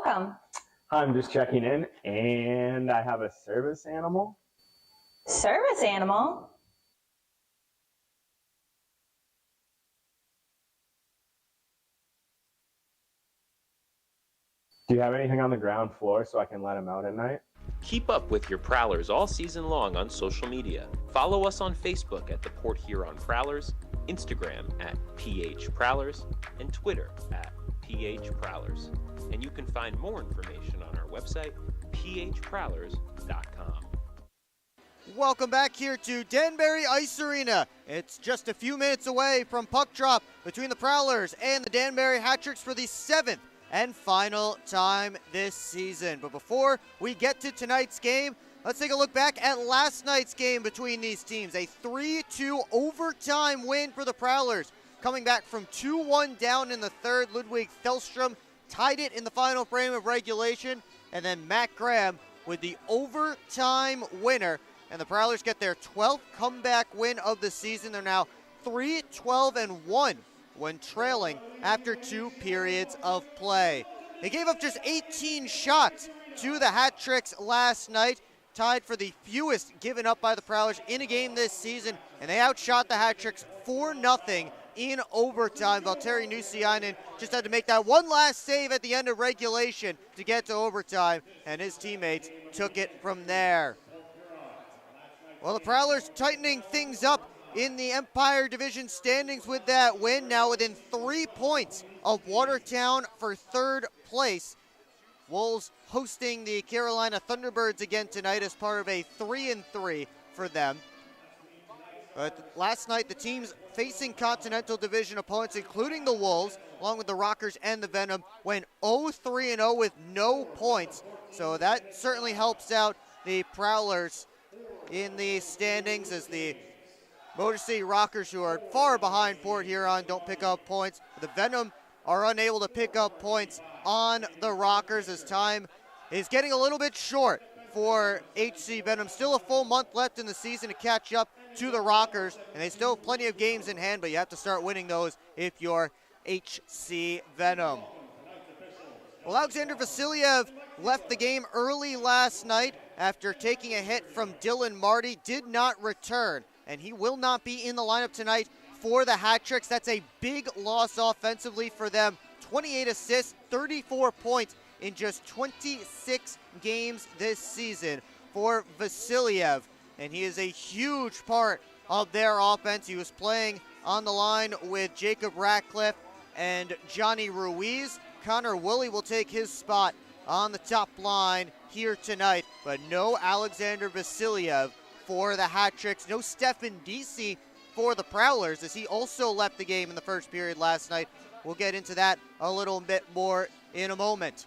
welcome. I'm just checking in, and I have a service animal. Service animal? Do you have anything on the ground floor so I can let him out at night? Keep up with your Prowlers all season long on social media. Follow us on Facebook at the Port Huron Prowlers, Instagram at PH Prowlers, and Twitter at PH Prowlers. And you can find more information on our website, phprowlers.com. Welcome back here to Danbury Ice Arena. It's just a few minutes away from puck drop between the Prowlers and the Danbury Hat-Tricks for the 7th and final time this season. But before we get to tonight's game, let's take a look back at last night's game between these teams. A 3-2 overtime win for the Prowlers. Coming back from 2-1 down in the third, Ludwig Thelstrom tied it in the final frame of regulation. And then Matt Graham with the overtime winner. And the Prowlers get their 12th comeback win of the season. They're now 3-12-1 when trailing after 2 periods of play. They gave up just 18 shots to the Hat-Tricks last night, tied for the fewest given up by the Prowlers in a game this season, and they outshot the Hat-Tricks 4-0 in overtime. Valtteri Nusiainen just had to make that one last save at the end of regulation to get to overtime, and his teammates took it from there. Well, the Prowlers tightening things up in the Empire Division standings with that win, now within 3 points of Watertown for third place. Wolves hosting the Carolina Thunderbirds again tonight as part of a 3-3 for them. But last night, the teams facing Continental Division opponents, including the Wolves, along with the Rockers and the Venom, went 0-3-0 with no points. So that certainly helps out the Prowlers in the standings, as the Motor City Rockers, who are far behind Port Huron, don't pick up points. The Venom are unable to pick up points on the Rockers as time is getting a little bit short for HC Venom. Still a full month left in the season to catch up to the Rockers, and they still have plenty of games in hand, but you have to start winning those if you're HC Venom. Well, Alexander Vasiliev left the game early last night after taking a hit from Dylan Marty, did not return, and he will not be in the lineup tonight for the Hat-Tricks. That's a big loss offensively for them. 28 assists, 34 points in just 26 games this season for Vasiliev, and he is a huge part of their offense. He was playing on the line with Jacob Ratcliffe and Johnny Ruiz. Connor Woolley will take his spot on the top line here tonight, but no Alexander Vasiliev for the Hat-Tricks. No Stefan Deasy for the Prowlers, as he also left the game in the first period last night. We'll get into that a little bit more in a moment.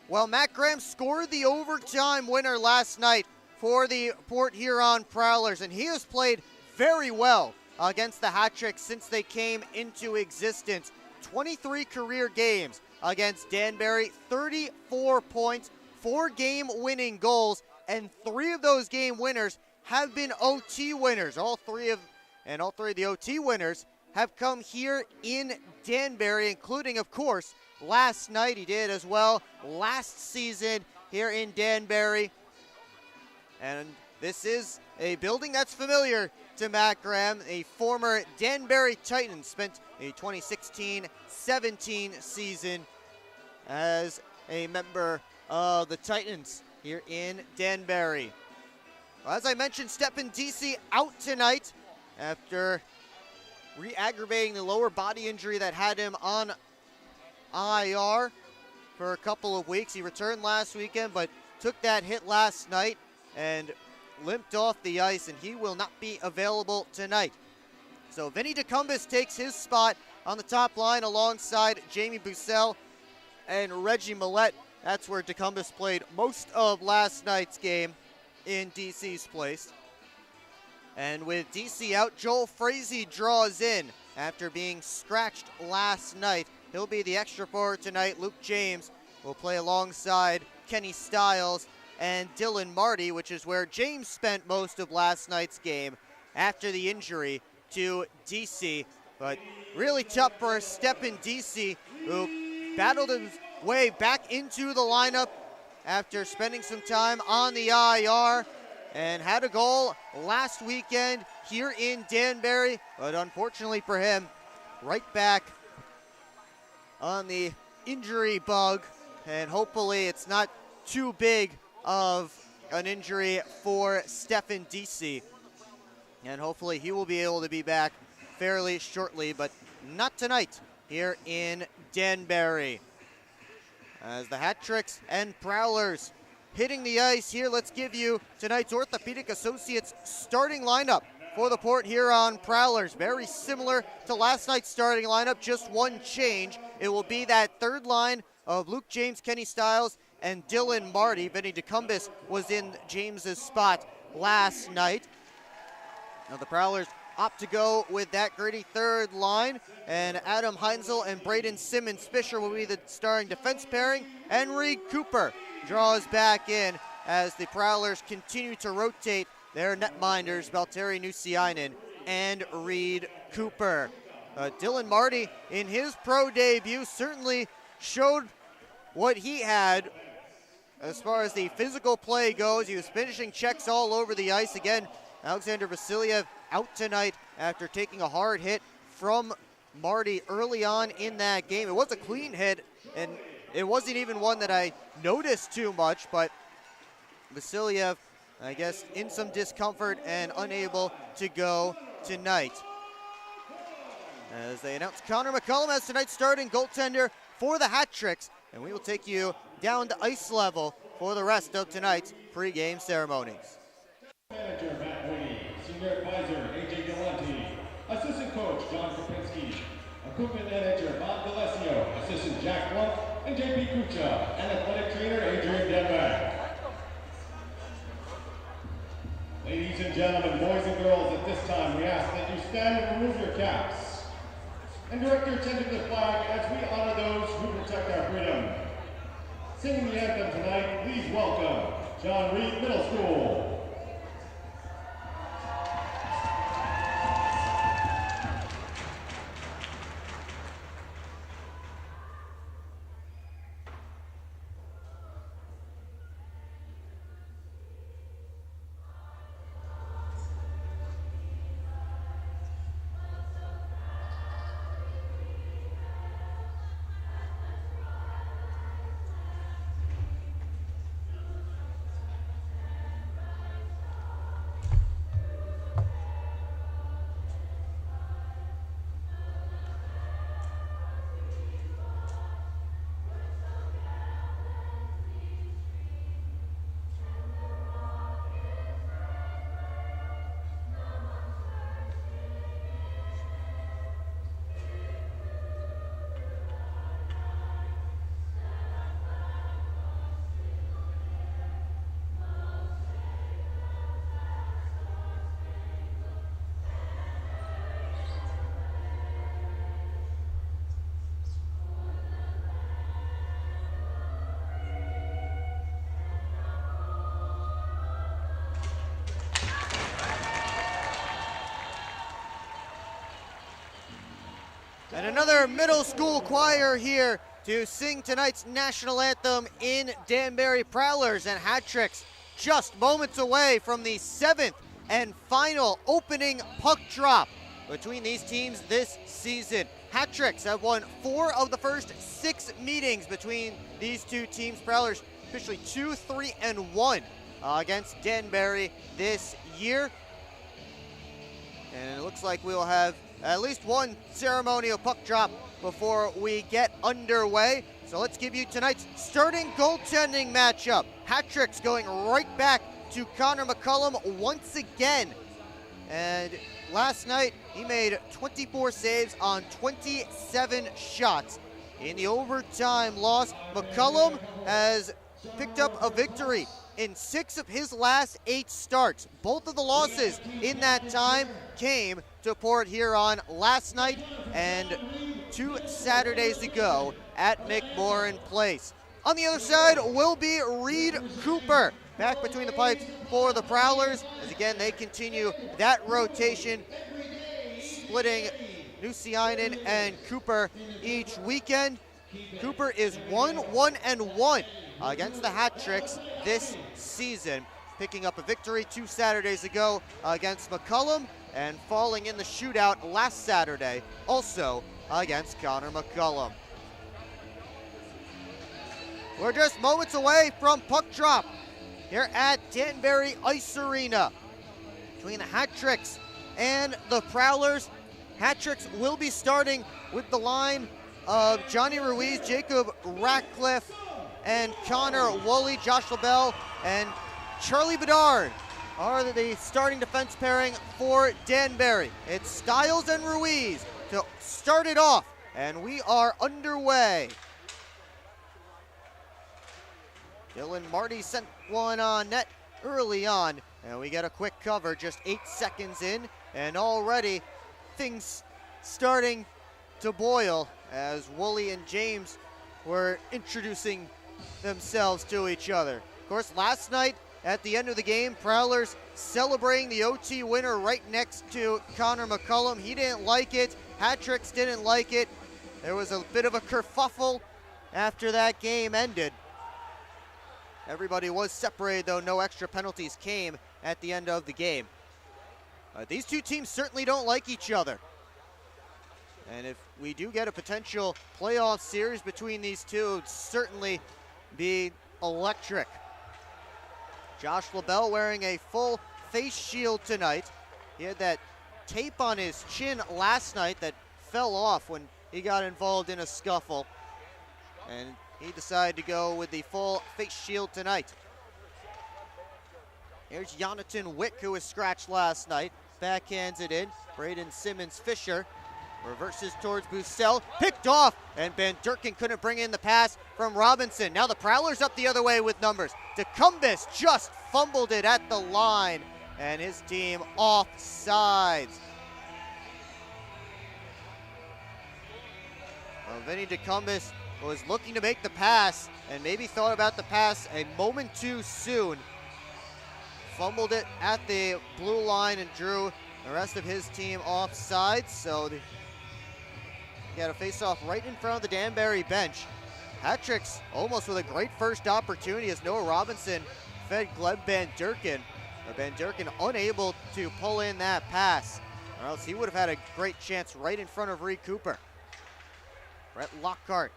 Well, Matt Graham scored the overtime winner last night for the Port Huron Prowlers, and he has played very well against the Hat-Tricks since they came into existence. 23 career games against Danbury, 34 points, 4 game-winning goals, and 3 of those game winners have been OT winners. All three of the OT winners have come here in Danbury, including, of course, last night. He did as well last season here in Danbury. And this is a building that's familiar to Matt Graham, a former Danbury Titan, spent the 2016-17 season as a member of the Titans here in Danbury. Well, as I mentioned, Stefan Deasy out tonight after re-aggravating the lower body injury that had him on IR for a couple of weeks. He returned last weekend, but took that hit last night and limped off the ice, and he will not be available tonight. So Vinny DeCumbis takes his spot on the top line alongside Jamie Bussell and Reggie Millette. That's where DeCumbis played most of last night's game in DC's place. And with DC out, Joel Frazee draws in after being scratched last night. He'll be the extra forward tonight. Luke James will play alongside Kenny Stiles and Dylan Marty, which is where James spent most of last night's game after the injury to DC. But really tough for Stefan Deasy, who battled way back into the lineup after spending some time on the IR, and had a goal last weekend here in Danbury, but unfortunately for him, right back on the injury bug, and hopefully it's not too big of an injury for Stefan DC, and hopefully he will be able to be back fairly shortly, but not tonight here in Danbury. As the Hat Tricks and Prowlers hitting the ice here, let's give you tonight's Orthopedic Associates starting lineup for the Port Huron Prowlers. Very similar to last night's starting lineup, just one change. It will be that third line of Luke James, Kenny Stiles, and Dylan Marty. Vinny DeCumbis was in James's spot last night. Now the Prowlers opt to go with that gritty third line, and Adam Heinzel and Braden Simmons-Fisher will be the starting defense pairing, and Reed Cooper draws back in as the Prowlers continue to rotate their netminders, Valtteri Nusiainen and Reed Cooper. Dylan Marty, in his pro debut, certainly showed what he had as far as the physical play goes. He was finishing checks all over the ice. Again, Alexander Vasiliev out tonight after taking a hard hit from Marty early on in that game. It was a clean hit, and it wasn't even one that I noticed too much, but Vasiliev, I guess, in some discomfort and unable to go tonight. As they announce Connor McCullum as tonight's starting goaltender for the Hat Tricks, and we will take you down to ice level for the rest of tonight's pregame ceremonies. Manager Matt Winnie, Senior Advisor AJ Galante, Assistant Coach John Kopinski, Equipment Manager Bob D'Alessio, Assistant Jack Blunt, and JP Kucha, and Athletic Trainer Adrian Denbeck. Ladies and gentlemen, boys and girls, at this time we ask that you stand and remove your caps and direct your attention to the flag as we honor those who protect our freedom. Singing the anthem tonight, please welcome John Reed Middle School. And another middle school choir here to sing tonight's national anthem in Danbury. Prowlers and Hat Tricks just moments away from the 7th and final opening puck drop between these teams this season. Hat Tricks have won 4 of the first 6 meetings between these two teams. Prowlers officially 2-3-1 against Danbury this year. And it looks like we'll have at least one ceremonial puck drop before we get underway. So let's give you tonight's starting goaltending matchup. Hat Tricks going right back to Connor McCullum once again. And last night, he made 24 saves on 27 shots. In the overtime loss, McCullum has picked up a victory in 6 of his last 8 starts. Both of the losses in that time came to Port Huron last night and 2 Saturdays ago at McMorran Place. On the other side will be Reed Cooper, back between the pipes for the Prowlers, as again they continue that rotation, splitting Nusiainen and Cooper each weekend. Cooper is 1-1-1 against the Hat Tricks this season, picking up a victory 2 Saturdays ago against McCullum and falling in the shootout last Saturday, also against Connor McCullum. We're just moments away from puck drop here at Danbury Ice Arena between the Hat Tricks and the Prowlers. Hat Tricks will be starting with the line of Johnny Ruiz, Jacob Ratcliffe, and Connor Woolley. Josh LaBelle and Charlie Bedard are the starting defense pairing for Danbury. It's Stiles and Ruiz to start it off, and we are underway. Dylan Marty sent one on net early on, and we get a quick cover just 8 seconds in, and already things starting to boil as Woolley and James were introducing themselves to each other. Of course, last night at the end of the game, Prowlers celebrating the OT winner right next to Connor McCullum. He didn't like it. Hat Tricks didn't like it. There was a bit of a kerfuffle after that game ended. Everybody was separated, though no extra penalties came at the end of the game. These two teams certainly don't like each other. And if we do get a potential playoff series between these two, it would certainly be electric. Josh LaBelle wearing a full face shield tonight. He had that tape on his chin last night that fell off when he got involved in a scuffle. And he decided to go with the full face shield tonight. Here's Jonathan Wick, who was scratched last night. Backhands it in. Braden Simmons-Fisher reverses towards Bussell. Picked off, and Van Durken couldn't bring in the pass from Robinson. Now the Prowlers up the other way with numbers. DeCumbis just fumbled it at the line, and his team offsides. Well, Vinny DeCumbis was looking to make the pass and maybe thought about the pass a moment too soon. Fumbled it at the blue line and drew the rest of his team offside. So he had a face-off right in front of the Danbury bench. Hat Tricks almost with a great first opportunity as Noah Robinson fed Gleb Van Durken. But Van Durken unable to pull in that pass, or else he would have had a great chance right in front of Reed Cooper. Brett Lockhart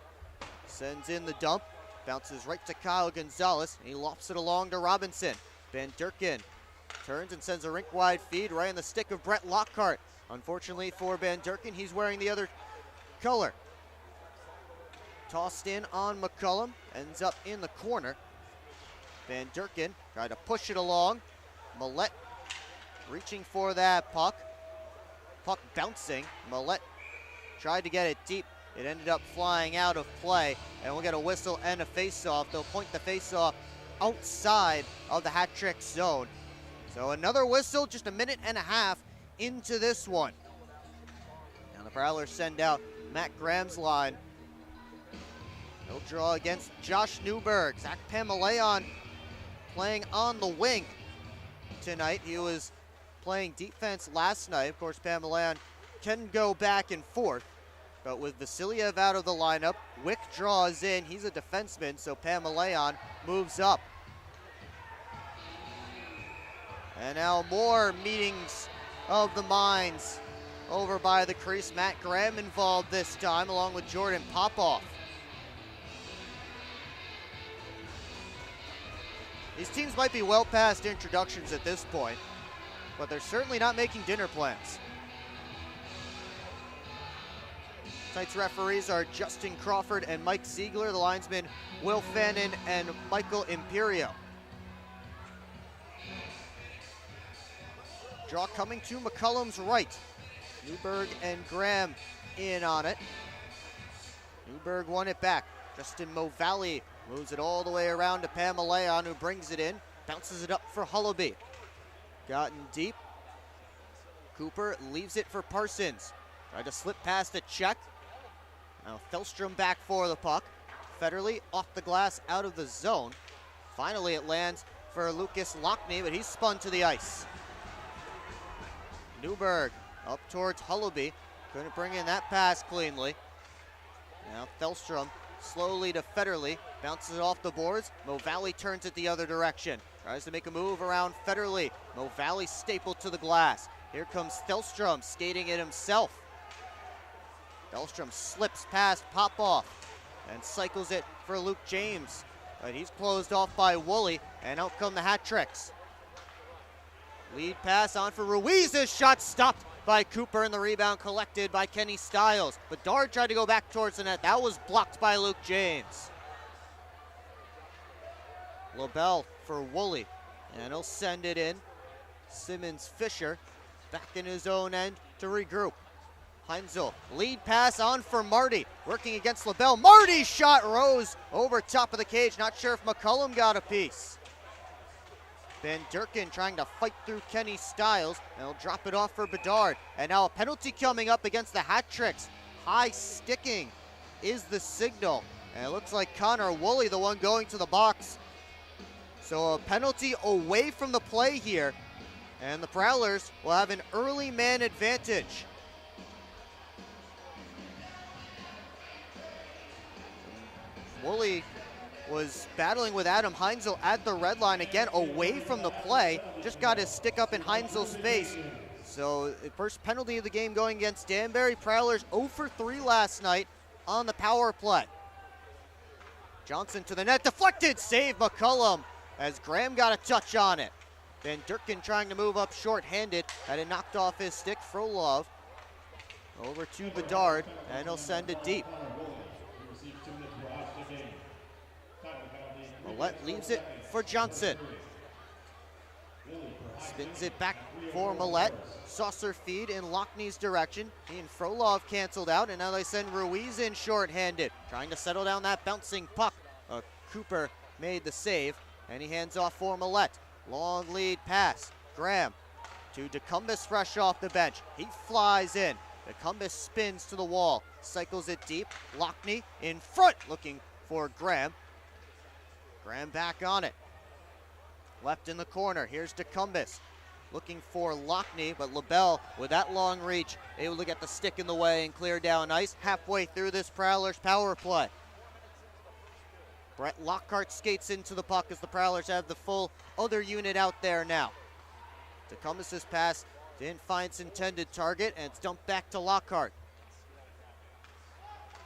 sends in the dump, bounces right to Kyle Gonzalez, and he lofts it along to Robinson. Van Durken turns and sends a rink-wide feed right in the stick of Brett Lockhart. Unfortunately for Van Durken, he's wearing the other color. Tossed in on McCullum, ends up in the corner. Van Durken tried to push it along. Millette reaching for that puck. Puck bouncing. Millette tried to get it deep. It ended up flying out of play, and we'll get a whistle and a face-off. They'll point the face-off outside of the Hat Trick zone. So another whistle, just a minute and a half into this one. Now the Prowlers send out Matt Graham's line. He'll draw against Josh Newberg. Zach Pamaleon playing on the wing tonight. He was playing defense last night. Of course, Pamaleon can go back and forth. But with Vasiliev out of the lineup, Wick draws in. He's a defenseman, so Pamaleon moves up. And now more meetings of the minds over by the crease. Matt Graham involved this time, along with Jordan Popoff. These teams might be well past introductions at this point, but they're certainly not making dinner plans. Tonight's referees are Justin Crawford and Mike Ziegler. The linesmen Will Fannin and Michael Imperio. Draw coming to McCullum's right. Newberg and Graham in on it. Newberg won it back. Justin Movalli moves it all the way around to Pamaleon, who brings it in. Bounces it up for Hullaby. Gotten deep. Cooper leaves it for Parsons. Tried to slip past a check. Now Felstrom back for the puck. Federley off the glass out of the zone. Finally it lands for Lucas Lockney, but he's spun to the ice. Newberg up towards Hullaby. Couldn't bring in that pass cleanly. Now Thelstrom slowly to Federley, bounces it off the boards. Mo Valley turns it the other direction. Tries to make a move around Federley. Mo Valley stapled to the glass. Here comes Thelstrom skating it himself. Thelstrom slips past Popoff and cycles it for Luke James. But he's closed off by Woolley, and out come the hat tricks. Lead pass on for Ruiz. His shot stopped by Cooper, and the rebound collected by Kenny Stiles. Bedard tried to go back towards the net. That was blocked by Luke James. LaBelle for Woolley, and he'll send it in. Simmons Fisher back in his own end to regroup. Heinzel, lead pass on for Marty, working against LaBelle. Marty's shot rose over top of the cage. Not sure if McCullum got a piece. Van Durkin trying to fight through Kenny Stiles, and he'll drop it off for Bedard. And now a penalty coming up against the hat tricks. High sticking is the signal. And it looks like Connor Woolley, the one going to the box. So a penalty away from the play here. And the Prowlers will have an early man advantage. Woolley was battling with Adam Heinzel at the red line again, away from the play. Just got his stick up in Heinzel's face. So the first penalty of the game going against Danbury. Prowlers 0 for 3 last night on the power play. Johnson to the net, deflected, save McCullum as Graham got a touch on it. Van Durkin trying to move up short-handed, had it knocked off his stick. Frolov over to Bedard, and he'll send it deep. Millette leaves it for Johnson. Spins it back for Millette. Saucer feed in Lockney's direction. He and Frolov canceled out, and now they send Ruiz in short-handed, trying to settle down that bouncing puck. Cooper made the save, and he hands off for Millette. Long lead pass. Graham to DeCumbus fresh off the bench. He flies in. DeCumbus spins to the wall, cycles it deep. Lockney in front looking for Graham. Graham back on it. Left in the corner. Here's DeCumbus looking for Lockney, but LaBelle with that long reach able to get the stick in the way and clear down ice. Halfway through this Prowlers power play. Brett Lockhart skates into the puck as the Prowlers have the full other unit out there now. DeCumbus' pass didn't find its intended target, and it's dumped back to Lockhart.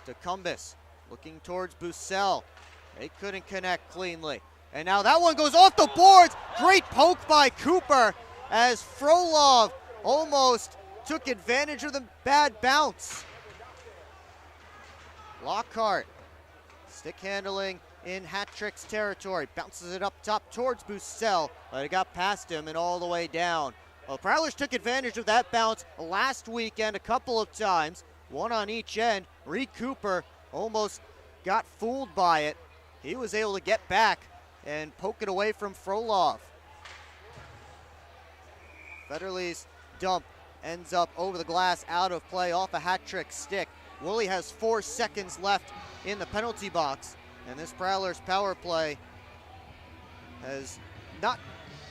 DeCumbus looking towards Bussell. They couldn't connect cleanly. And now that one goes off the boards. Great poke by Cooper as Frolov almost took advantage of the bad bounce. Lockhart, stick handling in hat tricks territory, bounces it up top towards Bussell, but it got past him and all the way down. Well, Prowlers took advantage of that bounce last weekend a couple of times, one on each end. Reed Cooper almost got fooled by it. He was able to get back and poke it away from Frolov. Federley's dump ends up over the glass, out of play, off a hat trick stick. Woolley has 4 seconds left in the penalty box, and this Prowlers power play has not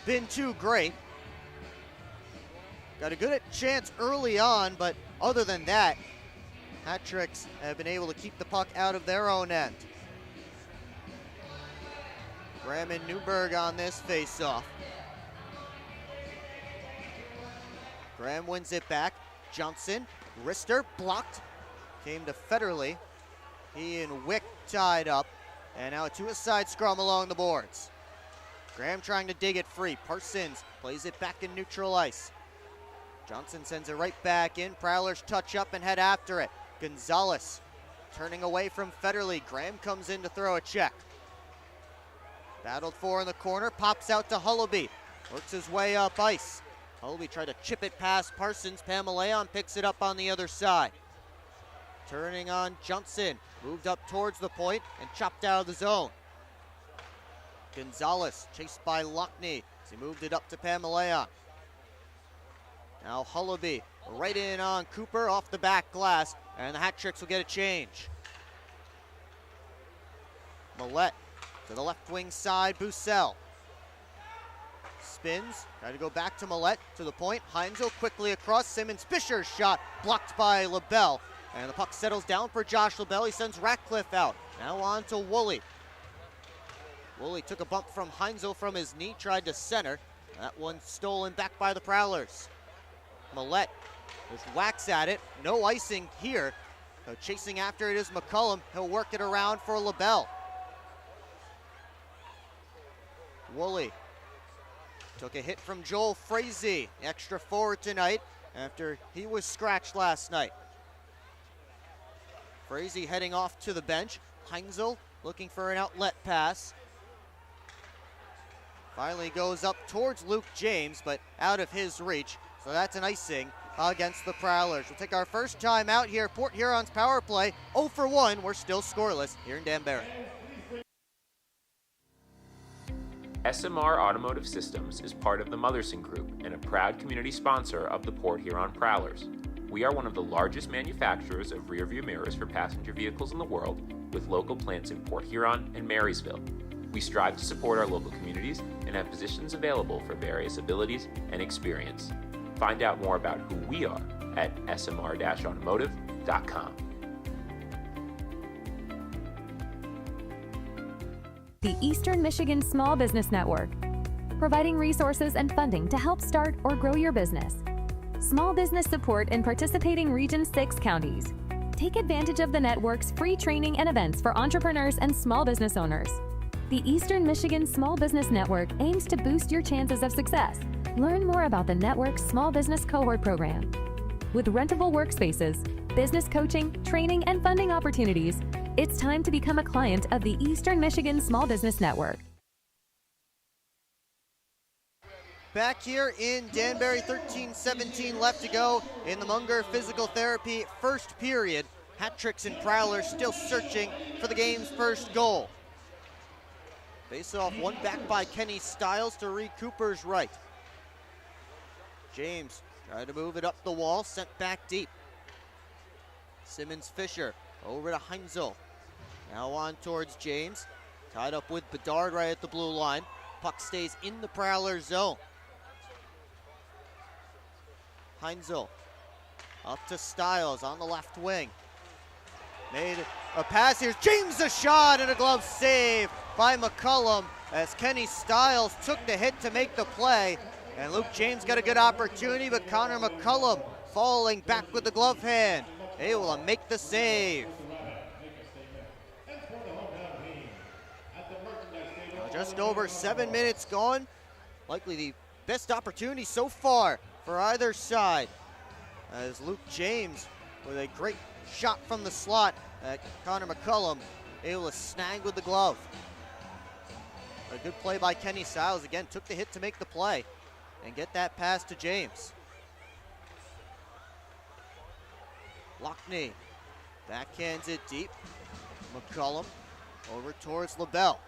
been too great. Got a good chance early on, but other than that, hat tricks have been able to keep the puck out of their own end. Graham and Newberg on this face-off. Graham wins it back. Johnson, wrister, blocked. Came to Federley. He and Wick tied up. And now a two-a-side scrum along the boards. Graham trying to dig it free. Parsons plays it back in neutral ice. Johnson sends it right back in. Prowlers touch up and head after it. Gonzalez turning away from Federley. Graham comes in to throw a check. Battled for in the corner, pops out to Hullaby. Works his way up ice. Hullaby tried to chip it past Parsons. Pamaleon picks it up on the other side. Turning on Johnson. Moved up towards the point and chopped out of the zone. Gonzalez chased by Lockney as he moved it up to Pamaleon. Now Hullaby right in on Cooper off the back glass, and the hat tricks will get a change. Millette to the left wing side, Bussell. Spins, try to go back to Millette, to the point. Heinzel quickly across, Simmons Fisher's shot blocked by LaBelle. And the puck settles down for Josh LaBelle. He sends Ratcliffe out. Now on to Woolley. Woolley took a bump from Heinzel from his knee, tried to center. That one stolen back by the Prowlers. Millette just whacks at it. No icing here. So chasing after it is McCullum. He'll work it around for LaBelle. Woolley took a hit from Joel Frazee, extra forward tonight after he was scratched last night. Frazee heading off to the bench. Heinzel looking for an outlet pass. Finally goes up towards Luke James, but out of his reach. So that's an icing against the Prowlers. We'll take our first time out here. Port Huron's power play, 0 for 1. We're still scoreless here in Danbury. SMR Automotive Systems is part of the Motherson Group and a proud community sponsor of the Port Huron Prowlers. We are one of the largest manufacturers of rearview mirrors for passenger vehicles in the world, with local plants in Port Huron and Marysville. We strive to support our local communities and have positions available for various abilities and experience. Find out more about who we are at smr-automotive.com. The Eastern Michigan Small Business Network, providing resources and funding to help start or grow your business. Small business support in participating Region 6 counties. Take advantage of the network's free training and events for entrepreneurs and small business owners. The Eastern Michigan Small Business Network aims to boost your chances of success. Learn more about the network's Small Business Cohort Program. With rentable workspaces, business coaching, training, and funding opportunities, it's time to become a client of the Eastern Michigan Small Business Network. Back here in Danbury, 13-17 left to go in the Munger Physical Therapy first period. Hat-tricks and Prowlers still searching for the game's first goal. Face-off one back by Kenny Stiles to Reed Cooper's right. James tried to move it up the wall, sent back deep. Simmons Fisher over to Heinzel. Now on towards James. Tied up with Bedard right at the blue line. Puck stays in the Prowler zone. Heinzel up to Stiles on the left wing. Made a pass. Here's James, a shot and a glove save by McCullum as Kenny Stiles took the hit to make the play. And Luke James got a good opportunity, but Connor McCullum falling back with the glove hand, able to make the save. Just over 7 minutes gone. Likely the best opportunity so far for either side, as Luke James with a great shot from the slot at Connor McCullum, able to snag with the glove. A good play by Kenny Stiles. Again, took the hit to make the play and get that pass to James. Lockney backhands it deep. McCullum over towards LaBelle.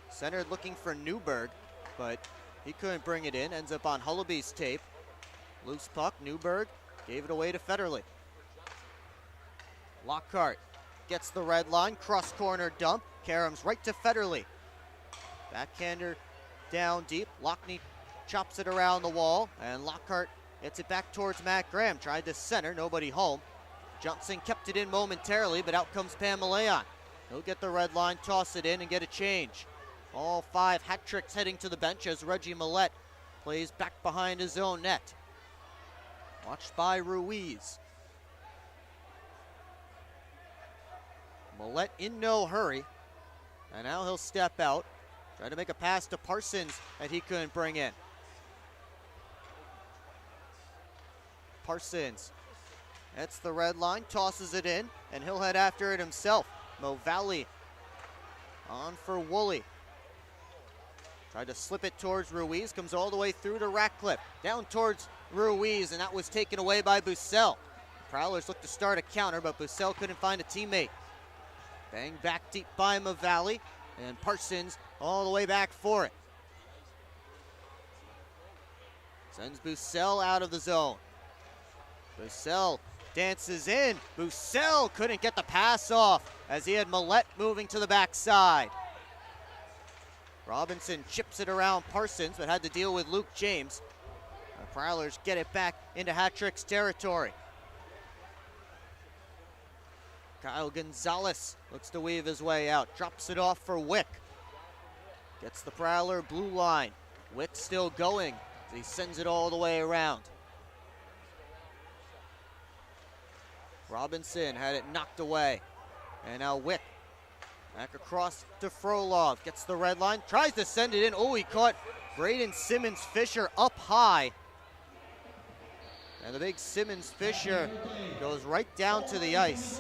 Centered looking for Newberg, but he couldn't bring it in. Ends up on Hullaby's tape. Loose puck, Newberg gave it away to Federley. Lockhart gets the red line, cross corner dump. Karam's right to Federley. Backhander down deep. Lockney chops it around the wall, and Lockhart gets it back towards Matt Graham. Tried to center, nobody home. Johnson kept it in momentarily, but out comes Pamaleon. He'll get the red line, toss it in, and get a change. All 5 hat-tricks heading to the bench as Reggie Millette plays back behind his own net. Watched by Ruiz. Millette in no hurry, and now he'll step out. Try to make a pass to Parsons that he couldn't bring in. Parsons hits the red line, tosses it in, and he'll head after it himself. Mo Valley on for Woolley. Tried to slip it towards Ruiz, comes all the way through to Ratcliffe. Down towards Ruiz, and that was taken away by Bussell. Prowlers looked to start a counter, but Bussell couldn't find a teammate. Bang back deep by Mavali, and Parsons all the way back for it. Sends Bussell out of the zone. Bussell dances in. Bussell couldn't get the pass off as he had Millette moving to the backside. Robinson chips it around Parsons, but had to deal with Luke James. The Prowlers get it back into hat-tricks territory. Kyle Gonzalez looks to weave his way out. Drops it off for Wick. Gets the Prowler blue line. Wick still going. He sends it all the way around. Robinson had it knocked away. And now Wick back across to Frolov. Gets the red line. Tries to send it in. Oh, he caught Braden Simmons-Fisher up high. And the big Simmons-Fisher goes right down to the ice.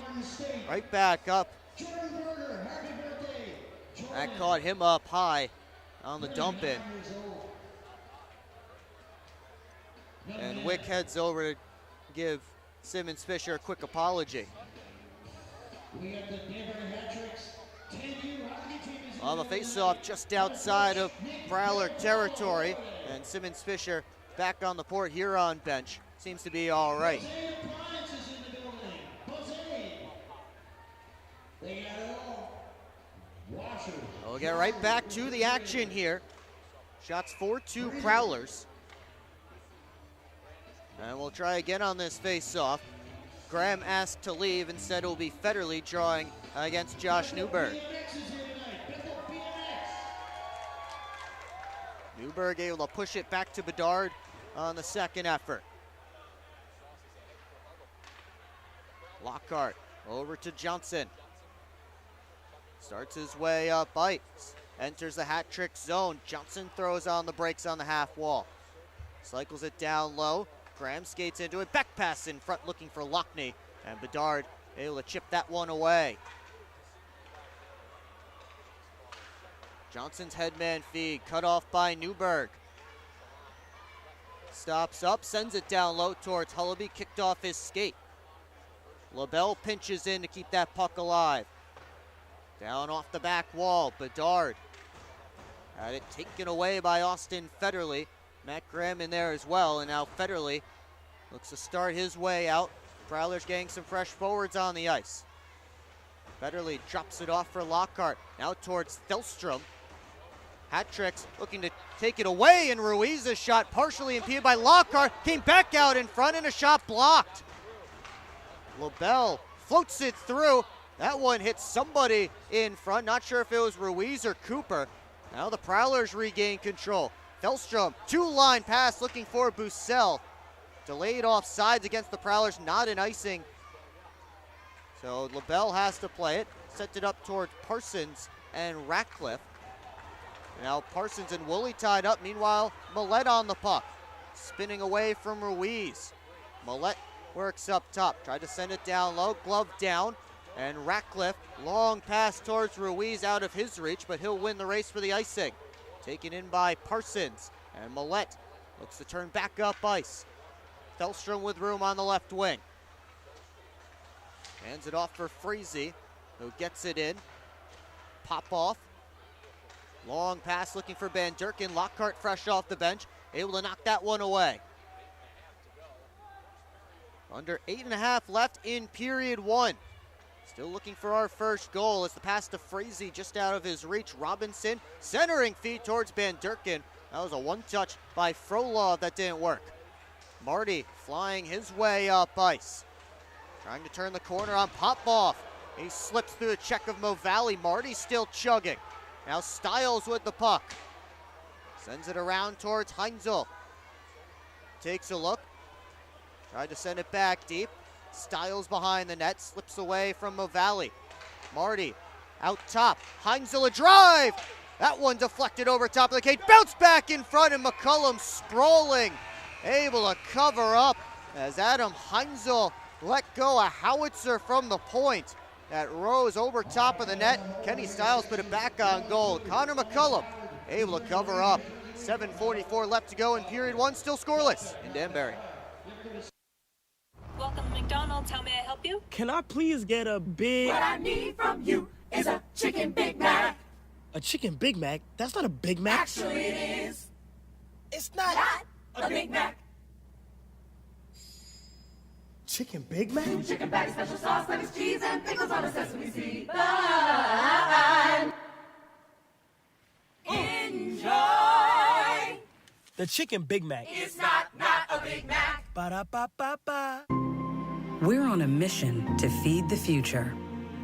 Right back up. That caught him up high on the dump in. And Wick heads over to give Simmons-Fisher a quick apology. On the face-off just outside of Prowler territory, and Simmons-Fisher back on the Port Huron bench. Seems to be all right. We'll get right back to the action here. Shots 4-2 Prowlers. And we'll try again on this face-off. Graham asked to leave. Instead, it will be Federley drawing against Josh Newberg. Newberg able to push it back to Bedard on the second effort. Lockhart over to Johnson. Starts his way up ice. Enters the hat trick zone. Johnson throws on the brakes on the half wall. Cycles it down low. Graham skates into it. Back pass in front looking for Lockney. And Bedard able to chip that one away. Johnson's headman feed cut off by Newberg. Stops up, sends it down low towards Hullaby. Kicked off his skate. LaBelle pinches in to keep that puck alive. Down off the back wall, Bedard had it taken away by Austin Federley. Matt Graham in there as well, and now Federley looks to start his way out. Prowlers getting some fresh forwards on the ice. Federley drops it off for Lockhart. Now towards Thelstrom. Hat-tricks looking to take it away, and Ruiz's shot partially impeded by Lockhart. Came back out in front, and a shot blocked. LaBelle floats it through. That one hits somebody in front. Not sure if it was Ruiz or Cooper. Now the Prowlers regain control. Thelstrom, two-line pass looking for Bussell. Delayed off sides against the Prowlers, not an icing. So LaBelle has to play it. Sent it up towards Parsons and Ratcliffe. Now Parsons and Woolley tied up. Meanwhile, Millette on the puck. Spinning away from Ruiz. Millette works up top. Tried to send it down low. Glove down. And Ratcliffe, long pass towards Ruiz out of his reach, but he'll win the race for the icing. Taken in by Parsons. And Millette looks to turn back up ice. Thelstrom with room on the left wing. Hands it off for Frazee, who gets it in. Pop off. Long pass looking for Van Durken. Lockhart fresh off the bench. Able to knock that one away. Under 8.5 left in period one. Still looking for our first goal as the pass to Frazee just out of his reach. Robinson centering feed towards Van Durken. That was a one-touch by Frolov that didn't work. Marty flying his way up ice. Trying to turn the corner on Popoff. He slips through a check of Mo Valley. Marty still chugging. Now Stiles with the puck. Sends it around towards Heinzel. Takes a look. Tried to send it back deep. Stiles behind the net. Slips away from Mo Valley. Marty out top. Heinzel a drive. That one deflected over top of the cage. Bounce back in front, and McCullum sprawling. Able to cover up as Adam Heinzel let go a howitzer from the point that rose over top of the net. Kenny Stiles put it back on goal. Connor McCullum able to cover up. 7:44 left to go in period one, still scoreless in Danbury. Welcome to McDonald's. How may I help you? Can I please get a big... What I need from you is a chicken Big Mac. A chicken Big Mac? That's not a Big Mac. Actually, it is. It's not... A Big Mac. Chicken Big Mac? Two chicken bag, special sauce, lettuce, cheese, and pickles on a sesame seed bun. Enjoy. The chicken Big Mac. It's not a Big Mac. Ba-da-ba-ba-ba. We're on a mission to feed the future.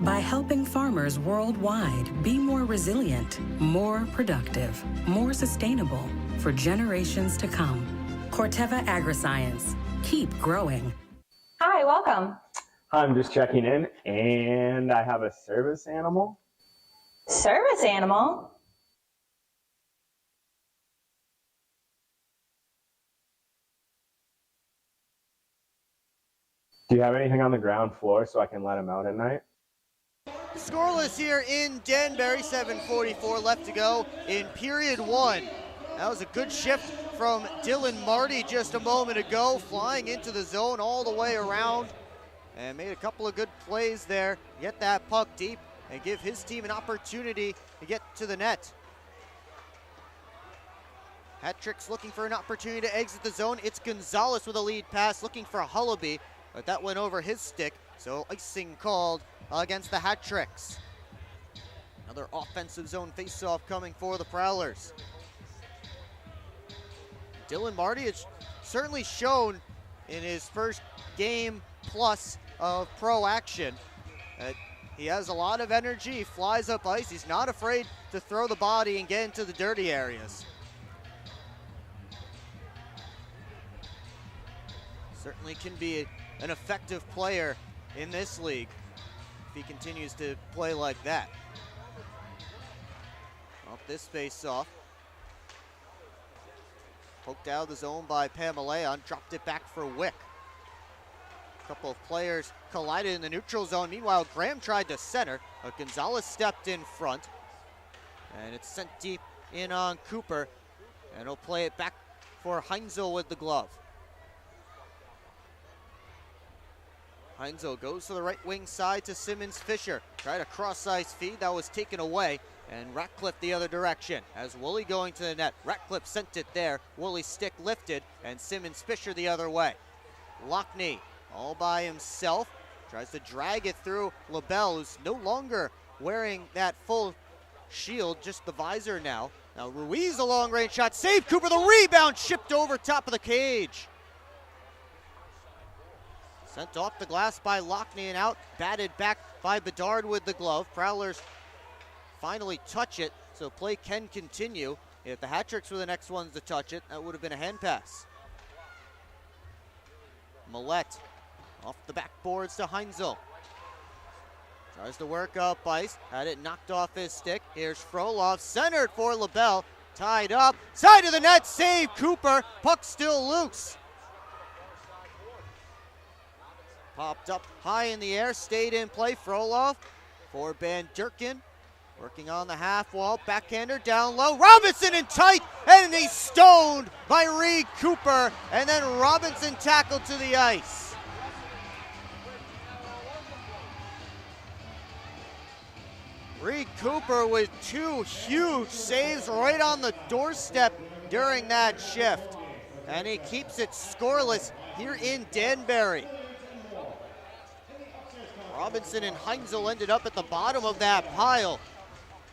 By helping farmers worldwide be more resilient, more productive, more sustainable for generations to come. Corteva Agriscience. Keep growing. Hi, welcome. I'm just checking in, and I have a service animal. Service animal? Do you have anything on the ground floor so I can let him out at night? Scoreless here in Danbury, 7:44 left to go in period one. That was a good shift from Dylan Marty just a moment ago, flying into the zone all the way around and made a couple of good plays there, get that puck deep and give his team an opportunity to get to the net. Hat-Trick's looking for an opportunity to exit the zone. It's Gonzalez with a lead pass, looking for Hullaby, but that went over his stick, so icing called against the Hat-Tricks. Another offensive zone faceoff coming for the Prowlers. Dylan Marty has certainly shown in his first game plus of pro action that he has a lot of energy. He flies up ice. He's not afraid to throw the body and get into the dirty areas. Certainly can be an effective player in this league if he continues to play like that. Off this face off. Poked out of the zone by Pamaleon, dropped it back for Wick. A couple of players collided in the neutral zone. Meanwhile, Graham tried to center, but Gonzalez stepped in front. And it's sent deep in on Cooper, and he'll play it back for Heinzel with the glove. Heinzel goes to the right wing side to Simmons Fisher. Tried a cross-ice feed that was taken away, and Ratcliffe the other direction. As Woolley going to the net, Ratcliffe sent it there. Woolley's stick lifted, and Simmons Fisher the other way. Lockney all by himself. Tries to drag it through LaBelle, who's no longer wearing that full shield, just the visor now. Now Ruiz a long range shot, save Cooper, the rebound shipped over top of the cage. Sent off the glass by Lockney and out, batted back by Bedard with the glove. Prowlers finally touch it, so play can continue. If the Hat-Tricks were the next ones to touch it, that would have been a hand pass. Millette off the backboards to Heinzel. Tries to work up ice, had it knocked off his stick. Here's Frolov, centered for LaBelle, tied up, side of the net, save Cooper, puck still loose. Popped up high in the air, stayed in play. Frolov for Van Durkin. Working on the half wall, backhander down low. Robinson in tight, and he's stoned by Reed Cooper. And then Robinson tackled to the ice. Reed Cooper with two huge saves right on the doorstep during that shift. And he keeps it scoreless here in Danbury. Robinson and Heinzel ended up at the bottom of that pile.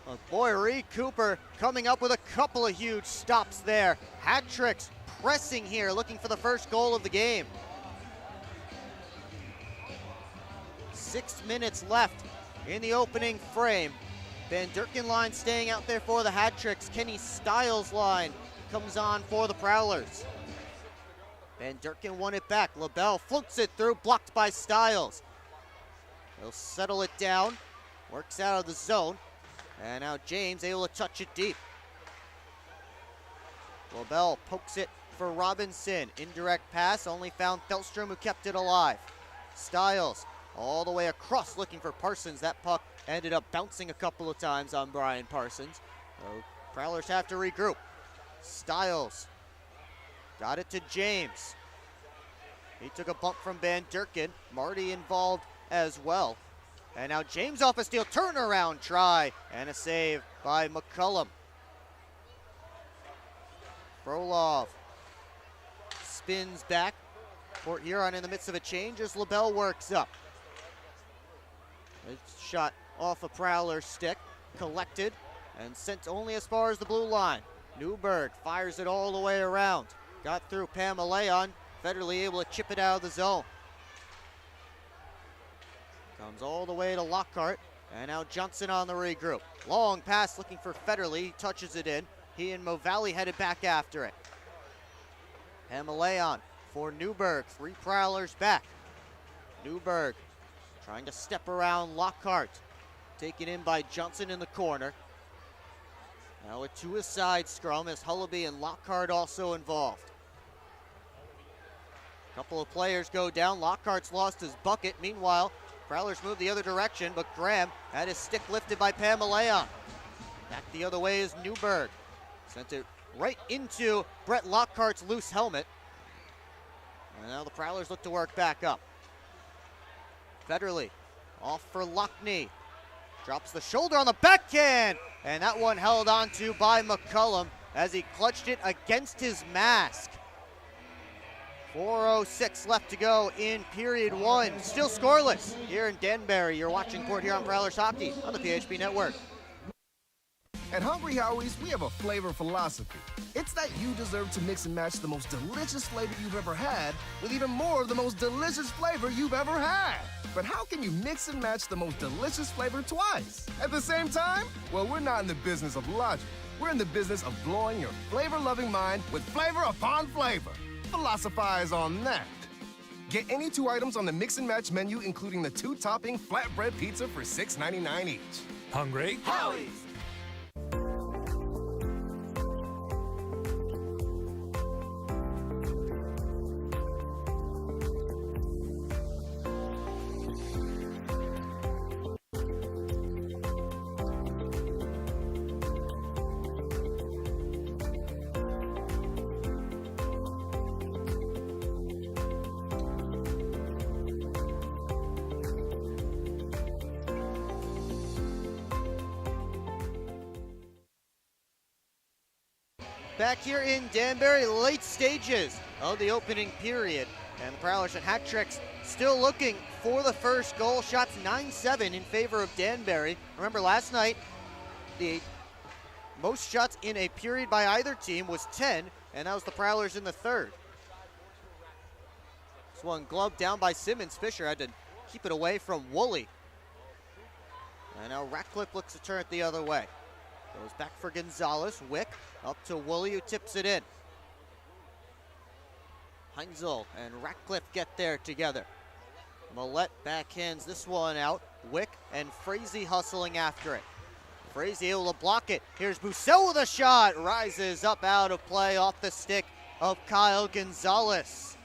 But boy, Reed Cooper coming up with a couple of huge stops there. Hat-Tricks pressing here, looking for the first goal of the game. 6 minutes left in the opening frame. Van Durkin line staying out there for the Hat-Tricks. Kenny Stiles line comes on for the Prowlers. Van Durkin won it back. LaBelle floats it through, blocked by Stiles. He'll settle it down, works out of the zone, and now James able to touch it deep. LaBelle pokes it for Robinson. Indirect pass, only found Thelstrom, who kept it alive. Stiles all the way across looking for Parsons. That puck ended up bouncing a couple of times on Brian Parsons. So Prowlers have to regroup. Stiles got it to James. He took a bump from Van Durkin. Marty involved as well. And now James off a steal, turnaround try, and a save by McCullum. Frolov spins back. Port Huron in the midst of a change as LaBelle works up. A shot off a Prowler stick, collected, and sent only as far as the blue line. Newberg fires it all the way around. Got through Pamaleon, Federley able to chip it out of the zone. Comes all the way to Lockhart. And now Johnson on the regroup. Long pass looking for Federley. He touches it in. He and Movalli headed back after it. Himalayan for Newberg. 3 Prowlers back. Newberg trying to step around Lockhart. Taken in by Johnson in the corner. Now a 2-a-side scrum as Hullaby and Lockhart also involved. A couple of players go down. Lockhart's lost his bucket. Meanwhile, Prowlers move the other direction, but Graham had his stick lifted by Pamelayan. Back the other way is Newberg. Sent it right into Brett Lockhart's loose helmet. And now the Prowlers look to work back up. Federley off for Lockney. Drops the shoulder on the backhand. And that one held onto by McCullum as he clutched it against his mask. 4:06 left to go in period 1. Still scoreless here in Danbury. You're watching Port Huron Prowlers hockey on the PHP Network. At Hungry Howie's, we have a flavor philosophy. It's that you deserve to mix and match the most delicious flavor you've ever had with even more of the most delicious flavor you've ever had. But how can you mix and match the most delicious flavor twice at the same time? Well, we're not in the business of logic. We're in the business of blowing your flavor-loving mind with flavor upon flavor. Philosophize on that. Get any 2 items on the mix and match menu, including the 2-topping flatbread pizza for $6.99 each. Hungry? Howie's! Back here in Danbury, late stages of the opening period. And the Prowlers and Hat Tricks still looking for the first goal. Shots 9-7 in favor of Danbury. Remember last night, the most shots in a period by either team was 10, and that was the Prowlers in the third. This one gloved down by Simmons. Fisher had to keep it away from Woolley. And now Ratcliffe looks to turn it the other way. Goes back for Gonzalez. Wick up to Woolley, who tips it in. Heinzel and Ratcliffe get there together. Millette backhands this one out. Wick and Frazee hustling after it. Frazee able to block it. Here's Bussell with a shot. Rises up out of play off the stick of Kyle Gonzalez.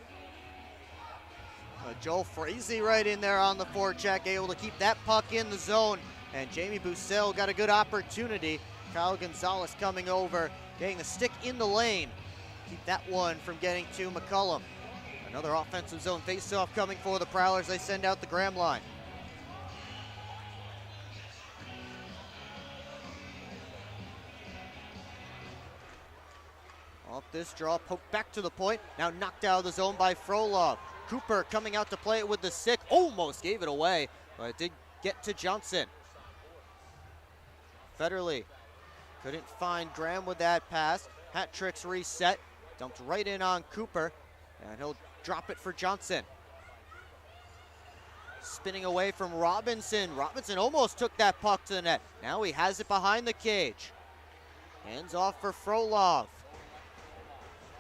Joel Frazee right in there on the forecheck, able to keep that puck in the zone. And Jamie Bussell got a good opportunity. Kyle Gonzalez coming over, getting the stick in the lane. Keep that one from getting to McCullum. Another offensive zone faceoff coming for the Prowlers. They send out the Graham line. Off this draw, poked back to the point. Now knocked out of the zone by Frolov. Cooper coming out to play it with the stick. Almost gave it away, but it did get to Johnson. Federley couldn't find Graham with that pass. Hat Tricks reset. Dumped right in on Cooper, and he'll drop it for Johnson. Spinning away from Robinson. Robinson almost took that puck to the net. Now he has it behind the cage. Hands off for Frolov.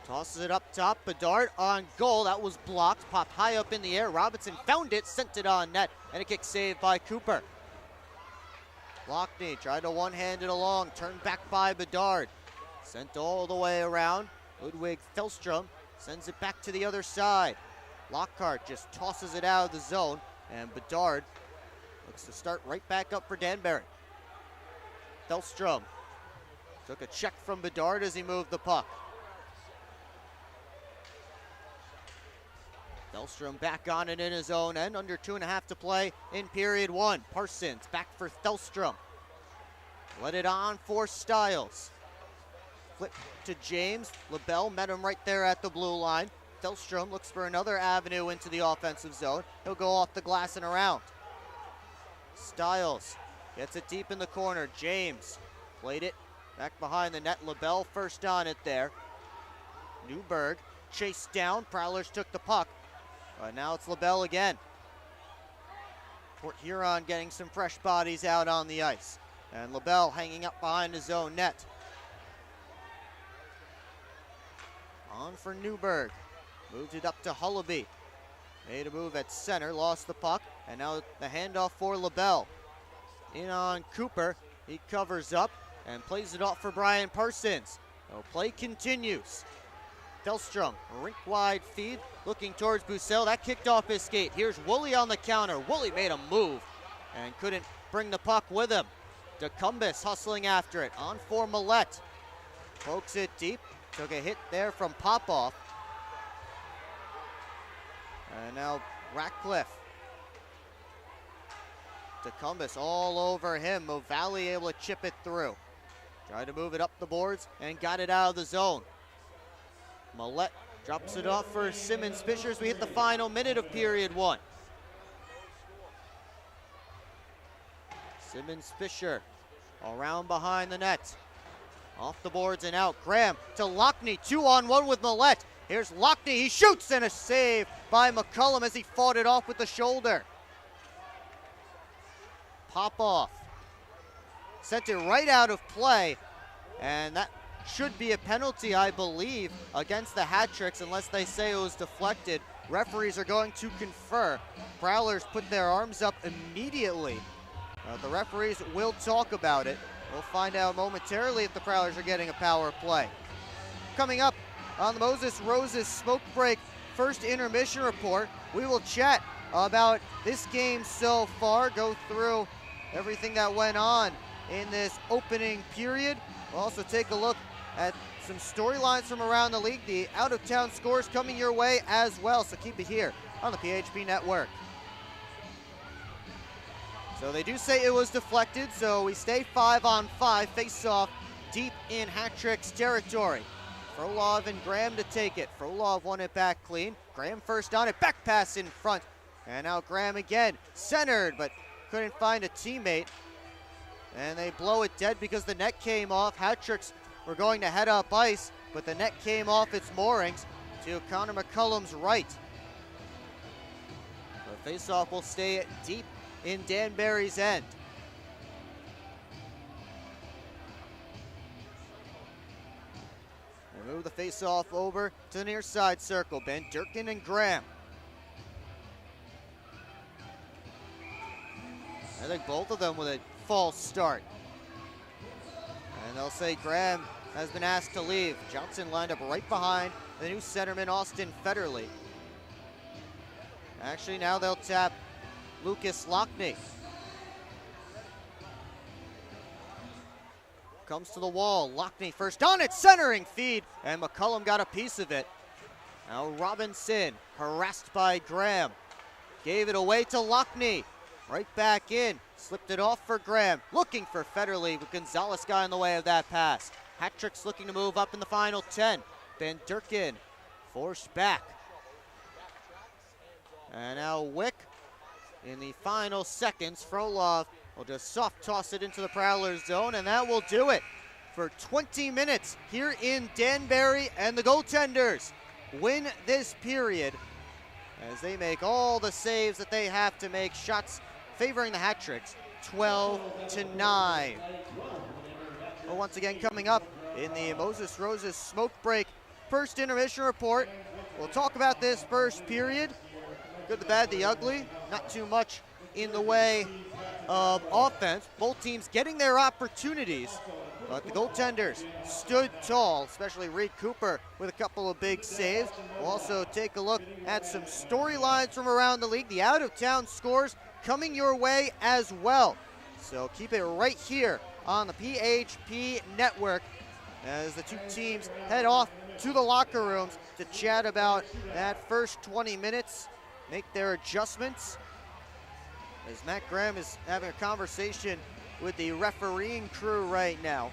Tosses it up top. Bedard on goal. That was blocked. Popped high up in the air. Robinson found it, sent it on net, and a kick saved by Cooper. Lockney tried to one-hand it along. Turned back by Bedard. Sent all the way around. Ludwig Felstrom sends it back to the other side. Lockhart just tosses it out of the zone, and Bedard looks to start right back up for Danbury. Felstrom took a check from Bedard as he moved the puck. Felstrom back on it in his own end, under 2.5 to play in period 1. Parsons back for Felstrom. Let it on for Stiles. Flip to James. LaBelle met him right there at the blue line. Felstrom looks for another avenue into the offensive zone. He'll go off the glass and around. Stiles gets it deep in the corner. James played it back behind the net. LaBelle first on it there. Newberg chased down. Prowlers took the puck. But now it's LaBelle again. Port Huron getting some fresh bodies out on the ice. And LaBelle hanging up behind his own net. On for Newberg. Moved it up to Hullaby. Made a move at center, lost the puck, and now the handoff for LaBelle. In on Cooper. He covers up and plays it off for Brian Parsons. So play continues. Delstrom, rink-wide feed, looking towards Bussell. That kicked off his skate. Here's Woolley on the counter. Woolley made a move and couldn't bring the puck with him. DeCumbus hustling after it. On for Millette. Pokes it deep. Took a hit there from Popoff. And now Ratcliffe. DeCumbus all over him. O'Valley able to chip it through. Tried to move it up the boards and got it out of the zone. Millette drops it off for Simmons Fisher as we hit the final minute of period 1. Simmons Fisher around behind the net. Off the boards and out. Graham to Lockney. 2-on-1 with Millette. Here's Lockney. He shoots, and a save by McCullum as he fought it off with the shoulder. Popoff sent it right out of play, and that should be a penalty, I believe, against the Hat-Tricks unless they say it was deflected. Referees are going to confer. Prowlers put their arms up immediately. The referees will talk about it. We'll find out momentarily if the Prowlers are getting a power play. Coming up on the Moses Roses Smoke Break first intermission report, we will chat about this game so far, go through everything that went on in this opening period. We'll also take a look at some storylines from around the league, the out-of-town scores coming your way as well, so keep it here on the PHP Network. So they do say it was deflected, so we stay 5-on-5, face-off deep in Hat-Tricks territory. Frolov and Graham to take it. Frolov won it back clean. Graham first on it, back pass in front. And now Graham again, centered, but couldn't find a teammate. And they blow it dead because the net came off. Hat-Tricks were going to head up ice, but the net came off its moorings to Connor McCullum's right. The face-off will stay deep in Danbury's end. They move the face-off over to the near side circle. Ben Durkin and Graham. I think both of them with a false start. And they'll say Graham has been asked to leave. Johnson lined up right behind the new centerman, Austin Federley. Actually, now they'll tap Lucas Lockney. Comes to the wall. Lockney first on it, centering feed, and McCullum got a piece of it. Now Robinson, harassed by Graham. Gave it away to Lockney. Right back in. Slipped it off for Graham. Looking for Federley, with Gonzalez guy in the way of that pass. Hat-Tricks looking to move up in the final 10. Ben Durkin forced back. And now Wick in the final seconds. Frolov will just soft toss it into the Prowlers zone, and that will do it for 20 minutes here in Danbury. And the goaltenders win this period as they make all the saves that they have to make. Shots favoring the Hat-Tricks, 12-9. Well, once again, coming up in the Moses Roses Smoke Break first intermission report, we'll talk about this first period. Good, the bad, the ugly. Not too much in the way of offense. Both teams getting their opportunities, but the goaltenders stood tall, especially Reed Cooper with a couple of big saves. We'll also take a look at some storylines from around the league, the out-of-town scores coming your way as well. So keep it right here on the PHP Network as the two teams head off to the locker rooms to chat about that first 20 minutes, make their adjustments. As Matt Graham is having a conversation with the refereeing crew right now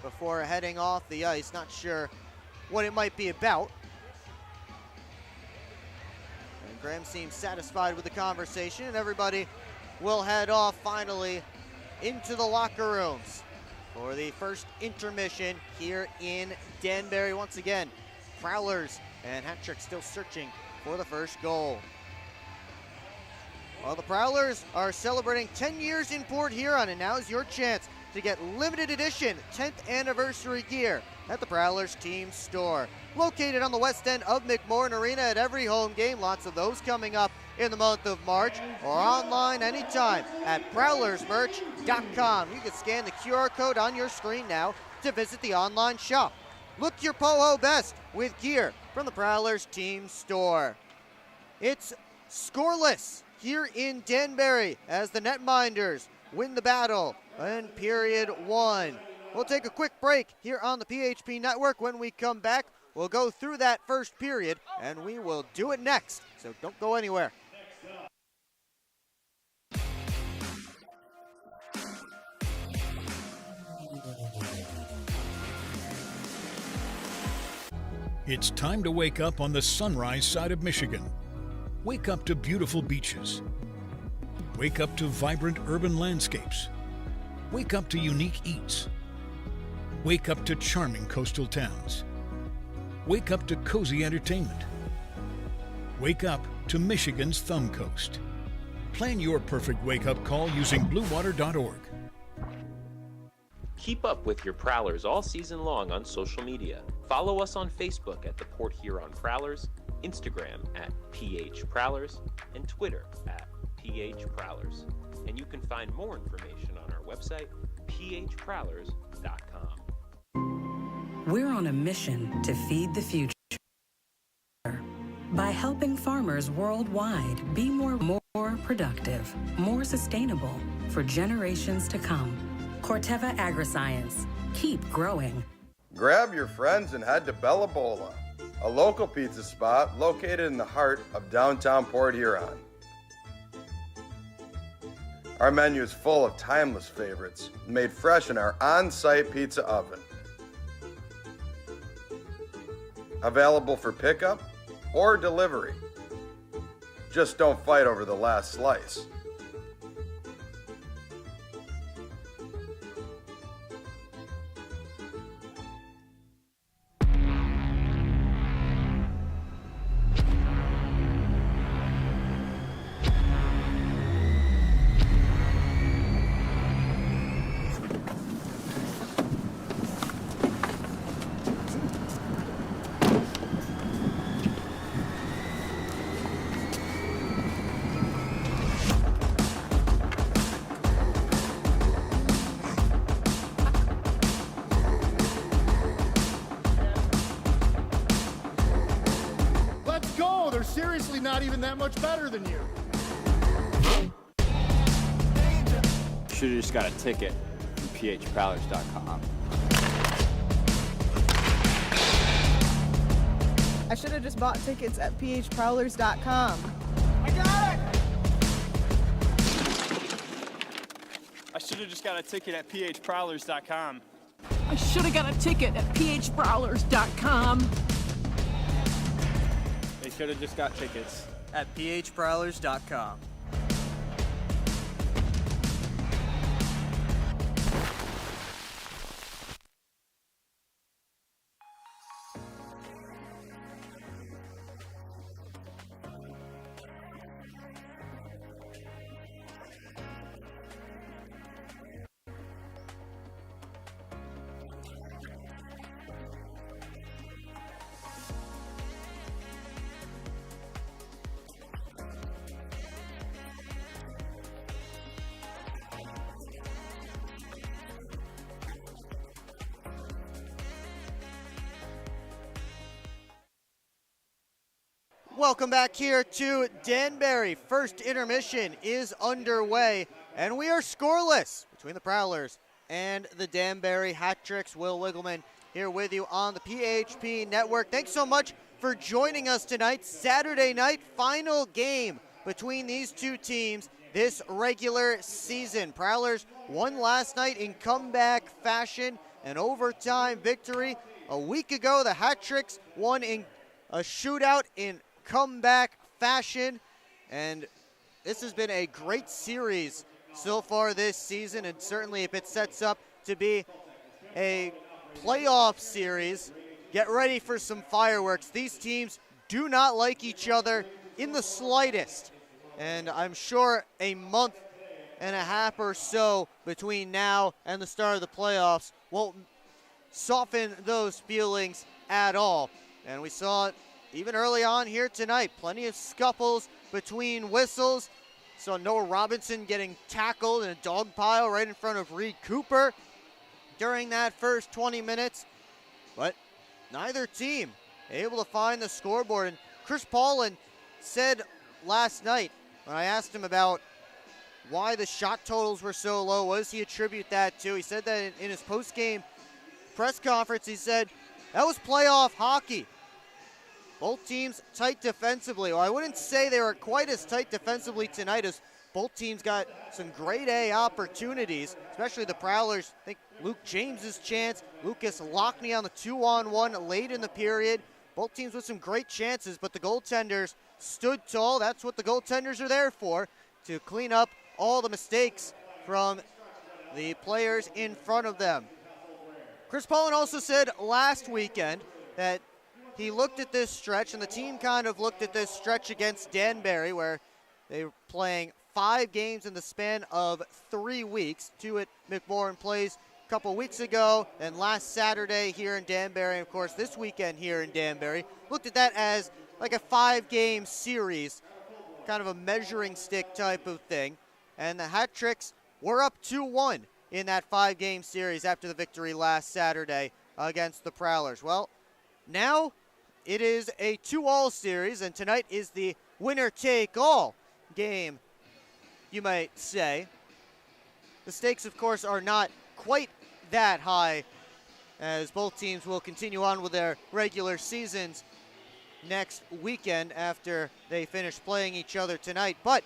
before heading off the ice. Not sure what it might be about. And Graham seems satisfied with the conversation, and everybody will head off finally into the locker rooms for the first intermission here in Danbury. Once again, Prowlers and Hat-Tricks still searching for the first goal. Well, the Prowlers are celebrating 10 years in Port Huron, and now's your chance to get limited edition 10th anniversary gear at the Prowlers team store. Located on the west end of McMorran Arena at every home game, lots of those coming up in the month of March, or online anytime at prowlersmerch.com. You can scan the QR code on your screen now to visit the online shop. Look your Poho best with gear from the Prowlers team store. It's scoreless here in Danbury as the Netminders win the battle in period 1. We'll take a quick break here on the PHP Network. When we come back, we'll go through that first period, and we will do it next, so don't go anywhere. It's time to wake up on the sunrise side of Michigan. Wake up to beautiful beaches. Wake up to vibrant urban landscapes. Wake up to unique eats. Wake up to charming coastal towns. Wake up to cozy entertainment. Wake up to Michigan's Thumb Coast. Plan your perfect wake-up call using bluewater.org. Keep up with your Prowlers all season long on social media. Follow us on Facebook at the Port Huron Prowlers, Instagram at PH Prowlers, and Twitter at PH Prowlers. And you can find more information on our website, phprowlers.com. We're on a mission to feed the future by helping farmers worldwide be more productive, more sustainable for generations to come. Corteva Agriscience. Keep growing. Grab your friends and head to Bella Bola, a local pizza spot located in the heart of downtown Port Huron. Our menu is full of timeless favorites made fresh in our on-site pizza oven. Available for pickup or delivery. Just don't fight over the last slice. Seriously not even that much better than you. Should have just got a ticket from phprowlers.com. I should have just bought tickets at phprowlers.com. I got it! I should have just got a ticket at phprowlers.com. I should have got a ticket at phprowlers.com. They should have just got tickets at phprowlers.com. Welcome back here to Danbury. First intermission is underway, and we are scoreless between the Prowlers and the Danbury Hat-Tricks. Will Wiggleman here with you on the PHP Network. Thanks so much for joining us tonight. Saturday night, final game between these two teams this regular season. Prowlers won last night in comeback fashion, an overtime victory. A week ago, the Hat-Tricks won in a shootout in comeback fashion, and this has been a great series so far this season, and certainly if it sets up to be a playoff series, get ready for some fireworks. These teams do not like each other in the slightest, And I'm sure a month and a half or so between now and the start of the playoffs won't soften those feelings at all. And we saw it even early on here tonight. Plenty of scuffles between whistles. Saw Noah Robinson getting tackled in a dog pile right in front of Reed Cooper during that first 20 minutes. But neither team able to find the scoreboard. And Chris Paulin said last night when I asked him about why the shot totals were so low, what does he attribute that to? He said that in his post-game press conference, he said, that was playoff hockey. Both teams tight defensively. Well, I wouldn't say they were quite as tight defensively tonight as both teams got some grade A opportunities, especially the Prowlers. I think Luke James's chance, Lucas Lockney on the 2-on-1 late in the period. Both teams with some great chances, but the goaltenders stood tall. That's what the goaltenders are there for, to clean up all the mistakes from the players in front of them. Chris Paulin also said last weekend that he looked at this stretch, and the team kind of looked at this stretch against Danbury, where they were playing 5 games in the span of 3 weeks. 2 at McMorran Place a couple weeks ago, and last Saturday here in Danbury, and of course this weekend here in Danbury. Looked at that as like a 5-game series, kind of a measuring stick type of thing. And the Hat Tricks were up 2-1 in that 5-game series after the victory last Saturday against the Prowlers. Well, now it is a 2-all series, and tonight is the winner-take-all game, you might say. The stakes, of course, are not quite that high, as both teams will continue on with their regular seasons next weekend after they finish playing each other tonight. But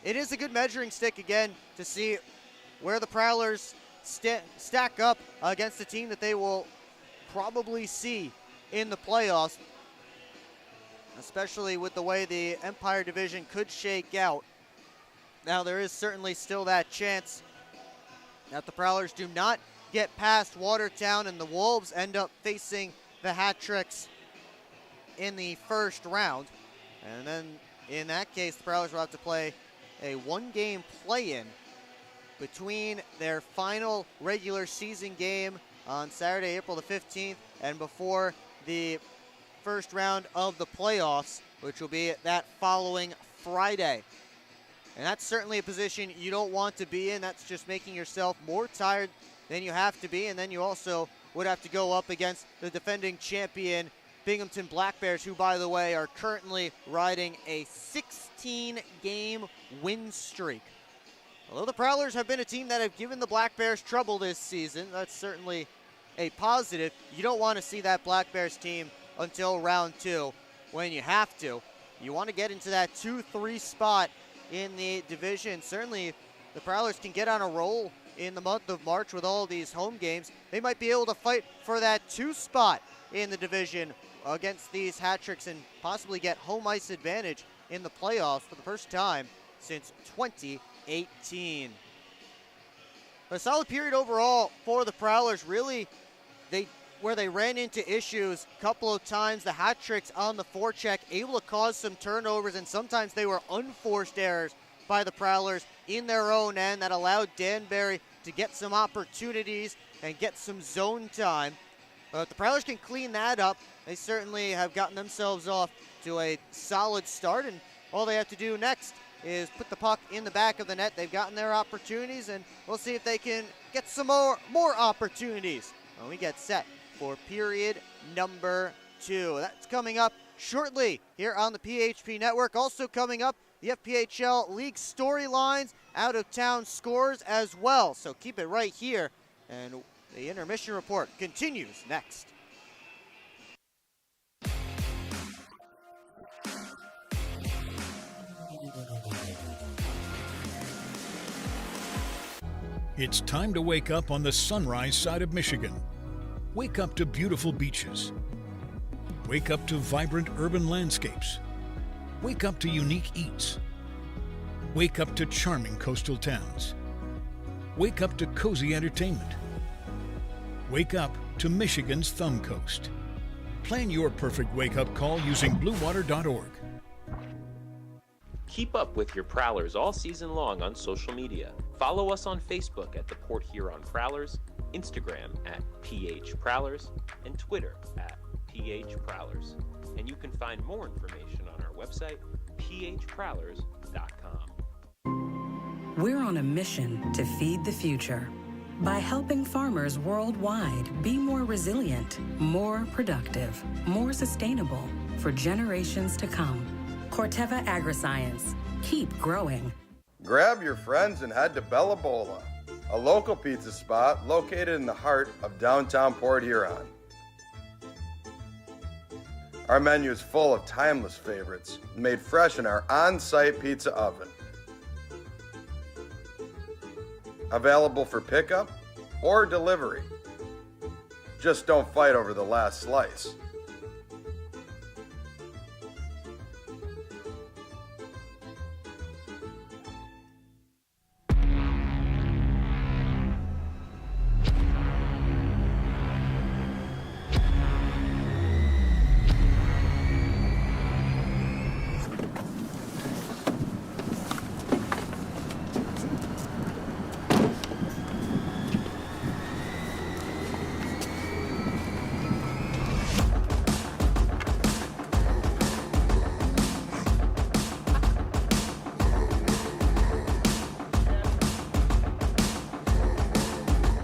it is a good measuring stick, again, to see where the Prowlers stack up against a team that they will probably see in the playoffs, especially with the way the Empire Division could shake out. Now, there is certainly still that chance that the Prowlers do not get past Watertown and the Wolves end up facing the Hat Tricks in the first round. And then in that case, the Prowlers will have to play a 1-game play-in between their final regular season game on Saturday, April the 15th, and before the first round of the playoffs, which will be that following Friday. And that's certainly a position you don't want to be in. That's just making yourself more tired than you have to be. And then you also would have to go up against the defending champion Binghamton Black Bears, who, by the way, are currently riding a 16-game win streak. Although the Prowlers have been a team that have given the Black Bears trouble this season, that's certainly a positive. You don't want to see that Black Bears team until round 2 when you have to. You want to get into that 2-3 spot in the division. Certainly, the Prowlers can get on a roll in the month of March with all these home games. They might be able to fight for that 2 spot in the division against these Hat Tricks and possibly get home ice advantage in the playoffs for the first time since 2018. A solid period overall for the Prowlers. Really, where they ran into issues a couple of times. The Hat Tricks on the forecheck, able to cause some turnovers, and sometimes they were unforced errors by the Prowlers in their own end that allowed Danbury to get some opportunities and get some zone time. But the Prowlers can clean that up. They certainly have gotten themselves off to a solid start, and all they have to do next is put the puck in the back of the net. They've gotten their opportunities, and we'll see if they can get some more opportunities when we get set for period number 2. That's coming up shortly here on the PHP Network. Also coming up, the FPHL League storylines, out-of-town scores as well. So keep it right here, and the intermission report continues next. It's time to wake up on the sunrise side of Michigan. Wake up to beautiful beaches. Wake up to vibrant urban landscapes. Wake up to unique eats. Wake up to charming coastal towns. Wake up to cozy entertainment. Wake up to Michigan's Thumb Coast. Plan your perfect wake-up call using bluewater.org. Keep up with your Prowlers all season long on social media. Follow us on Facebook at the Port Huron Prowlers, Instagram at PH Prowlers, and Twitter at PH Prowlers. And you can find more information on our website, phprowlers.com. We're on a mission to feed the future by helping farmers worldwide be more resilient, more productive, more sustainable for generations to come. Corteva Agriscience. Keep growing. Grab your friends and head to Bella Bola, a local pizza spot located in the heart of downtown Port Huron. Our menu is full of timeless favorites made fresh in our on-site pizza oven. Available for pickup or delivery. Just don't fight over the last slice.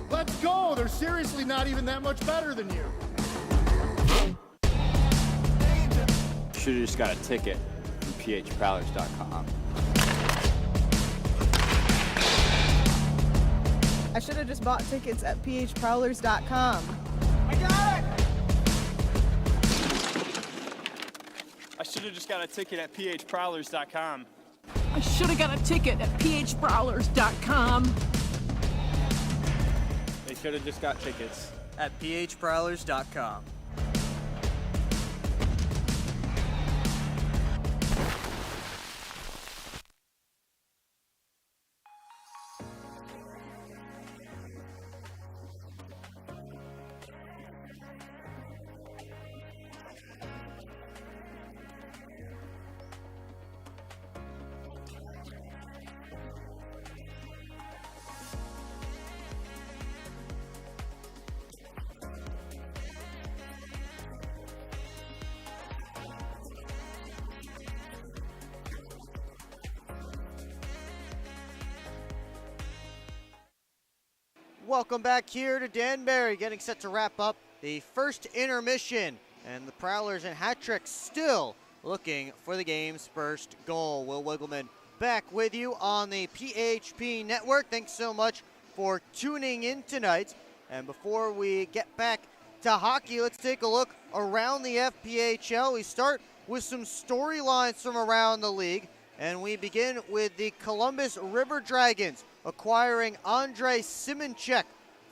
Let's go! They're seriously not even that much better than you. Should've just got a ticket from phprowlers.com. I should have just bought tickets at phprowlers.com. I got it! I should have just got a ticket at phprowlers.com. I should have got a ticket at phprowlers.com. They should have just got tickets At phprowlers.com. Welcome back here to Danbury, getting set to wrap up the first intermission, and the Prowlers and Hat-Trick still looking for the game's first goal. Will Wiggleman back with you on the PHP Network. Thanks so much for tuning in tonight. And before we get back to hockey, let's take a look around the FPHL. We start with some storylines from around the league, and we begin with the Columbus River Dragons acquiring Andrei Simonchek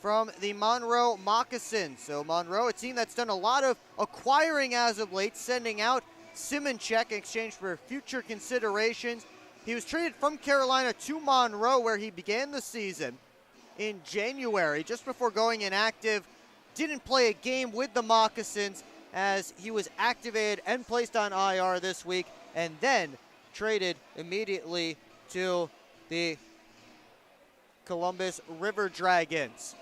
from the Monroe Moccasins. So Monroe, a team that's done a lot of acquiring as of late, sending out Simonchek in exchange for future considerations. He was traded from Carolina to Monroe, where he began the season in January, just before going inactive. Didn't play a game with the Moccasins as he was activated and placed on IR this week, and then traded immediately to the Columbus River Dragons.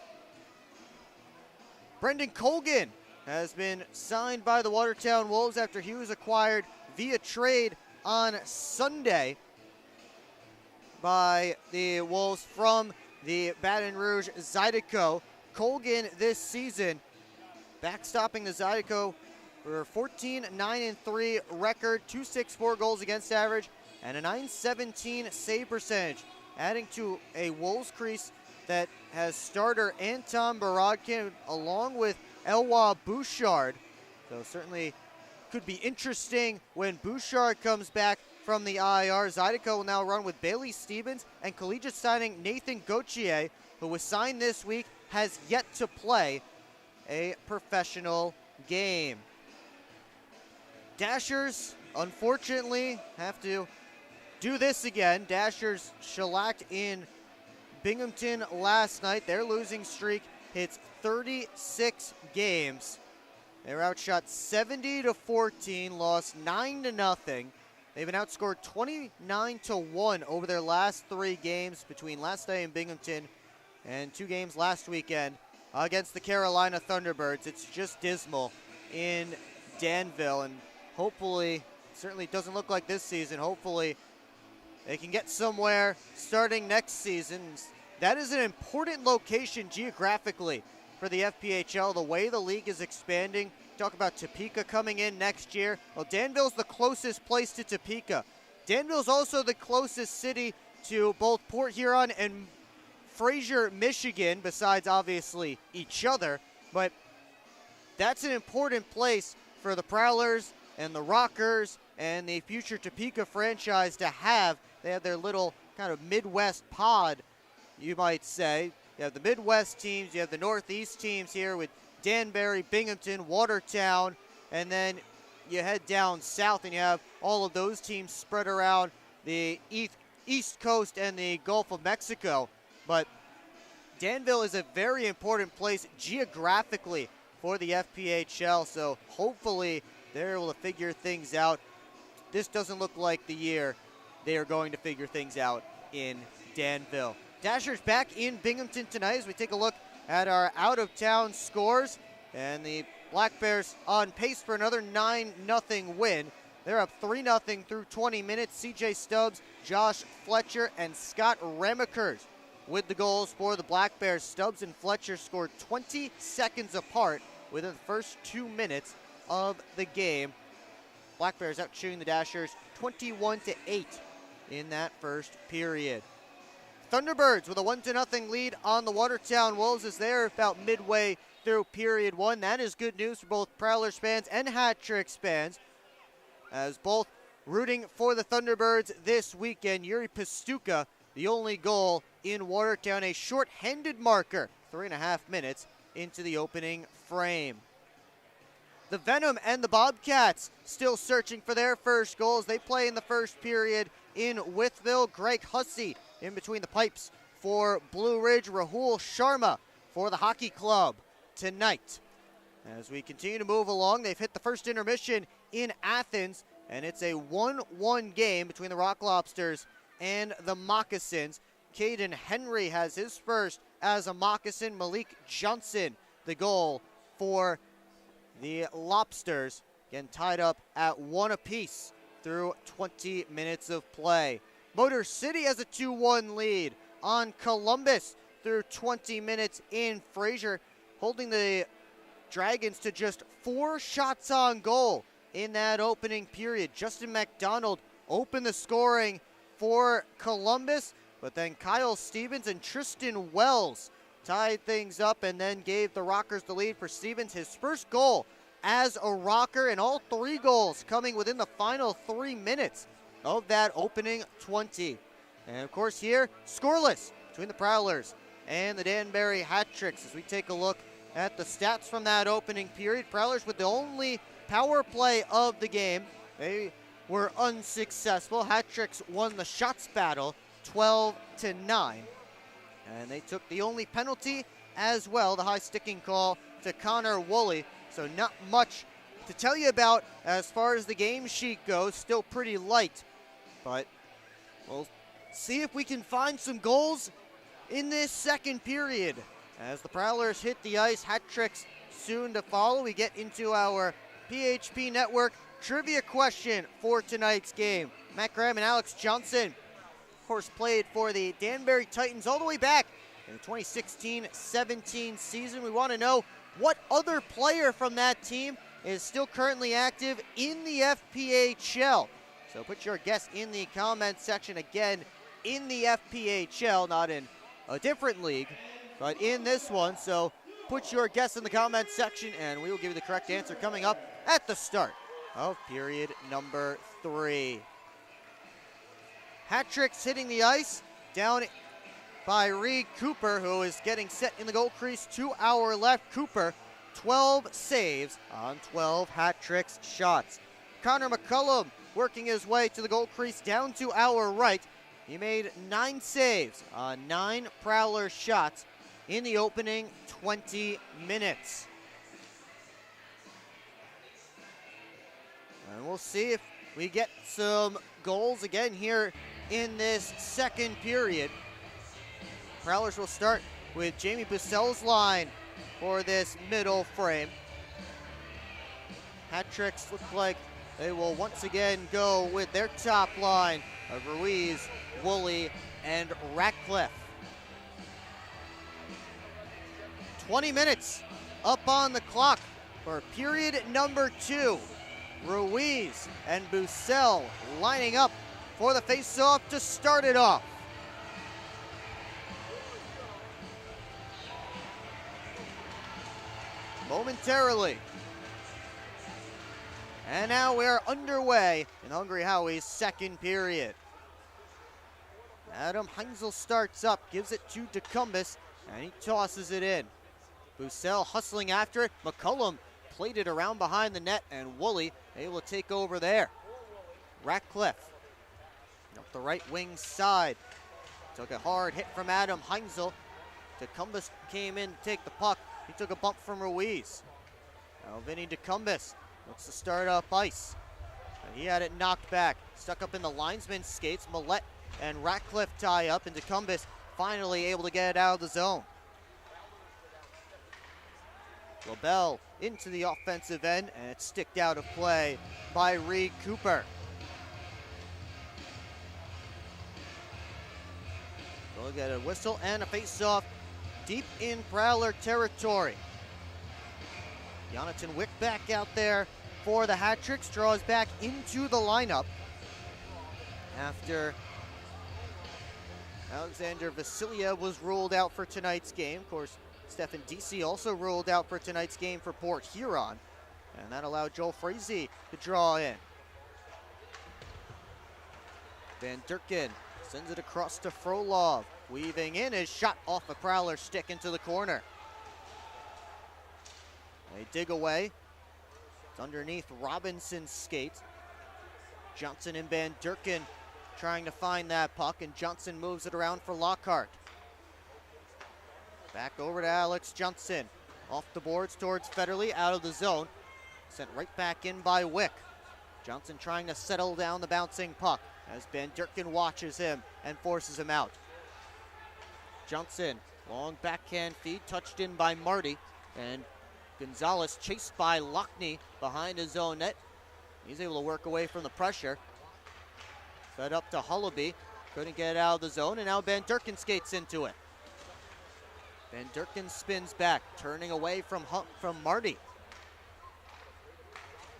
Brendan Colgan has been signed by the Watertown Wolves after he was acquired via trade on Sunday by the Wolves from the Baton Rouge Zydeco. Colgan this season backstopping the Zydeco for a 14-9-3 record, .264 goals against average, and a .917 save percentage, adding to a Wolves crease that has starter Anton Borodkin along with Elwha Bouchard. So certainly could be interesting when Bouchard comes back from the IR. Zydeco will now run with Bailey Stevens and collegiate signing Nathan Gauthier, who was signed this week, has yet to play a professional game. Dashers, unfortunately, have to do this again. Dashers shellacked in Binghamton last night. Their losing streak hits 36 games. They were outshot 70-14, lost 9-0. They've been outscored 29-1 over their last 3 games between last night in Binghamton and 2 games last weekend against the Carolina Thunderbirds. It's just dismal in Danville, and hopefully, certainly doesn't look like this season, hopefully they can get somewhere starting next season. That is an important location geographically for the FPHL, the way the league is expanding. Talk about Topeka coming in next year. Well, Danville's the closest place to Topeka. Danville's also the closest city to both Port Huron and Fraser, Michigan, besides obviously each other. But that's an important place for the Prowlers and the Rockers and the future Topeka franchise to have. They have their little kind of Midwest pod, you might say. You have the Midwest teams, you have the Northeast teams here with Danbury, Binghamton, Watertown, and then you head down south and you have all of those teams spread around the East Coast and the Gulf of Mexico. But Danville is a very important place geographically for the FPHL, so hopefully they're able to figure things out. This doesn't look like the year they are going to figure things out in Danville. Dashers back in Binghamton tonight as we take a look at our out-of-town scores. And the Black Bears on pace for another 9-0 win. They're up 3-0 through 20 minutes. CJ Stubbs, Josh Fletcher, and Scott Ramekers with the goals for the Black Bears. Stubbs and Fletcher scored 20 seconds apart within the first 2 minutes of the game. Black Bears out shooting the Dashers 21-8 in that first period. Thunderbirds with a 1-0 lead on the Watertown Wolves as they're about midway through period 1. That is good news for both Prowlers fans and Hat Tricks fans, as both rooting for the Thunderbirds this weekend. Yuri Pastuka, the only goal in Watertown, a short-handed marker, 3.5 minutes into the opening frame. The Venom and the Bobcats still searching for their first goals. They play in the first period in Wytheville. Greg Hussey in between the pipes for Blue Ridge. Rahul Sharma for the hockey club tonight. As we continue to move along, they've hit the first intermission in Athens, and it's a 1-1 game between the Rock Lobsters and the Moccasins. Caden Henry has his first as a Moccasin. Malik Johnson, the goal for the Lobsters, again tied up at 1 apiece through 20 minutes of play. Motor City has a 2-1 lead on Columbus through 20 minutes in Fraser, holding the Dragons to just 4 shots on goal in that opening period. Justin McDonald opened the scoring for Columbus, but then Kyle Stevens and Tristan Wells tied things up and then gave the Rockers the lead. For Stevens, his first goal as a Rocker, and all 3 goals coming within the final 3 minutes of that opening 20. And of course here, scoreless between the Prowlers and the Danbury Hat Tricks as we take a look at the stats from that opening period. Prowlers with the only power play of the game. They were unsuccessful. Hat Tricks won the shots battle 12-9. And they took the only penalty as well, the high sticking call to Connor Woolley. So not much to tell you about as far as the game sheet goes. Still pretty light, but we'll see if we can find some goals in this second period. As the Prowlers hit the ice, Hat Tricks soon to follow. We get into our PHP Network trivia question for tonight's game. Matt Graham and Alex Johnson, of course, played for the Danbury Titans all the way back in the 2016-17 season. We want to know what other player from that team is still currently active in the FPHL. So put your guess in the comment section. Again, in the FPHL, not in a different league, but in this one. So put your guess in the comment section, and we will give you the correct answer coming up at the start of period number 3. Hat Tricks hitting the ice down by Reed Cooper, who is getting set in the goal crease to our left. Cooper, 12 saves on 12 Hat Tricks shots. Connor McCullum working his way to the goal crease down to our right. He made 9 saves on 9 Prowler shots in the opening 20 minutes. And we'll see if we get some goals again here in this second period. Prowlers will start with Jamie Bussell's line for this middle frame. Hat tricks look like they will once again go with their top line of Ruiz, Woolley, and Ratcliffe. 20 minutes up on the clock for period number 2. Ruiz and Bussell lining up for the face-off to start it off. Momentarily. And now we are underway in Hungry Howie's second period. Adam Heinzel starts up, gives it to DeCumbus, and he tosses it in. Bussell hustling after it. McCullum played it around behind the net, and Woolley able to take over there. Ratcliffe up the right wing side. Took a hard hit from Adam Heinzel. DeCumbus came in to take the puck. He took a bump from Ruiz. Now Vinny DeCumbus looks to start up ice. And he had it knocked back. Stuck up in the linesman's skates. Millette and Ratcliffe tie up, and DeCumbus finally able to get it out of the zone. LaBelle into the offensive end, and it's sticked out of play by Reed Cooper. We'll get a whistle and a face-off deep in Prowler territory. Jonathan Wick back out there for the hat tricks, draws back into the lineup after Alexander Vasiliev was ruled out for tonight's game. Of course, Stefan Deasy also ruled out for tonight's game for Port Huron, and that allowed Joel Frazee to draw in. Van Durkin sends it across to Frolov. Weaving in, his shot off a Prowler stick into the corner. They dig away. It's underneath Robinson's skate. Johnson and Van Durkin trying to find that puck, and Johnson moves it around for Lockhart. Back over to Alex Johnson. Off the boards towards Federley, out of the zone. Sent right back in by Wick. Johnson trying to settle down the bouncing puck as Van Durkin watches him and forces him out. Johnson, long backhand feed, touched in by Marty, and Gonzalez chased by Lockney behind his own net. He's able to work away from the pressure. Fed up to Hullaby, couldn't get it out of the zone, and now Van Durkin skates into it. Van Durkin spins back, turning away from Marty.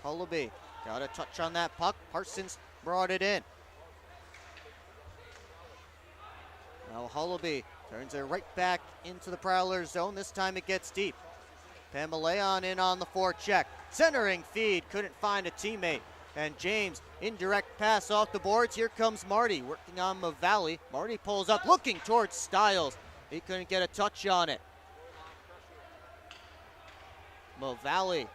Hullaby got a touch on that puck. Parsons brought it in. Now Hullaby turns it right back into the Prowlers zone. This time it gets deep. Pamaleon in on the forecheck. Centering feed, couldn't find a teammate. And James, indirect pass off the boards. Here comes Marty, working on Mavali. Marty pulls up, looking towards Stiles. He couldn't get a touch on it. Mavali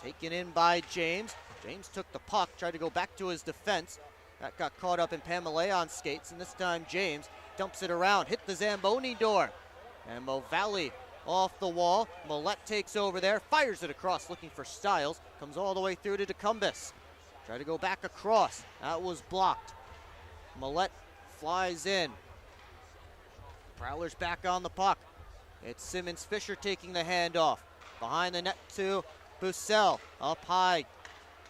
taken in by James. James took the puck, tried to go back to his defense. That got caught up in Pamaleon's skates, and this time James dumps it around, hit the Zamboni door. And Mavali off the wall. Millette takes over there, fires it across looking for Stiles. Comes all the way through to DeCumbus. Try to go back across. That was blocked. Millette flies in. Prowlers back on the puck. It's Simmons Fisher taking the handoff. Behind the net to Bussell. Up high.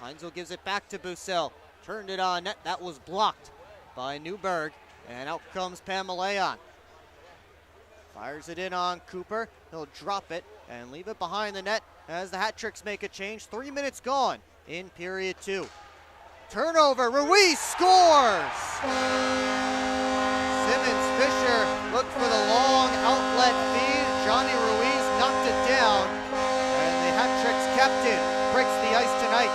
Heinzel gives it back to Bussell. Turned it on net. That was blocked by Newberg. And out comes Pamaleon. Fires it in on Cooper. He'll drop it and leave it behind the net as the hat tricks make a change. 3 minutes gone in period 2. Turnover. Ruiz scores! Simmons Fisher looked for the long outlet feed. Johnny Ruiz knocked it down. And the hat tricks captain breaks the ice tonight.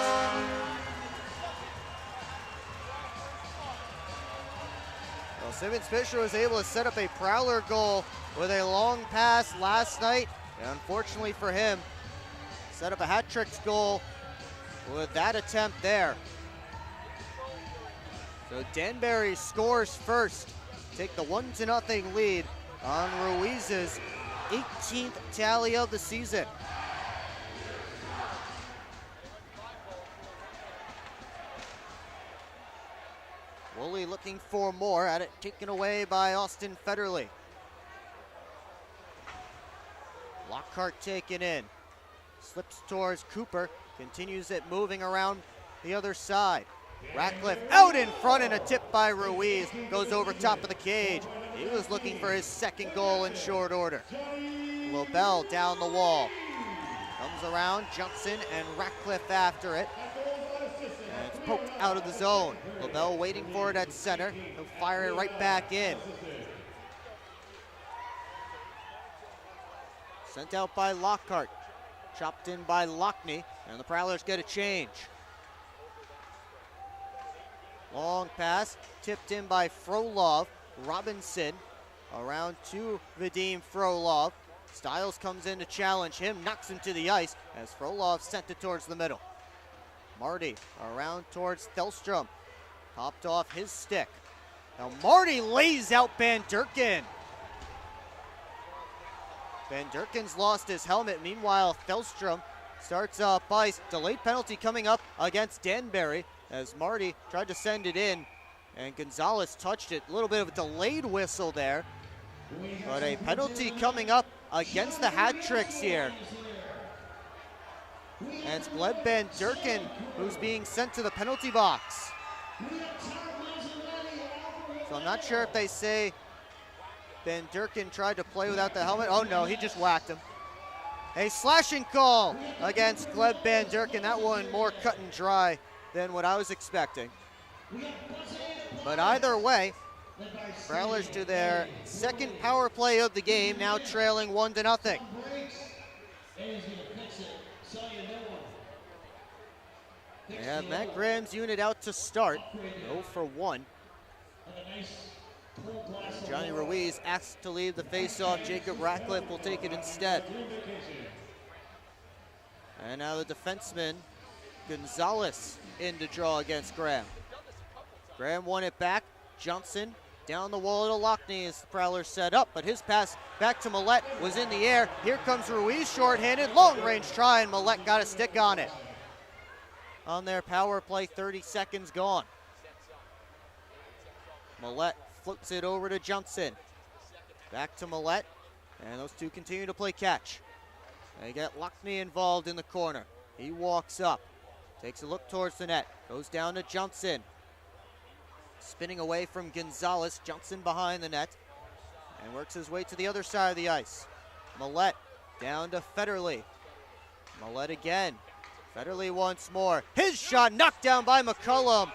Well, Simmons Fisher was able to set up a Prowler goal with a long pass last night. And unfortunately for him, set up a hat tricks goal with that attempt there. So Danbury scores first. Take the 1-0 lead on Ruiz's 18th tally of the season. looking for more. At it taken away by Austin Federley. Lockhart taken in. Slips towards Cooper. Continues it moving around the other side. Ratcliffe out in front and a tip by Ruiz. Goes over top of the cage. He was looking for his second goal in short order. Lobel down the wall. Comes around, Johnson and Ratcliffe after it. And it's poked out of the zone. Lobel waiting for it at center. He'll fire it right back in. Sent out by Lockhart. Chopped in by Lockney. And the Prowlers get a change. Long pass, tipped in by Frolov. Robinson around to Vadim Frolov. Stiles comes in to challenge him, knocks him to the ice as Frolov sent it towards the middle. Marty around towards Thelstrom. Popped off his stick. Now Marty lays out Van Durken. Van Durken's lost his helmet. Meanwhile, Thelstrom starts up ice. Delayed penalty coming up against Danbury as Marty tried to send it in and Gonzalez touched it. A little bit of a delayed whistle there. But a penalty coming up against the Hat-Tricks here. And it's Gleb Van Durken who's being sent to the penalty box. So I'm not sure if they say Van Durken tried to play without the helmet. Oh no, he just whacked him. A slashing call against Gleb Van Durken. That one more cut and dry than what I was expecting. But either way, Prowlers to their second power play of the game, now trailing 1-0. They have Matt Graham's unit out to start, 0 for 1. Johnny Ruiz asked to leave the faceoff. Jacob Ratcliffe will take it instead. And now the defenseman, Gonzalez, in to draw against Graham. Graham won it back. Johnson down the wall to Lockney as the Prowlers set up, but his pass back to Millette was in the air. Here comes Ruiz shorthanded, long range try, and Millette got a stick on it. On their power play, 30 seconds gone. Millette flips it over to Johnson. Back to Millette, and those two continue to play catch. They get Lockney involved in the corner. He walks up, takes a look towards the net, goes down to Johnson. Spinning away from Gonzalez, Johnson behind the net, and works his way to the other side of the ice. Millette down to Federley. Millette again. Federley once more. His shot knocked down by McCullum.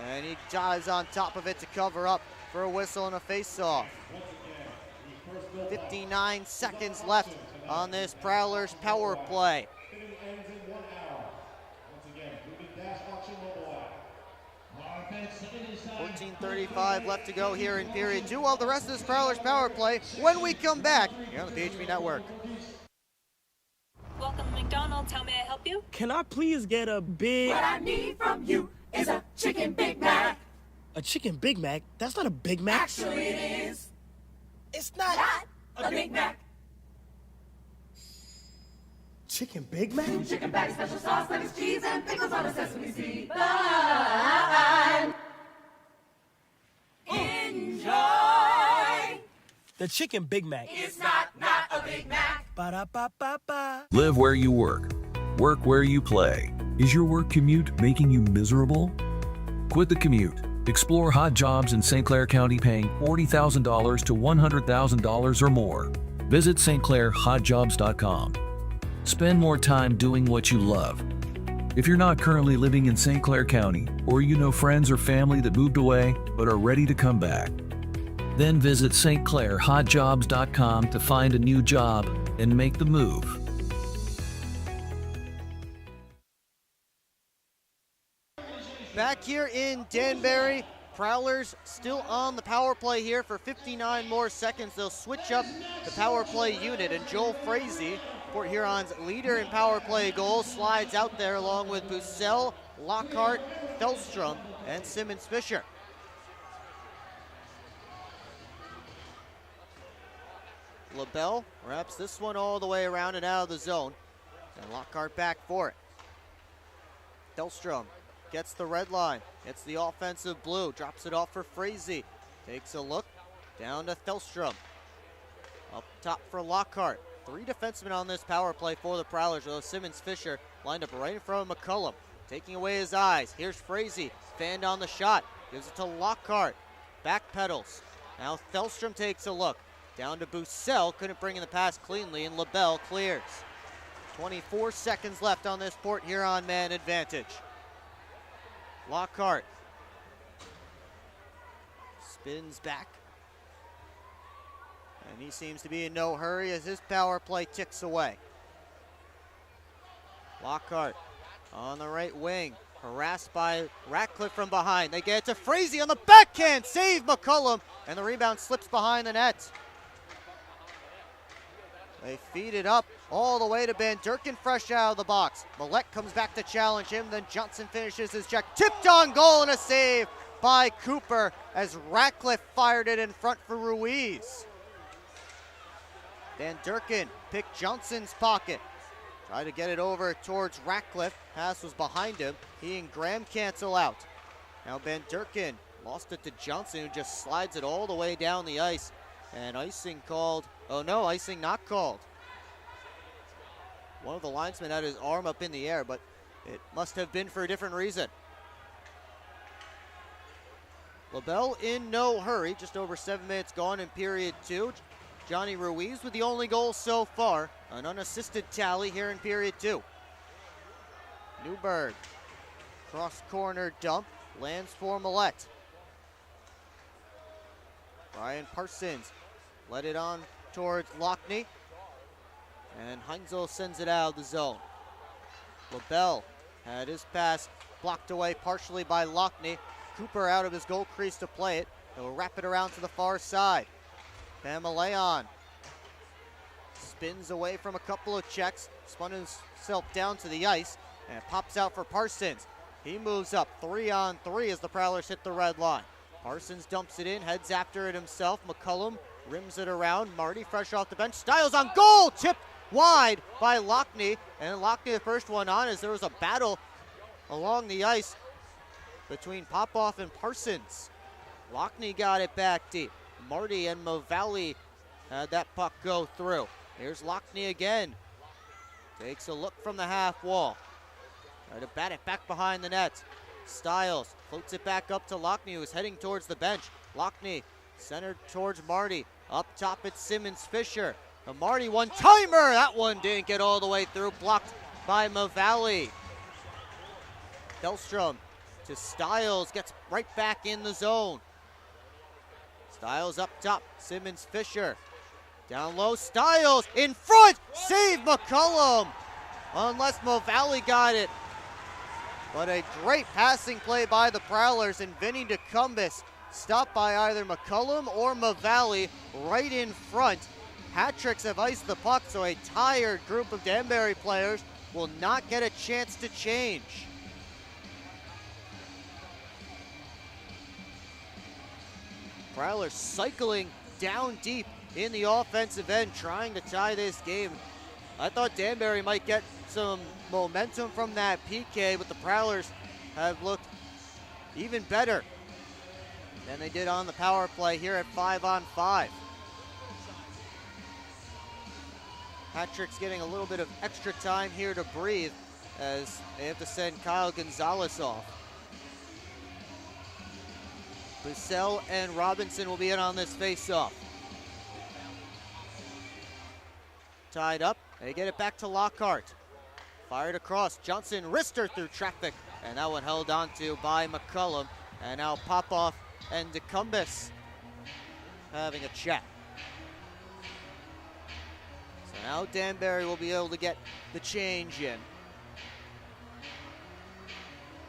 And he dives on top of it to cover up for a whistle and a face-off. 59 seconds left on this Prowlers power play. 14:35 left to go here in period 2 of the rest of this Prowlers power play when we come back here on the PHP Network. Welcome to McDonald's. How may I help you? Can I please get a big... What I need from you is a chicken Big Mac. A chicken Big Mac? That's not a Big Mac. Actually, it is. It's not a Big Mac. Chicken Big Mac? Chicken bag, special sauce, lettuce, cheese, and pickles on a sesame seed bun. Enjoy. The chicken Big Mac. It's not a Big Mac. Ba-da-ba-ba-ba. Live where you work. Work where you play. Is your work commute making you miserable? Quit the commute. Explore hot jobs in St. Clair County paying $40,000 to $100,000 or more. Visit stclairhotjobs.com. Spend more time doing what you love. If you're not currently living in St. Clair County, or you know friends or family that moved away but are ready to come back, then visit stclairhotjobs.com to find a new job and make the move. Back here in Danbury, Prowlers still on the power play here for 59 more seconds. They'll switch up the power play unit, and Joel Frazee, Port Huron's leader in power play goals, slides out there along with Bussell, Lockhart, Thelstrom, and Simmons Fisher. LaBelle wraps this one all the way around and out of the zone, and Lockhart back for it. Thelstrom gets the red line, gets the offensive blue, drops it off for Frazee. Takes a look, down to Thelstrom. Up top for Lockhart. 3 defensemen on this power play for the Prowlers, though Simmons Fisher lined up right in front of McCullum. Taking away his eyes. Here's Frazee, fanned on the shot. Gives it to Lockhart. Back pedals. Now Thelstrom takes a look. Down to Bussell, couldn't bring in the pass cleanly, and LaBelle clears. 24 seconds left on this Port Huron man advantage. Lockhart spins back. And he seems to be in no hurry as his power play ticks away. Lockhart on the right wing, harassed by Ratcliffe from behind. They get it to Frazee on the backhand, save McCullum, and the rebound slips behind the net. They feed it up all the way to Van Durkin, fresh out of the box. Millette comes back to challenge him, then Johnson finishes his check. Tipped on goal and a save by Cooper as Ratcliffe fired it in front for Ruiz. Van Durkin picked Johnson's pocket. Tried to get it over towards Ratcliffe. Pass was behind him. He and Graham cancel out. Now Van Durkin lost it to Johnson, who just slides it all the way down the ice. And icing called. Oh no, icing not called. One of the linesmen had his arm up in the air, but it must have been for a different reason. LaBelle in no hurry. Just over 7 minutes gone in period 2. Johnny Ruiz with the only goal so far. An unassisted tally here in period 2. Newberg, cross corner dump, lands for Millette. Brian Parsons led it on towards Lockney. And Heinzel sends it out of the zone. LaBelle had his pass blocked away partially by Lockney. Cooper out of his goal crease to play it. He'll wrap it around to the far side. Pamaleon spins away from a couple of checks, spun himself down to the ice, and it pops out for Parsons. He moves up 3-on-3 as the Prowlers hit the red line. Parsons dumps it in, heads after it himself. McCullum rims it around. Marty fresh off the bench. Styles on goal, tipped wide by Lockney. And Lockney the first one on as there was a battle along the ice between Popoff and Parsons. Lockney got it back deep. Marty and Movali had that puck go through. Here's Lockney again. Takes a look from the half wall. Try to bat it back behind the net. Styles floats it back up to Lockney, who's heading towards the bench. Lockney centered towards Marty. Up top it's Simmons Fisher. The Marty one-timer. That one didn't get all the way through. Blocked by Movali. Delstrom to Styles. Gets right back in the zone. Styles up top. Simmons Fisher. Down low. Styles in front. Save McCullum. Unless Movali got it. But a great passing play by the Prowlers, and Vinny DeCumbis stopped by either McCullum or Movali right in front. Hat-tricks have iced the puck, so a tired group of Danbury players will not get a chance to change. Prowlers cycling down deep in the offensive end, trying to tie this game. I thought Danbury might get some momentum from that PK, but the Prowlers have looked even better than they did on the power play here at 5-on-5. Hat-trick's getting a little bit of extra time here to breathe as they have to send Kyle Gonzalez off. Bussell and Robinson will be in on this face-off. Tied up, they get it back to Lockhart. Fired across, Johnson wrister through traffic, and that one held on to by McCullum. And now Popoff and DeCumbis having a chat. So now Danbury will be able to get the change in.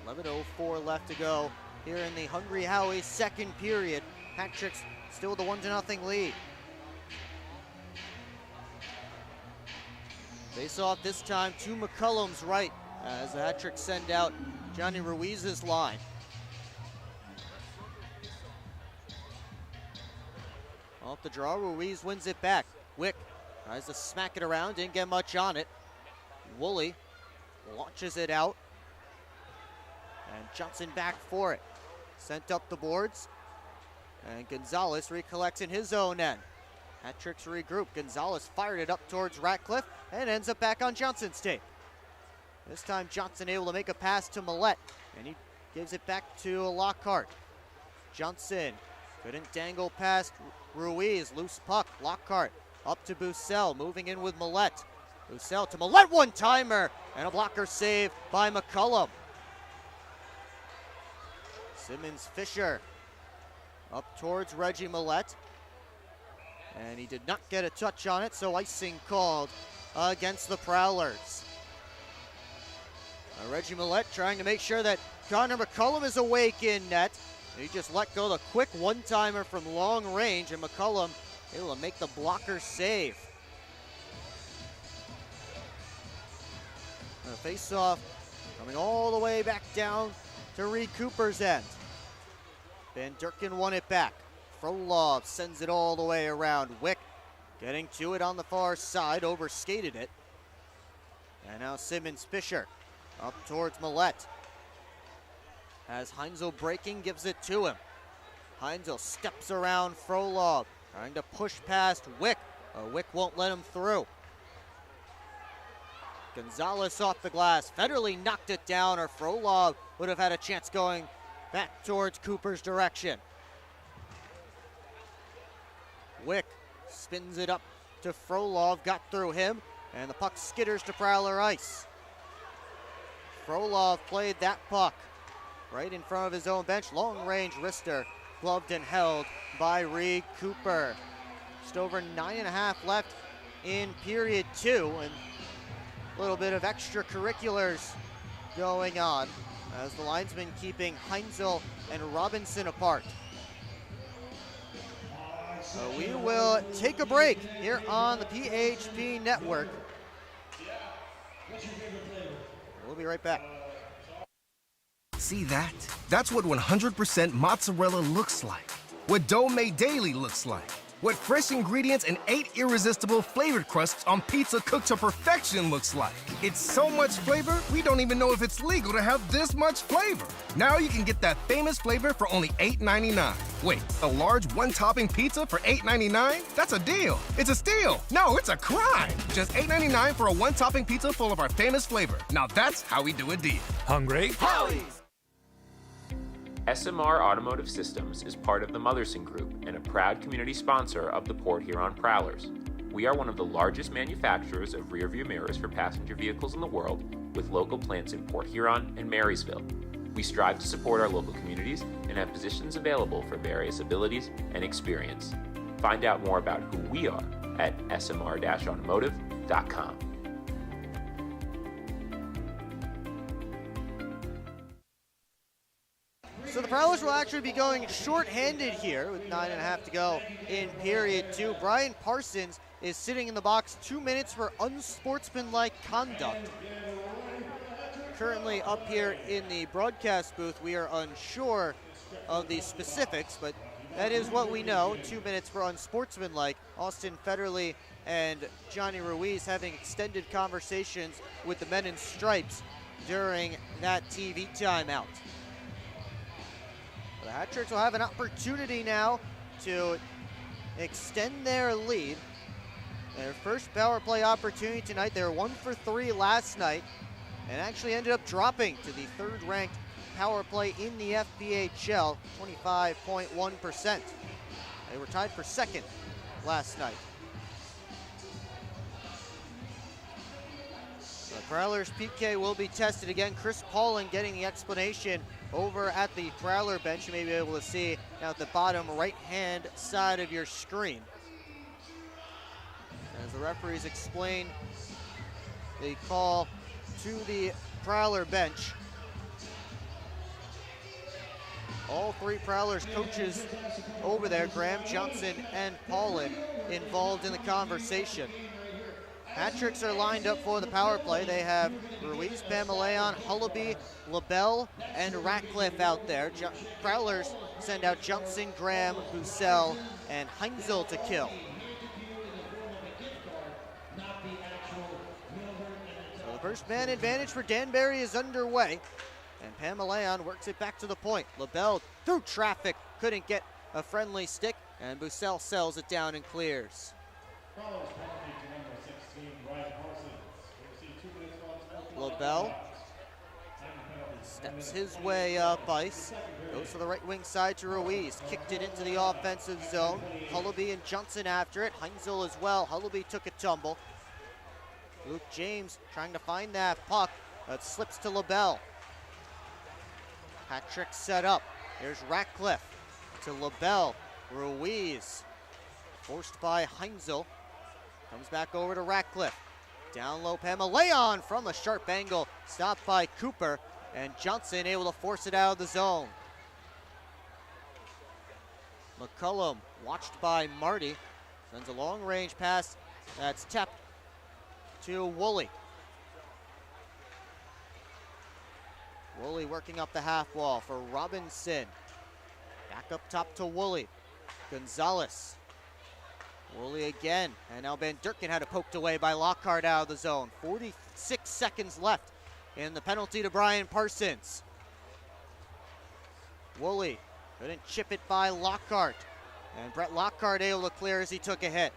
11:04 left to go here in the Hungry Howie second period. Hat-tricks still the 1-0 lead. Face off this time to McCullum's right as the hat-trick send out Johnny Ruiz's line. Off the draw, Ruiz wins it back. Wick tries to smack it around, didn't get much on it. Woolley launches it out. And Johnson back for it. Sent up the boards. And Gonzalez recollects in his own end. Hat-tricks regroup. Gonzalez fired it up towards Ratcliffe and ends up back on Johnson's tape. This time Johnson able to make a pass to Millette, and he gives it back to Lockhart. Johnson couldn't dangle past Ruiz. Loose puck. Lockhart up to Bussell, moving in with Millette. Bussell to Millette, one-timer, and a blocker save by McCullum. Simmons Fisher up towards Reggie Millette. And he did not get a touch on it, so icing called against the Prowlers. Reggie Millette trying to make sure that Connor McCullum is awake in net. He just let go the quick one-timer from long range, and McCullum able to make the blocker save. The face-off coming all the way back down to Reed Cooper's end. Van Durkin won it back. Frolov sends it all the way around. Wick getting to it on the far side, overskated it. And now Simmons Fisher up towards Millette. As Heinzel breaking, gives it to him. Heinzel steps around Frolov, trying to push past Wick. Wick won't let him through. Gonzalez off the glass. Federley knocked it down, or Frolov would have had a chance going back towards Cooper's direction. Wick spins it up to Frolov, got through him, and the puck skitters to Prowler ice. Frolov played that puck right in front of his own bench. Long range wrister, gloved and held by Reed Cooper. Just over 9.5 left in period 2, and a little bit of extracurriculars going on as the linesmen keeping Heinzel and Robinson apart. So we will take a break here on the PHP Network. We'll be right back. See that? That's what 100% mozzarella looks like. What dough made daily looks like. What fresh ingredients and 8 irresistible flavored crusts on pizza cooked to perfection looks like. It's so much flavor, we don't even know if it's legal to have this much flavor. Now you can get that famous flavor for only $8.99. Wait, a large one-topping pizza for $8.99? That's a deal. It's a steal. No, it's a crime. Just $8.99 for a one-topping pizza full of our famous flavor. Now that's how we do a deal. Hungry? Howie's! SMR Automotive Systems is part of the Motherson Group and a proud community sponsor of the Port Huron Prowlers. We are one of the largest manufacturers of rear-view mirrors for passenger vehicles in the world, with local plants in Port Huron and Marysville. We strive to support our local communities and have positions available for various abilities and experience. Find out more about who we are at smr-automotive.com. So the Prowlers will actually be going short-handed here with 9.5 to go in period 2. Brian Parsons is sitting in the box 2 minutes for unsportsmanlike conduct. Currently up here in the broadcast booth, we are unsure of the specifics, but that is what we know. 2 minutes for unsportsmanlike. Austin Federley and Johnny Ruiz having extended conversations with the men in stripes during that TV timeout. The Hat-tricks will have an opportunity now to extend their lead. Their first power play opportunity tonight. They were 1 for 3 last night and actually ended up dropping to the third-ranked power play in the FPHL, 25.1%. They were tied for second last night. The Prowlers PK will be tested again. Chris Paulin getting the explanation over at the Prowler bench. You may be able to see now at the bottom right-hand side of your screen. As the referees explain the call to the Prowler bench. All 3 Prowlers coaches over there, Graham, Johnson, and Paulin, involved in the conversation. Hat-tricks are lined up for the power play. They have Ruiz, Pamaleon, Hullaby, LaBelle, and Ratcliffe out there. Prowlers send out Johnson, Graham, Bussell, and Heinzel to kill. So the first man advantage for Danbury is underway And Pamelayan works it back to the point. LaBelle through traffic, couldn't get a friendly stick, and Bussell sells it down and clears. Prowlers penalty to number 16, Ryan Parsons. We see 2 minutes left. LaBelle steps his way up ice. Goes to the right wing side to Ruiz. Kicked it into the offensive zone. Hullaby and Johnson after it. Heinzel as well. Hullaby took a tumble. Luke James trying to find that puck. That slips to LaBelle. Hat trick set up. Here's Ratcliffe to LaBelle. Ruiz forced by Heinzel. Comes back over to Ratcliffe. Down low, Pamelayan from a sharp angle. Stopped by Cooper. And Johnson able to force it out of the zone. McCullum watched by Marty. Sends a long range pass. That's tapped to Woolley. Woolley working up the half wall for Robinson. Back up top to Woolley. Gonzalez. Woolley again. And now Van Durkin had it poked away by Lockhart out of the zone. 46 seconds left in the penalty to Brian Parsons. Woolley couldn't chip it by Lockhart. And Brett Lockhart able to clear as he took a hit.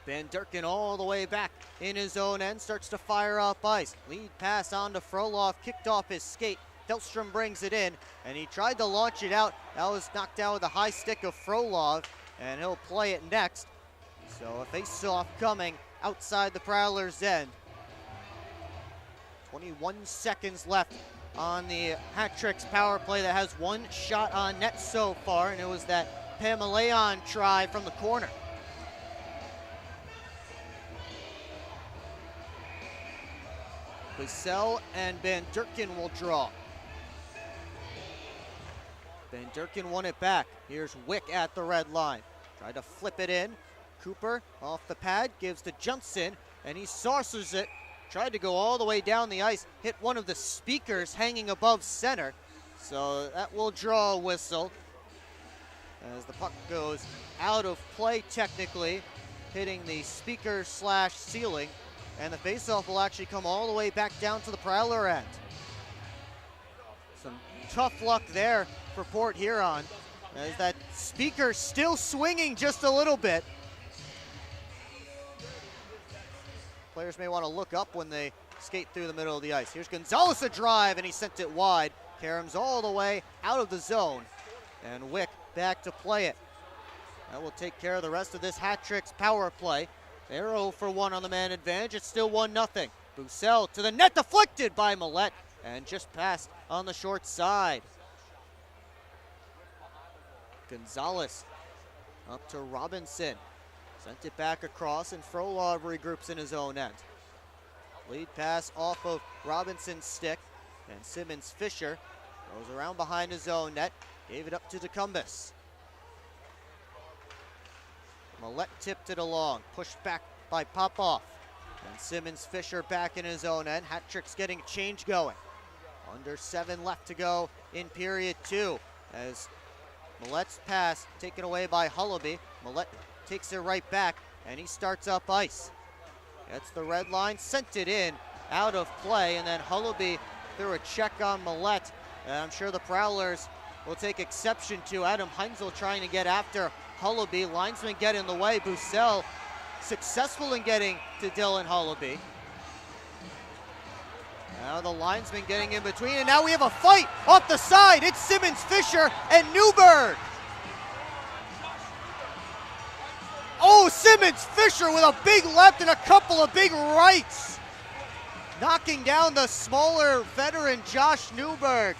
Van Durkin all the way back in his own end, starts to fire up ice. Lead pass on to Frolov, kicked off his skate. Delstrom brings it in, and he tried to launch it out. That was knocked down with a high stick of Frolov, and he'll play it next. So a face-off coming outside the Prowlers' end. 21 seconds left on the Hat-Tricks power play that has one shot on net so far, and it was that Pamelayan try from the corner. Bussell and Van Durkin will draw. Van Durkin won it back. Here's Wick at the red line. Tried to flip it in. Cooper off the pad, gives to Johnson, and he saucers it. Tried to go all the way down the ice, hit one of the speakers hanging above center. So that will draw a whistle as the puck goes out of play technically, hitting the speaker slash ceiling. And the faceoff will actually come all the way back down to the Prowler end. Some tough luck there for Port Huron, as that speaker still swinging just a little bit. Players may want to look up when they skate through the middle of the ice. Here's Gonzalez a drive, and he sent it wide. Karam's all the way out of the zone, and Wick back to play it. That will take care of the rest of this Hat-Tricks power play. They're 0 for 1 on the man advantage. It's still 1-0. Bussell to the net, deflected by Millette, and just passed on the short side. Gonzalez up to Robinson. Sent it back across, and Frolov regroups in his own end. Lead pass off of Robinson's stick, and Simmons Fisher goes around behind his own net, gave it up to DeCumbus. Millette tipped it along, pushed back by Popoff. And Simmons Fisher back in his own end. Hat-Tricks getting a change going. Under 7 left to go in period 2 as Millette's pass taken away by Hullaby. Millette takes it right back, and he starts up ice. Gets the red line, sent it in, out of play, and then Hullaby threw a check on Millette. And I'm sure the Prowlers will take exception to Adam Heinzel trying to get after Hullaby. Linesman get in the way. Bussell successful in getting to Dylan Hullaby. Now the linesman getting in between, and now we have a fight off the side. It's Simmons Fisher and Newberg. Oh, Simmons Fisher with a big left and a couple of big rights, knocking down the smaller veteran Josh Newberg.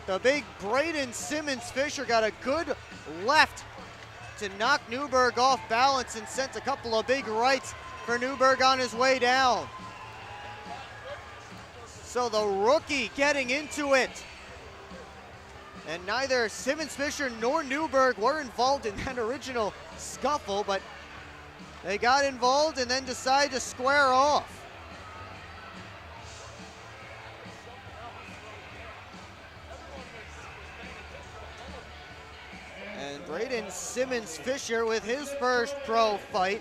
The big Braden Simmons Fisher got a good left to knock Newberg off balance and sent a couple of big rights for Newberg on his way down. So the rookie getting into it. And neither Simmons Fisher nor Newberg were involved in that original scuffle, but they got involved and then decided to square off. And Braden Simmons Fisher with his first pro fight.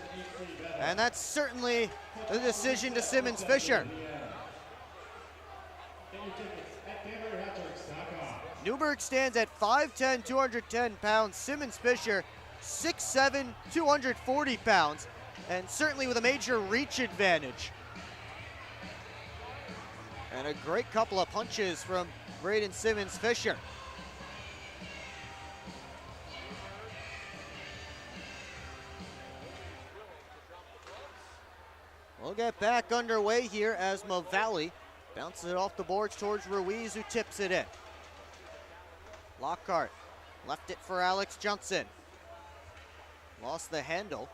And that's certainly the decision to Simmons Fisher. Newberg stands at 5'10", 210 pounds. Simmons Fisher, 6'7", 240 pounds, and certainly with a major reach advantage. And a great couple of punches from Braden Simmons Fisher. We'll get back underway here as Mavali bounces it off the boards towards Ruiz, who tips it in. Lockhart left it for Alex Johnson. Lost the handle.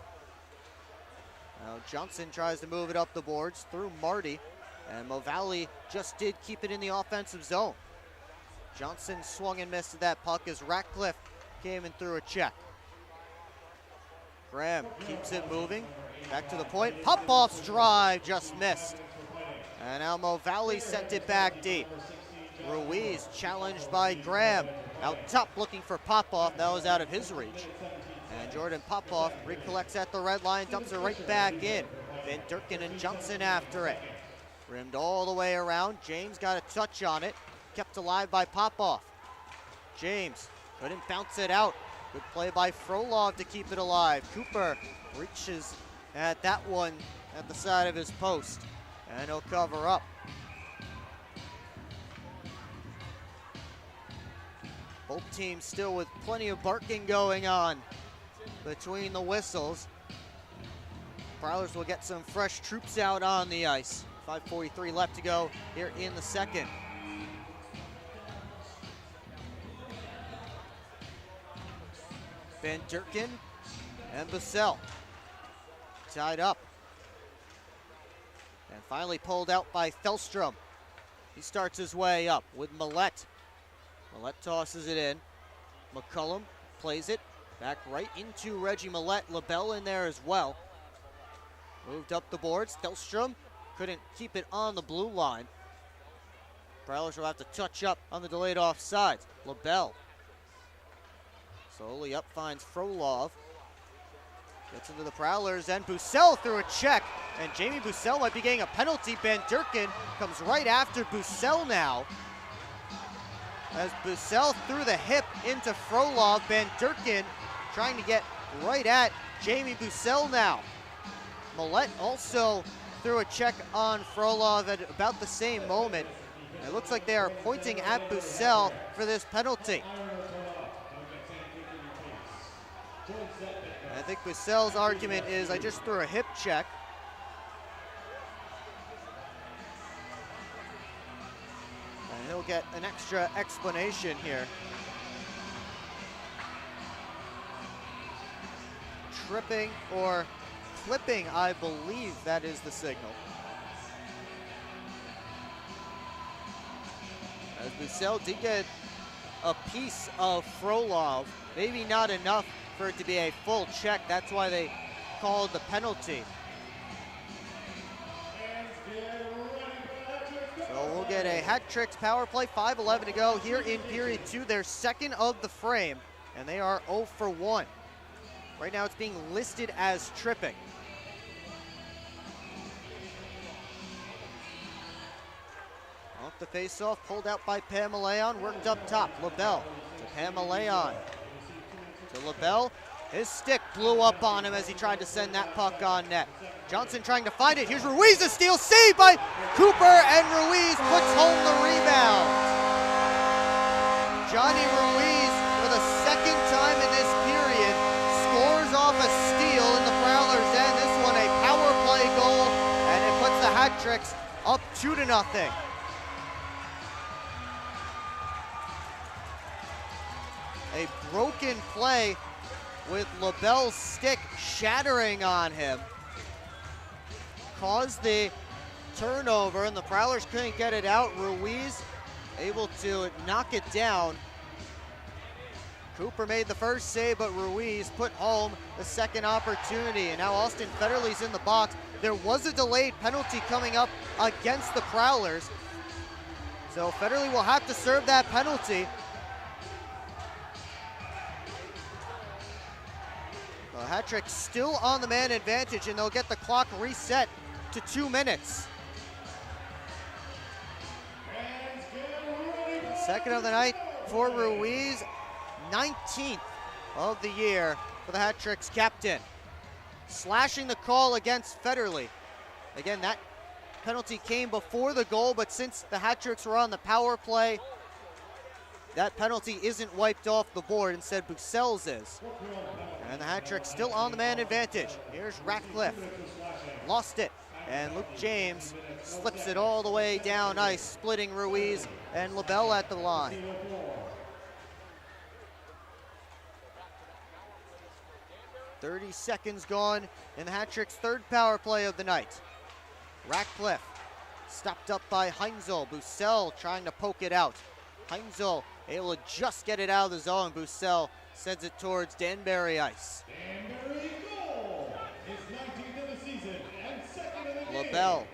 Now Johnson tries to move it up the boards through Marty, and Mavali just did keep it in the offensive zone. Johnson swung and missed at that puck as Ratcliffe came in through a check. Graham keeps it moving. Back to the point. Popoff's drive just missed. And now Mavali sent it back deep. Ruiz challenged by Graham. Out top looking for Popoff. That was out of his reach. And Jordan Popoff recollects at the red line, dumps it right back in. Van Durkin and Johnson after it. Rimmed all the way around. James got a touch on it. Kept alive by Popoff. James couldn't bounce it out. Good play by Frolov to keep it alive. Cooper reaches at that one at the side of his post. And he'll cover up. Both teams still with plenty of barking going on between the whistles. Prowlers will get some fresh troops out on the ice. 5:43 left to go here in the second. Van Durkin and Bussell tied up. And finally pulled out by Thelstrom. He starts his way up with Millette. Millette tosses it in. McCullum plays it back right into Reggie Millette. LaBelle in there as well. Moved up the boards. Thelstrom couldn't keep it on the blue line. Prowlers will have to touch up on the delayed offsides. LaBelle slowly up, finds Frolov. Gets into the Prowlers, and Bussell through a check. And Jamie Bussell might be getting a penalty. Van Durkin comes right after Bussell now. As Bussell threw the hip into Frolov. Van Durkin trying to get right at Jamie Bussell now. Millette also threw a check on Frolov at about the same moment. It looks like they are pointing at Bussell for this penalty. I think Bussell's argument is, I just threw a hip check. And he'll get an extra explanation here. Tripping or clipping, I believe that is the signal. As Bussell did get a piece of Frolov, maybe not enough for it to be a full check. That's why they called the penalty. So we'll get a hat tricks power play. 5:11 to go here in period 2. Their second of the frame, and they are 0 for 1. Right now it's being listed as tripping. Off the face-off, pulled out by Pamaleon, worked up top. LaBelle to Pamaleon. To LaBelle, his stick blew up on him as he tried to send that puck on net. Johnson trying to find it. Here's Ruiz, a steal, saved by Cooper, and Ruiz puts home the rebound. Johnny Ruiz, for the second time in this period, scores off a steal in the Prowlers' end. This one a power play goal, and it puts the hat tricks up 2-0. A broken play with LaBelle's stick shattering on him caused the turnover, and the Prowlers couldn't get it out. Ruiz able to knock it down. Cooper made the first save, but Ruiz put home the second opportunity. And now Austin Federley's in the box. There was a delayed penalty coming up against the Prowlers, so Federley will have to serve that penalty. The hat trick still on the man advantage, and they'll get the clock reset to 2 minutes. Second of the night for Ruiz, 19th of the year for the Hat Tricks captain. Slashing the call against Federley. Again, that penalty came before the goal, but since the Hat Tricks were on the power play, that penalty isn't wiped off the board. Instead, Bussell's is. And the Hat Tricks still on the man advantage. Here's Ratcliffe. Lost it. And Luke James slips it all the way down ice, splitting Ruiz and LaBelle at the line. .30 seconds gone in the Hat Tricks' third power play of the night. Ratcliffe stopped up by Heinzel. Bussell trying to poke it out. Heinzel able to just get it out of the zone. Bussell sends it towards Danbury ice. Danbury goal. His 19th of the season and second of the game. LaBelle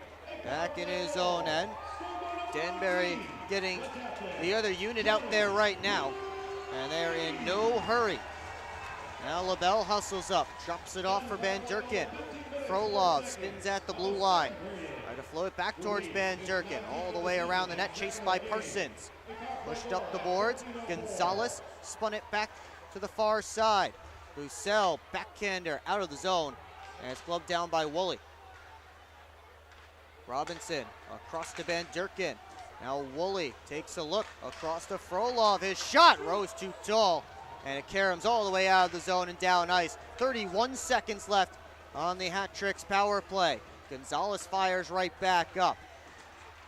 back in his own end. Danbury getting the other unit out there right now, and they're in no hurry. Now LaBelle hustles up, drops it off for Van Durken. Frolov spins at the blue line. Try to float it back towards Van Durken, all the way around the net, chased by Parsons. Pushed up the boards, Gonzalez spun it back to the far side. Bussell, backhander, out of the zone, and it's gloved down by Woolley. Robinson across to Van Durken. Now Woolley takes a look across to Frolov. His shot rose too tall, and it caroms all the way out of the zone and down ice. 31 seconds left on the Hat Tricks power play. Gonzalez fires right back up.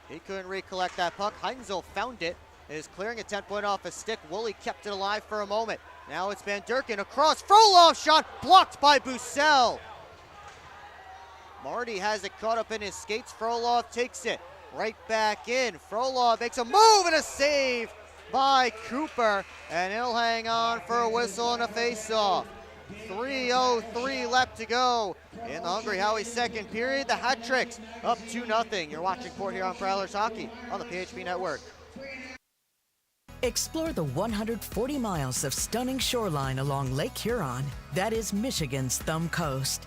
He couldn't recollect that puck. Heinzel found it. It is clearing a 10-point off a stick. Woolley kept it alive for a moment. Now it's Van Durken across. Frolov shot blocked by Bussell. Marty has it caught up in his skates. Frolov takes it right back in. Frolov makes a move and a save by Cooper, and he'll hang on for a whistle and a face-off. 3:03 left to go in the Hungry Howie second period. The Hat Tricks up 2-0. You're watching Port Huron Prowlers hockey on the PHP Network. Explore the 140 miles of stunning shoreline along Lake Huron. That is Michigan's Thumb Coast.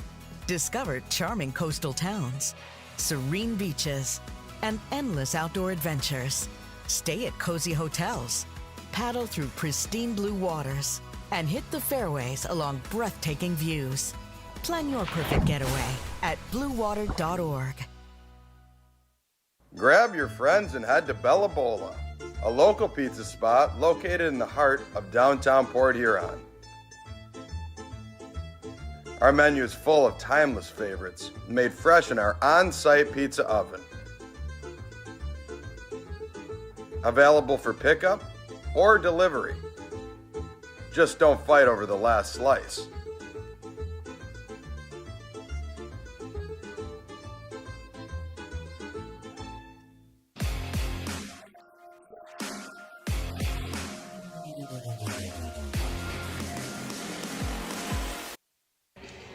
Discover charming coastal towns, serene beaches, and endless outdoor adventures. Stay at cozy hotels, paddle through pristine blue waters, and hit the fairways along breathtaking views. Plan your perfect getaway at bluewater.org. Grab your friends and head to Bella Bola, a local pizza spot located in the heart of downtown Port Huron. Our menu is full of timeless favorites made fresh in our on-site pizza oven. Available for pickup or delivery. Just don't fight over the last slice.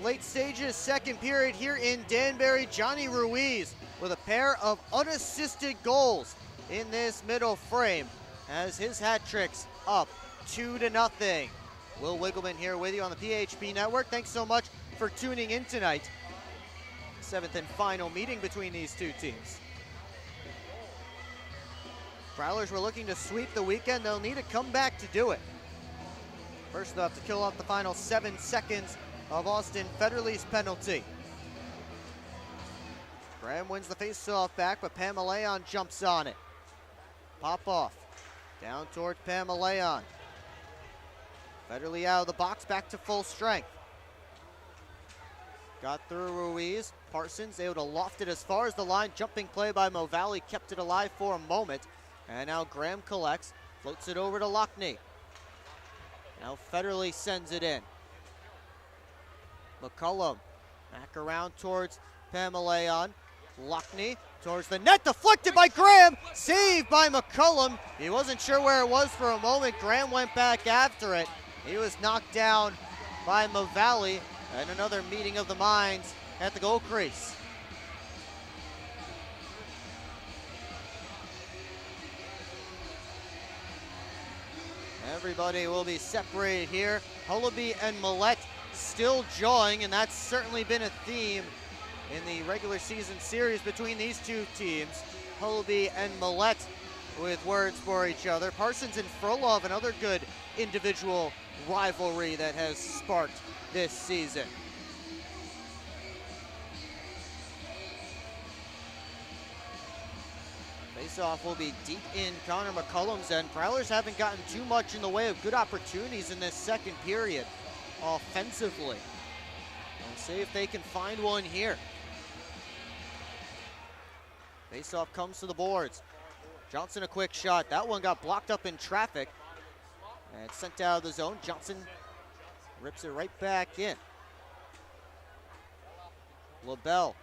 Late stages, second period here in Danbury. Johnny Ruiz with a pair of unassisted goals in this middle frame as his Hat Tricks up 2-0. Will Wiggleman here with you on the PHP Network. Thanks so much for tuning in tonight. Seventh and final meeting between these two teams. Prowlers were looking to sweep the weekend. They'll need a comeback to do it. First, they'll have to kill off the final 7 seconds of Austin Federley's penalty. Graham wins the faceoff back, but Pamaleon jumps on it. Pop off. Down towards Pamaleon. Federley out of the box, back to full strength. Got through Ruiz. Parsons able to loft it as far as the line. Jumping play by Mo Valley kept it alive for a moment. And now Graham collects, floats it over to Lockney. Now Federley sends it in. McCullum back around towards Pamaleon. Lockney towards the net, deflected by Graham, saved by McCullum. He wasn't sure where it was for a moment. Graham went back after it. He was knocked down by Mavali, and another meeting of the minds at the goal crease. Everybody will be separated here. Hullaby and Millette still jawing, and that's certainly been a theme in the regular season series between these two teams. Hullaby and Millette with words for each other. Parsons and Frolov, another good individual rivalry that has sparked this season. Faceoff will be deep in Connor McCullum's end. Prowlers haven't gotten too much in the way of good opportunities in this second period offensively. We'll see if they can find one here. Faceoff comes to the boards. Johnson a quick shot. That one got blocked up in traffic. And it's sent out of the zone. Johnson rips it right back in. LaBelle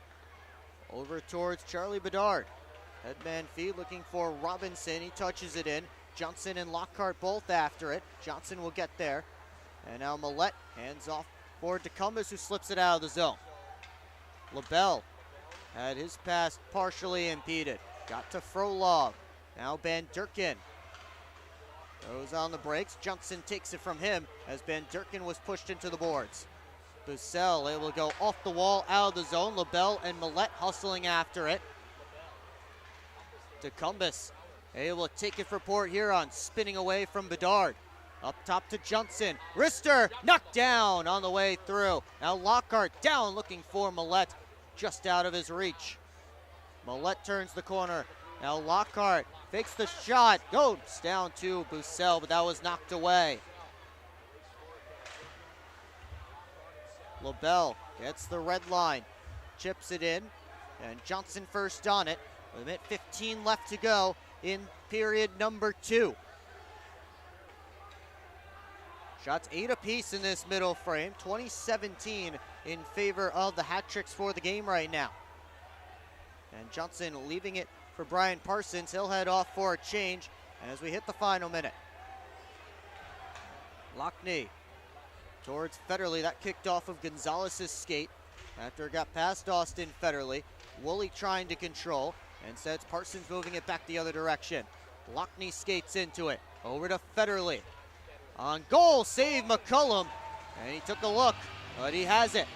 over towards Charlie Bedard. Headman feed looking for Robinson. He touches it in. Johnson and Lockhart both after it. Johnson will get there. And now Millette hands off for DeCumbus, who slips it out of the zone. LaBelle had his pass partially impeded. Got to Frolov. Now Van Durkin goes on the brakes. Johnson takes it from him as Van Durkin was pushed into the boards. Bussell able to go off the wall, out of the zone. LaBelle and Millette hustling after it. DeCumbus able to take it for Port Huron, spinning away from Bedard. Up top to Johnson. Rister knocked down on the way through. Now Lockhart down looking for Millette, just out of his reach. Millette turns the corner. Now Lockhart fakes the shot, goes down to Bussell, but that was knocked away. LaBelle gets the red line, chips it in, and Johnson first on it. With a minute 15 left to go in period number 2. Shots 8 apiece in this middle frame, 20-17 in favor of the hat tricks for the game right now. And Johnson leaving it for Brian Parsons. He'll head off for a change as we hit the final minute. Lockney towards Federley. That kicked off of Gonzalez's skate after it got past Austin Federley. Woolley trying to control. Instead, it's Parsons moving it back the other direction. Lockney skates into it. Over to Federley. On goal, save McCullum. And he took a look, but he has it.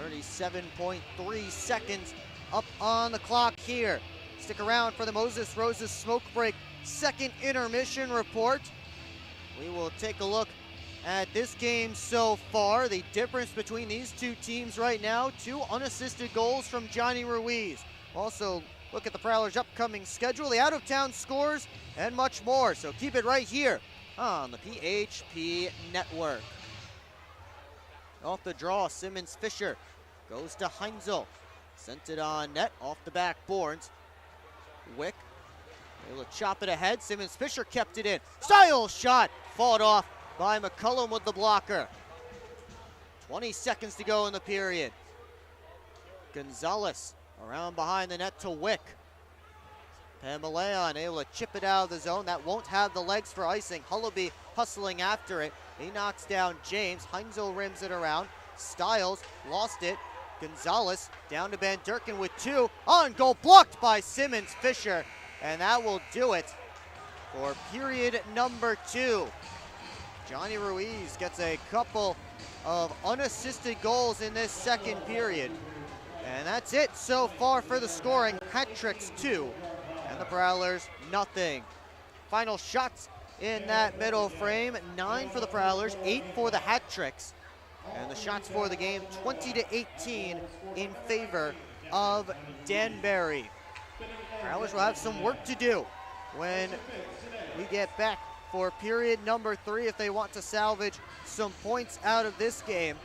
37.3 seconds up on the clock here. Stick around for the Moses Roses smoke break second intermission report. We will take a look at this game so far. The difference between these two teams right now, 2 unassisted goals from Johnny Ruiz. Also, look at the Prowlers' upcoming schedule, the out-of-town scores, and much more. So keep it right here on the PHP Network. Off the draw, Simmons Fisher goes to Heinzel. Sent it on net, off the backboards. Wick able to chop it ahead. Simmons Fisher kept it in. Style shot, fought off by McCullum with the blocker. 20 seconds to go in the period. Gonzalez around behind the net to Wick. Pamaleon able to chip it out of the zone. That won't have the legs for icing. Hullaby hustling after it. He knocks down James. Heinzel rims it around. Stiles lost it. Gonzalez down to Van Durkin with 2. On goal, blocked by Simmons Fisher. And that will do it for period number 2. Johnny Ruiz gets a couple of unassisted goals in this second period. And that's it so far for the scoring. Hat tricks 2 and the Prowlers nothing. Final shots in that middle frame, 9 for the Prowlers, 8 for the hat tricks. And the shots for the game, 20-18 in favor of Danbury. Prowlers will have some work to do when we get back for period number 3 if they want to salvage some points out of this game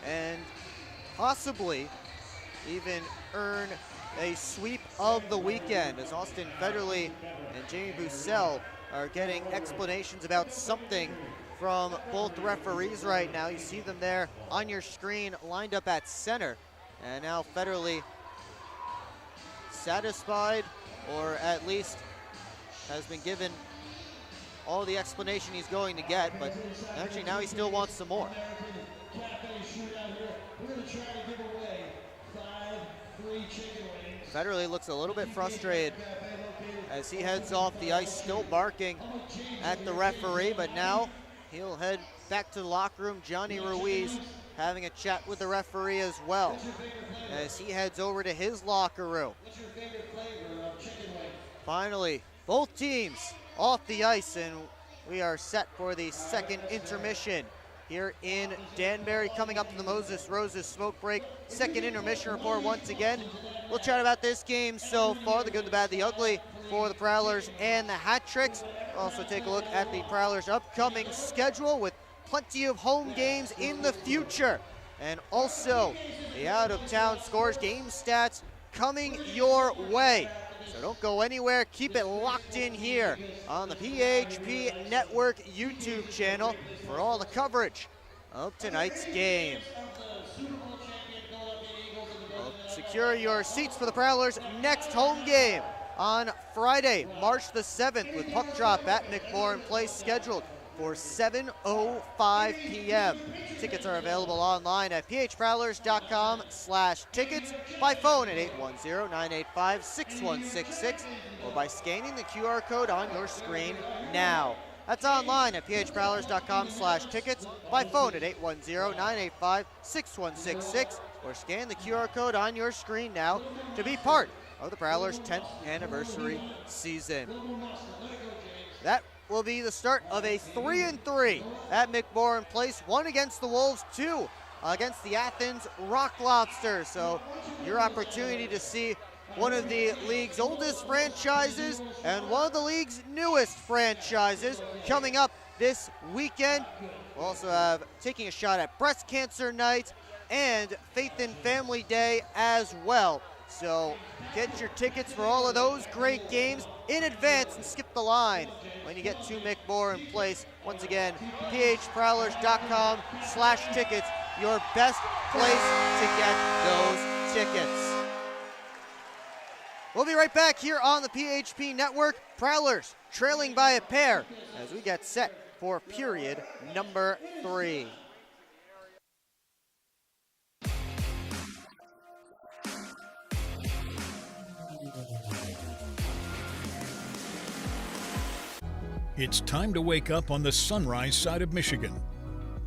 and possibly even earn a sweep of the weekend, as Austin Federley and Jamie Bussell are getting explanations about something from both referees right now. You see them there on your screen lined up at center. And now Federley satisfied, or at least has been given all the explanation he's going to get, but actually now he still wants some more. Federley looks a little bit frustrated as he heads off the ice, still barking at the referee, but now he'll head back to the locker room. Johnny Ruiz having a chat with the referee as well as he heads over to his locker room. Finally, both teams off the ice, and we are set for the second intermission here in Danbury. Coming up to the Moses Roses smoke break, second intermission report once again. We'll chat about this game so far, the good, the bad, the ugly for the Prowlers and the Hat Tricks. We'll also take a look at the Prowlers' upcoming schedule with plenty of home games in the future. And also the out-of-town scores, game stats coming your way. So don't go anywhere. Keep it locked in here on the PHP Network YouTube channel for all the coverage of tonight's game. Well, secure your seats for the Prowlers' next home game on Friday, March the 7th, with puck drop at McMorran Place scheduled for 7:05 p.m. Tickets are available online at phprowlers.com/tickets, by phone at 810-985-6166, or by scanning the QR code on your screen now. That's online at phprowlers.com/tickets, by phone at 810-985-6166, or scan the QR code on your screen now to be part of the Prowlers' 10th anniversary season. That will be the start of a 3-3 at McMorran Place. 1 against the Wolves, 2 against the Athens Rock Lobsters. So your opportunity to see one of the league's oldest franchises and one of the league's newest franchises coming up this weekend. We'll also have taking a shot at Breast Cancer Night and Faith and Family Day as well. So get your tickets for all of those great games in advance and skip the line when you get to McMorran Place. Once again, phprowlers.com/tickets, your best place to get those tickets. We'll be right back here on the PHP Network. Prowlers trailing by a pair as we get set for period number 3. It's time to wake up on the sunrise side of Michigan.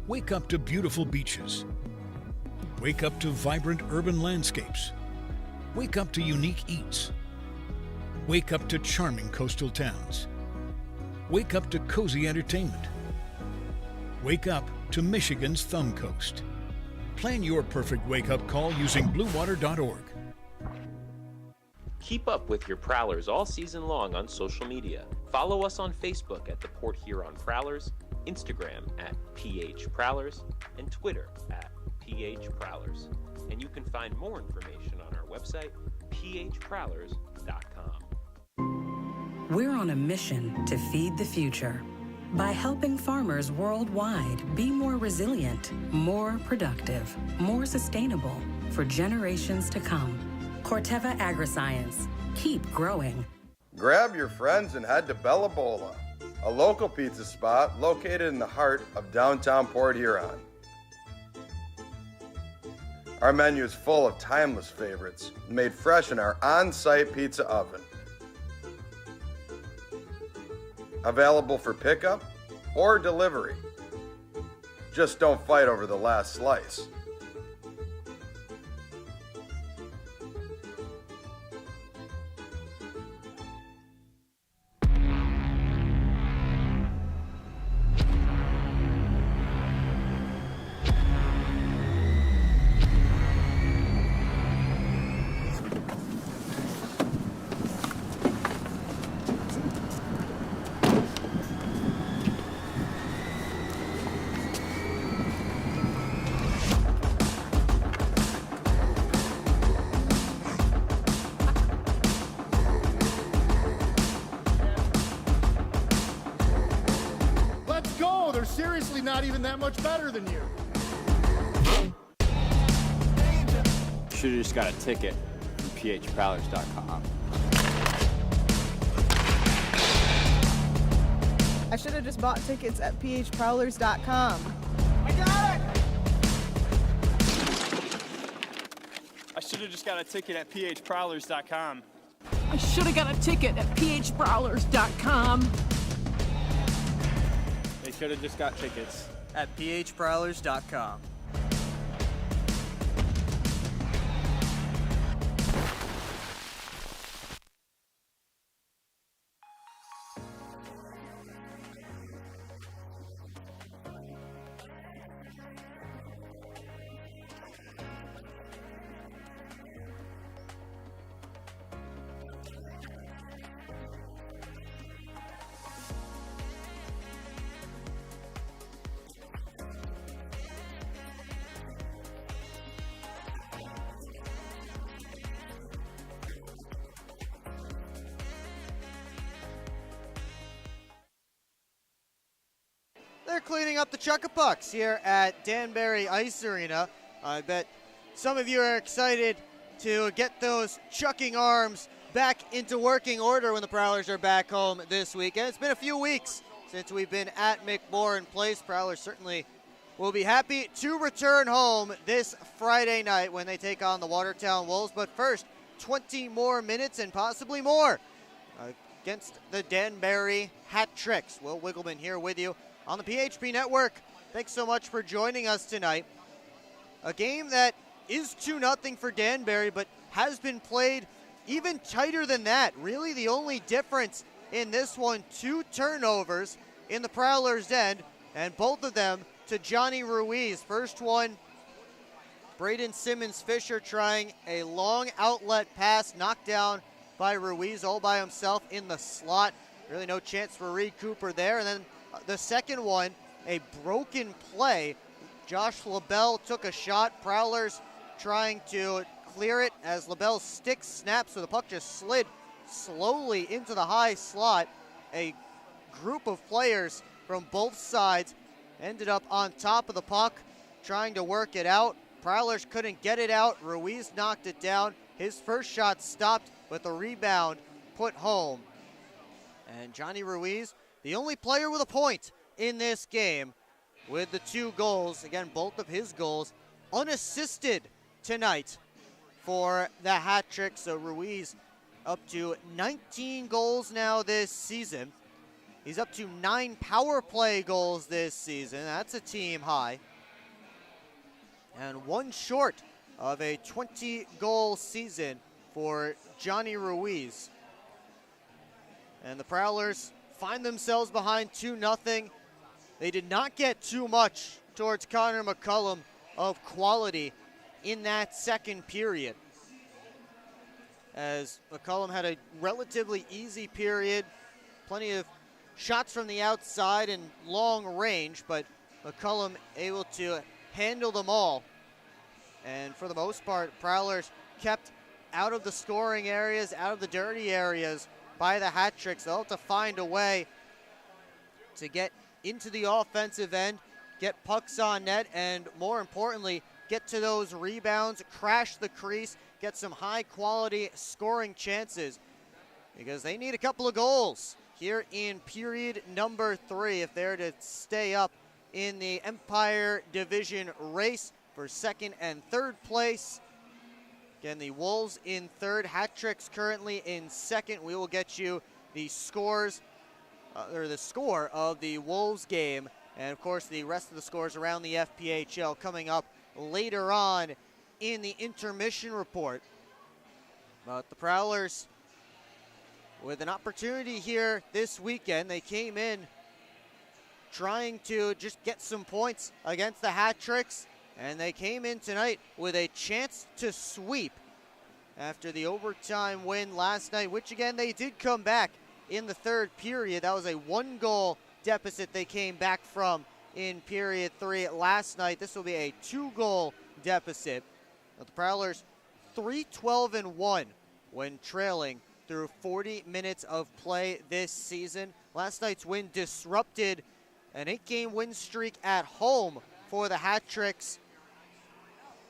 Wake up to beautiful beaches. Wake up to vibrant urban landscapes. Wake up to unique eats. Wake up to charming coastal towns. Wake up to cozy entertainment. Wake up to Michigan's Thumb Coast. Plan your perfect wake-up call using bluewater.org. Keep up with your Prowlers all season long on social media. Follow us on Facebook at the Port Huron Prowlers, Instagram at PH Prowlers, and Twitter at PH Prowlers. And you can find more information on our website, phprowlers.com. We're on a mission to feed the future by helping farmers worldwide be more resilient, more productive, more sustainable for generations to come. Corteva Agriscience. Keep growing. Grab your friends and head to Bella Bola, a local pizza spot located in the heart of downtown Port Huron. Our menu is full of timeless favorites made fresh in our on-site pizza oven. Available for pickup or delivery. Just don't fight over the last slice. Seriously, not even that much better than you. Should've just got a ticket from phprowlers.com. I should have just bought tickets at phprowlers.com. I got it! I should have just got a ticket at phprowlers.com. I should have got a ticket at phprowlers.com. They should have just got tickets at phprowlers.com. cleaning up the Chuck-a-Pucks here at Danbury Ice Arena. I bet some of you are excited to get those chucking arms back into working order when the Prowlers are back home this weekend. It's been a few weeks since we've been at McMorran Place. Prowlers certainly will be happy to return home this Friday night when they take on the Watertown Wolves. But first, 20 more minutes and possibly more against the Danbury Hat Tricks. Will Wiggleman here with you on the PHP Network. Thanks so much for joining us tonight. A game that is 2-0 for Danbury, but has been played even tighter than that. Really the only difference in this one, 2 turnovers in the Prowlers' end, and both of them to Johnny Ruiz. First one, Braden Simmons-Fisher trying a long outlet pass, knocked down by Ruiz all by himself in the slot. Really no chance for Reed Cooper there. And then the second one, a broken play. Josh LaBelle took a shot. Prowlers trying to clear it as LaBelle's stick snapped, so the puck just slid slowly into the high slot. A group of players from both sides ended up on top of the puck trying to work it out. Prowlers couldn't get it out. Ruiz knocked it down. His first shot stopped, but the rebound put home. And Johnny Ruiz, the only player with a point in this game, with the 2 goals. Again, both of his goals unassisted tonight for the hat trick. So Ruiz up to 19 goals now this season. He's up to 9 power play goals this season. That's a team high. And 1 short of a 20-goal season for Johnny Ruiz. And the Prowlers find themselves behind 2-0. They did not get too much towards Connor McCullum of quality in that second period, as McCullum had a relatively easy period, plenty of shots from the outside and long range, but McCullum able to handle them all. And for the most part, Prowlers kept out of the scoring areas, out of the dirty areas by the hat tricks. They'll have to find a way to get into the offensive end, get pucks on net, and more importantly, get to those rebounds, crash the crease, get some high-quality scoring chances, because they need a couple of goals here in period number 3 if they're to stay up in the Empire Division race for 2nd and 3rd place. Again, the Wolves in 3rd, Hat Tricks currently in 2nd. We will get you the scores, or the score of the Wolves game, and of course the rest of the scores around the FPHL coming up later on in the intermission report. But the Prowlers with an opportunity here this weekend. They came in trying to just get some points against the Hat Tricks, and they came in tonight with a chance to sweep after the overtime win last night, which again they did come back in the 3rd period. That was a 1-goal deficit they came back from in period 3 last night. This will be a 2-goal deficit. But the Prowlers 3-12-1 when trailing through 40 minutes of play this season. Last night's win disrupted an 8-game win streak at home for the Hat Tricks,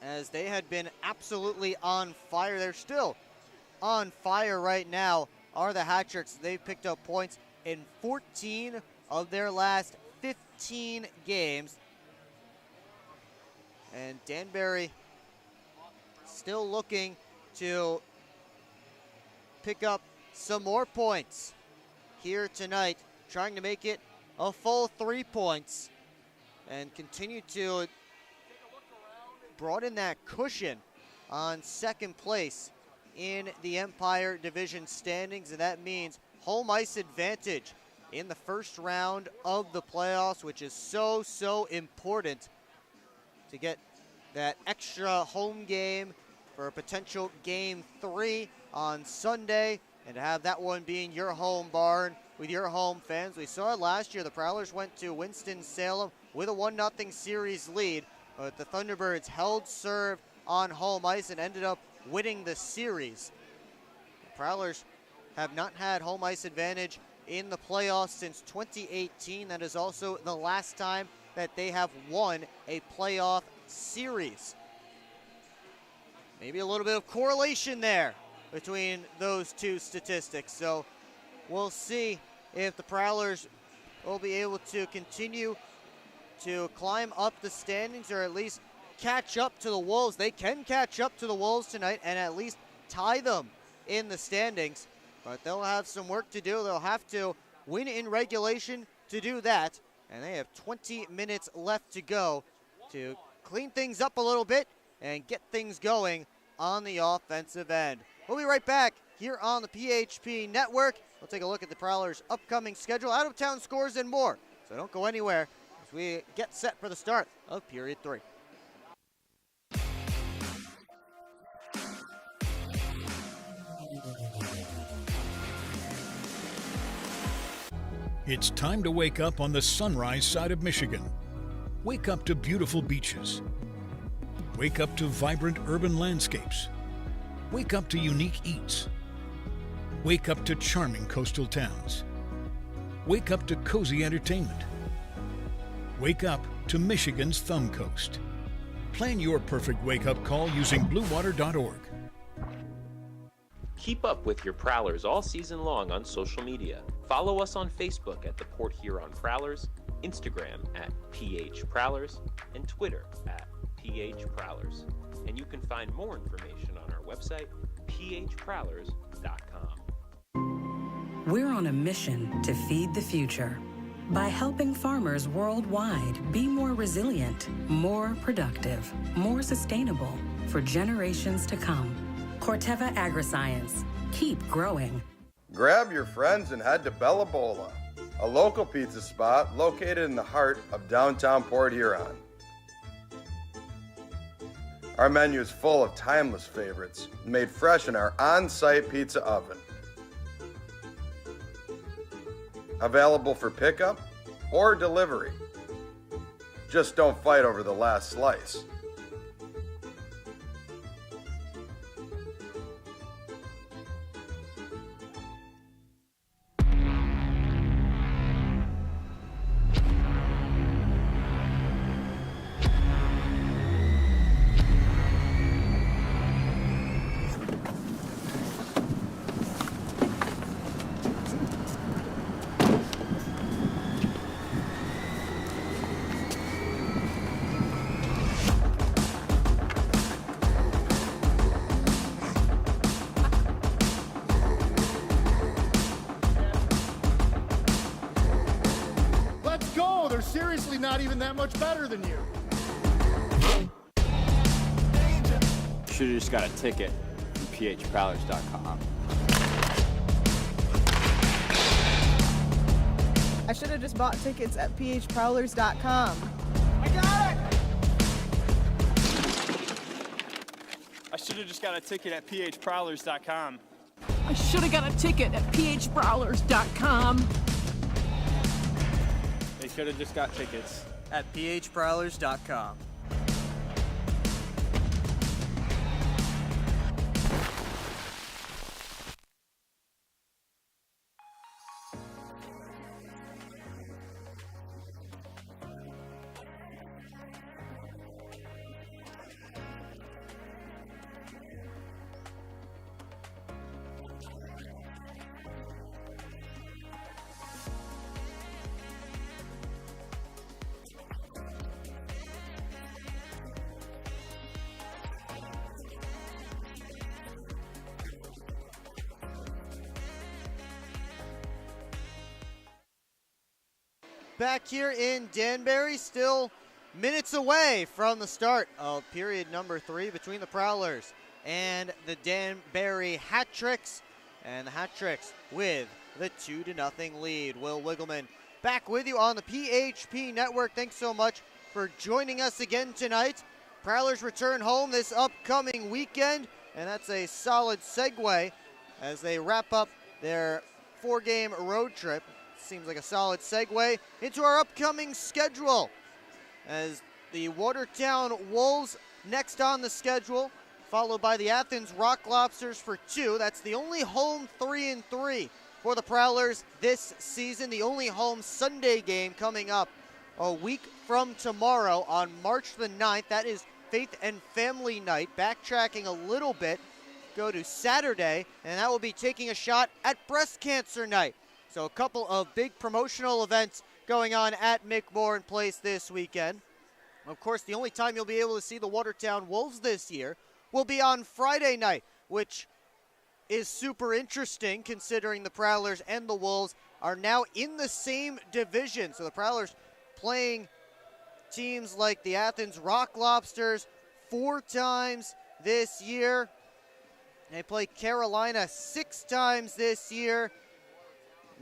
as they had been absolutely on fire. They're still on fire right now, are the Hat Tricks. They've picked up points in 14 of their last 15 games. And Danbury still looking to pick up some more points here tonight, trying to make it a full 3 points and continue to broaden that cushion on 2nd place in the Empire Division standings. And that means home ice advantage in the first round of the playoffs, which is so important to get that extra home game for a potential Game 3 on Sunday, and to have that one being your home barn with your home fans. We saw it last year. The Prowlers went to Winston-Salem with a 1-0 series lead, but the Thunderbirds held serve on home ice and ended up winning the series. The Prowlers have not had home ice advantage in the playoffs since 2018. That is also the last time that they have won a playoff series. Maybe a little bit of correlation there between those two statistics. So we'll see if the Prowlers will be able to continue to climb up the standings, or at least catch up to the Wolves. They can catch up to the Wolves tonight and at least tie them in the standings, but they'll have some work to do. They'll have to win in regulation to do that, and they have 20 minutes left to go to clean things up a little bit and get things going on the offensive end. We'll be right back here on the PHP Network. We'll take a look at the Prowlers' upcoming schedule, out-of-town scores, and more. So don't go anywhere as we get set for the start of Period 3. It's time to wake up on the sunrise side of Michigan. Wake up to beautiful beaches. Wake up to vibrant urban landscapes. Wake up to unique eats. Wake up to charming coastal towns. Wake up to cozy entertainment. Wake up to Michigan's Thumb Coast. Plan your perfect wake-up call using bluewater.org. Keep up with your Prowlers all season long on social media. Follow us on Facebook at the Port Huron Prowlers, Instagram at PH Prowlers, and Twitter at PH Prowlers. And you can find more information on our website, phprowlers.com. We're on a mission to feed the future by helping farmers worldwide be more resilient, more productive, more sustainable for generations to come. Corteva Agriscience. Keep growing. Grab your friends and head to Bella Bola, a local pizza spot located in the heart of downtown Port Huron. Our menu is full of timeless favorites made fresh in our on-site pizza oven. Available for pickup or delivery. Just don't fight over the last slice. They're seriously not even that much better than you. Should have just got a ticket from phprowlers.com. I should have just bought tickets at phprowlers.com. I got it! I should have just got a ticket at phprowlers.com. I should have got a ticket at phprowlers.com. They should have just got tickets at phprowlers.com. Back here in Danbury, still minutes away from the start of period number 3 between the Prowlers and the Danbury Hat-Tricks. And the Hat-Tricks with the 2-0 lead. Will Wiggleman back with you on the PHP Network. Thanks so much for joining us again tonight. Prowlers return home this upcoming weekend, and that's a solid segue as they wrap up their 4-game road trip. Seems like a solid segue into our upcoming schedule, as the Watertown Wolves next on the schedule, followed by the Athens Rock Lobsters for 2. That's the only home 3-3 for the Prowlers this season. The only home Sunday game coming up a week from tomorrow on March the 9th. That is Faith and Family Night. Backtracking a little bit, go to Saturday, and that will be taking a shot at Breast Cancer Night. So a couple of big promotional events going on at McMorran Place this weekend. Of course, the only time you'll be able to see the Watertown Wolves this year will be on Friday night, which is super interesting considering the Prowlers and the Wolves are now in the same division. So the Prowlers playing teams like the Athens Rock Lobsters 4 times this year. They play Carolina 6 times this year.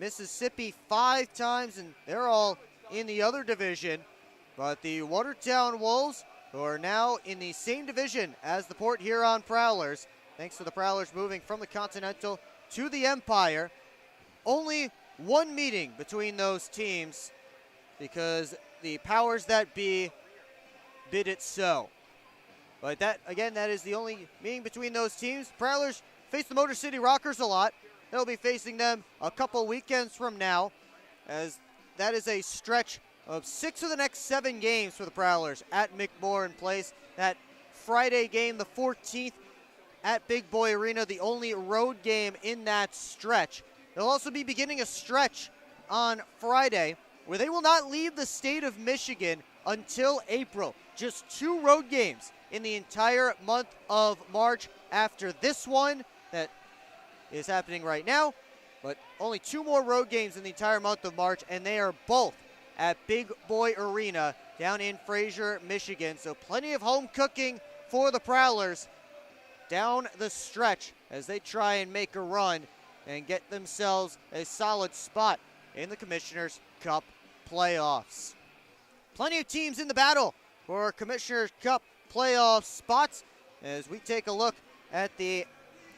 Mississippi 5 times, and they're all in the other division. But the Watertown Wolves, who are now in the same division as the Port Huron Prowlers, thanks to the Prowlers moving from the Continental to the Empire. Only one meeting between those teams because the powers that be bid it so. But that, again, that is the only meeting between those teams. Prowlers face the Motor City Rockers a lot. They'll be facing them a couple weekends from now, as that is a stretch of 6 of the next 7 games for the Prowlers at McMorran Place. That Friday game, the 14th, at Big Boy Arena, the only road game in that stretch. They'll also be beginning a stretch on Friday where they will not leave the state of Michigan until April. Just 2 road games in the entire month of March after this one that is happening right now, but only 2 more road games in the entire month of March, and they are both at Big Boy Arena down in Fraser, Michigan. So plenty of home cooking for the Prowlers down the stretch as they try and make a run and get themselves a solid spot in the Commissioner's Cup playoffs. Plenty of teams in the battle for Commissioner's Cup playoff spots as we take a look at the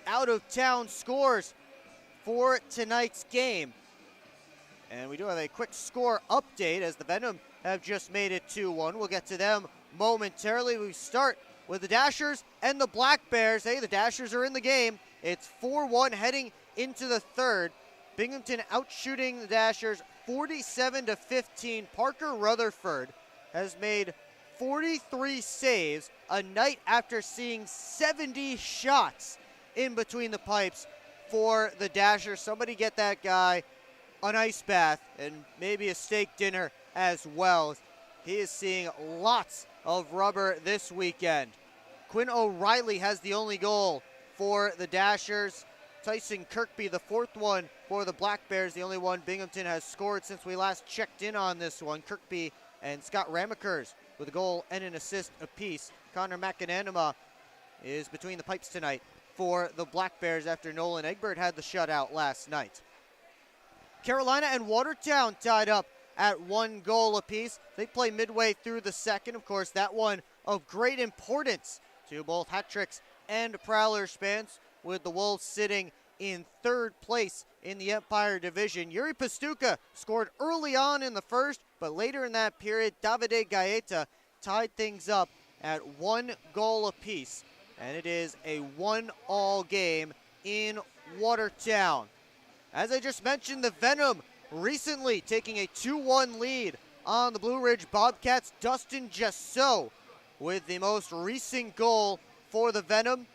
out-of-town scores for tonight's game. And we do have a quick score update as the Venom have just made it 2-1. We'll get to them momentarily. We start with the Dashers and the Black Bears. Hey, the Dashers are in the game. It's 4-1 heading into the third. Binghamton outshooting the Dashers 47-15. Parker Rutherford has made 43 saves a night after seeing 70 shots in between the pipes for the Dashers. Somebody get that guy an ice bath and maybe a steak dinner as well. He is seeing lots of rubber this weekend. Quinn O'Reilly has the only goal for the Dashers. Tyson Kirkby, the 4th one for the Black Bears, the only one Binghamton has scored since we last checked in on this one. Kirkby and Scott Ramekers with a goal and an assist apiece. Connor McAnanima is between the pipes tonight for the Black Bears after Nolan Egbert had the shutout last night. Carolina and Watertown tied up at 1 goal apiece. They play midway through the second. Of course, that one of great importance to both Hat-Tricks and Prowlers fans, with the Wolves sitting in 3rd place in the Empire Division. Yuri Pastuka scored early on in the first, but later in that period, Davide Gaeta tied things up at 1 goal apiece. And it is a 1-all game in Watertown. As I just mentioned, the Venom recently taking a 2-1 lead on the Blue Ridge Bobcats. Dustin Jesso with the most recent goal for the Venom.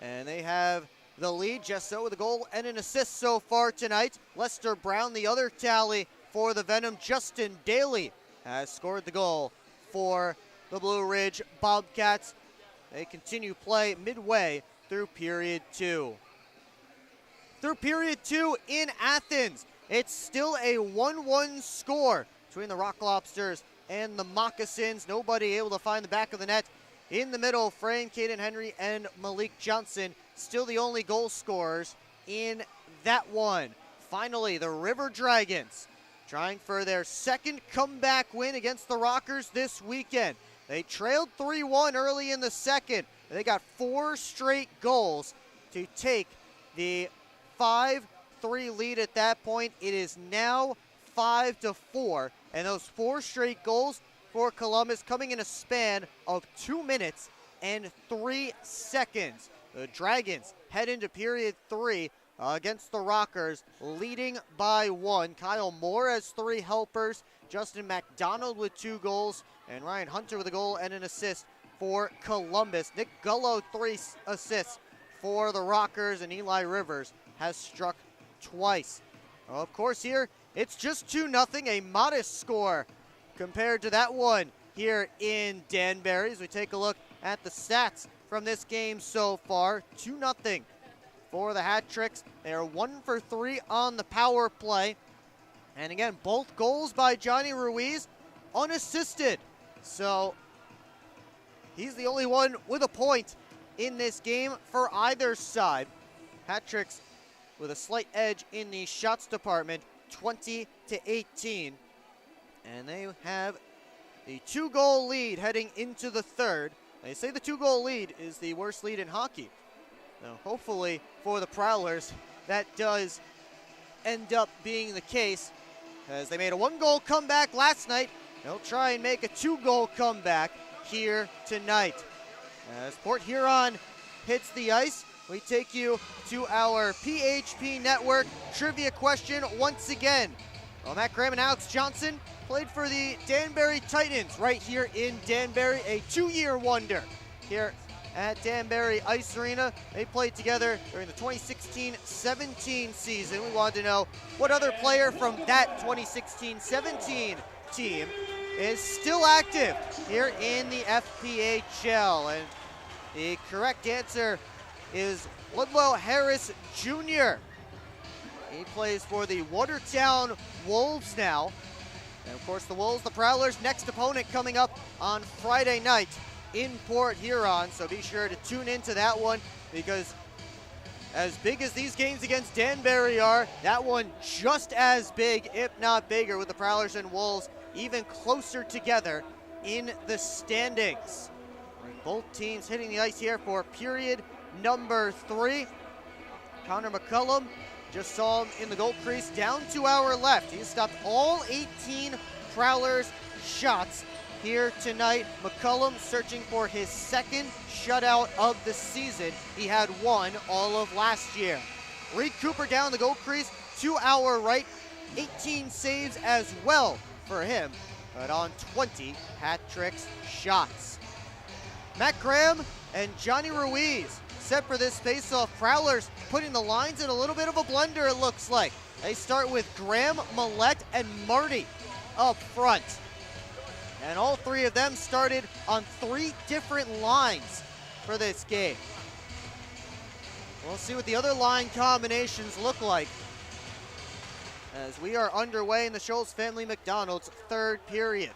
And they have the lead. Jesso with a goal and an assist so far tonight. Lester Brown, the other tally for the Venom. Justin Daly has scored the goal for the Blue Ridge Bobcats. They continue play midway through period 2. Through period 2 in Athens, it's still a 1-1 score between the Rock Lobsters and the Moccasins. Nobody able to find the back of the net in the middle. Frayne, Caden Henry, and Malik Johnson still the only goal scorers in that one. Finally, the River Dragons trying for their 2nd comeback win against the Rockers this weekend. They trailed 3-1 early in the second. They got 4 straight goals to take the 5-3 lead at that point. It is now 5-4, and those 4 straight goals for Columbus coming in a span of 2 minutes and 3 seconds. The Dragons head into period 3 against the Rockers, leading by 1. Kyle Moore has 3 helpers, Justin McDonald with 2 goals, and Ryan Hunter with a goal and an assist for Columbus. Nick Gullo 3 assists for the Rockers, and Eli Rivers has struck twice. Of course, here it's just 2-0, a modest score compared to that one here in Danbury. As we take a look at the stats from this game so far, 2-0 for the Hat Tricks. They are 1 for 3 on the power play. And again, both goals by Johnny Ruiz unassisted. So he's the only one with a point in this game for either side. Hat Tricks with a slight edge in the shots department, 20-18. And they have a 2-goal lead heading into the third. They say the 2-goal lead is the worst lead in hockey. Now, hopefully for the Prowlers, that does end up being the case, as they made a 1-goal comeback last night. They'll try and make a 2-goal comeback here tonight. As Port Huron hits the ice, we take you to our PHP Network trivia question once again. Well, Matt Graham and Alex Johnson played for the Danbury Titans right here in Danbury, a 2-year wonder here at Danbury Ice Arena. They played together during the 2016-17 season. We wanted to know what other player from that 2016-17 team is still active here in the FPHL. And the correct answer is Ludlow Harris Jr. He plays for the Watertown Wolves now. And of course the Wolves, the Prowlers, next opponent coming up on Friday night in Port Huron. So be sure to tune into that one, because as big as these games against Danbury are, that one just as big, if not bigger, with the Prowlers and Wolves even closer together in the standings. Both teams hitting the ice here for period number 3. Connor McCullum just saw him in the goal crease down to our left. He stopped all 18 Prowlers shots here tonight. McCullum searching for his 2nd shutout of the season. He had 1 all of last year. Reed Cooper down the goal crease to our right. 18 saves as well for him, but on 20 Hat Tricks shots. Matt Graham and Johnny Ruiz set for this faceoff. Prowlers putting the lines in a little bit of a blender, it looks like. They start with Graham, Millette, and Marty up front. And all 3 of them started on 3 different lines for this game. We'll see what the other line combinations look like as we are underway in the Scholes Family McDonald's 3rd period.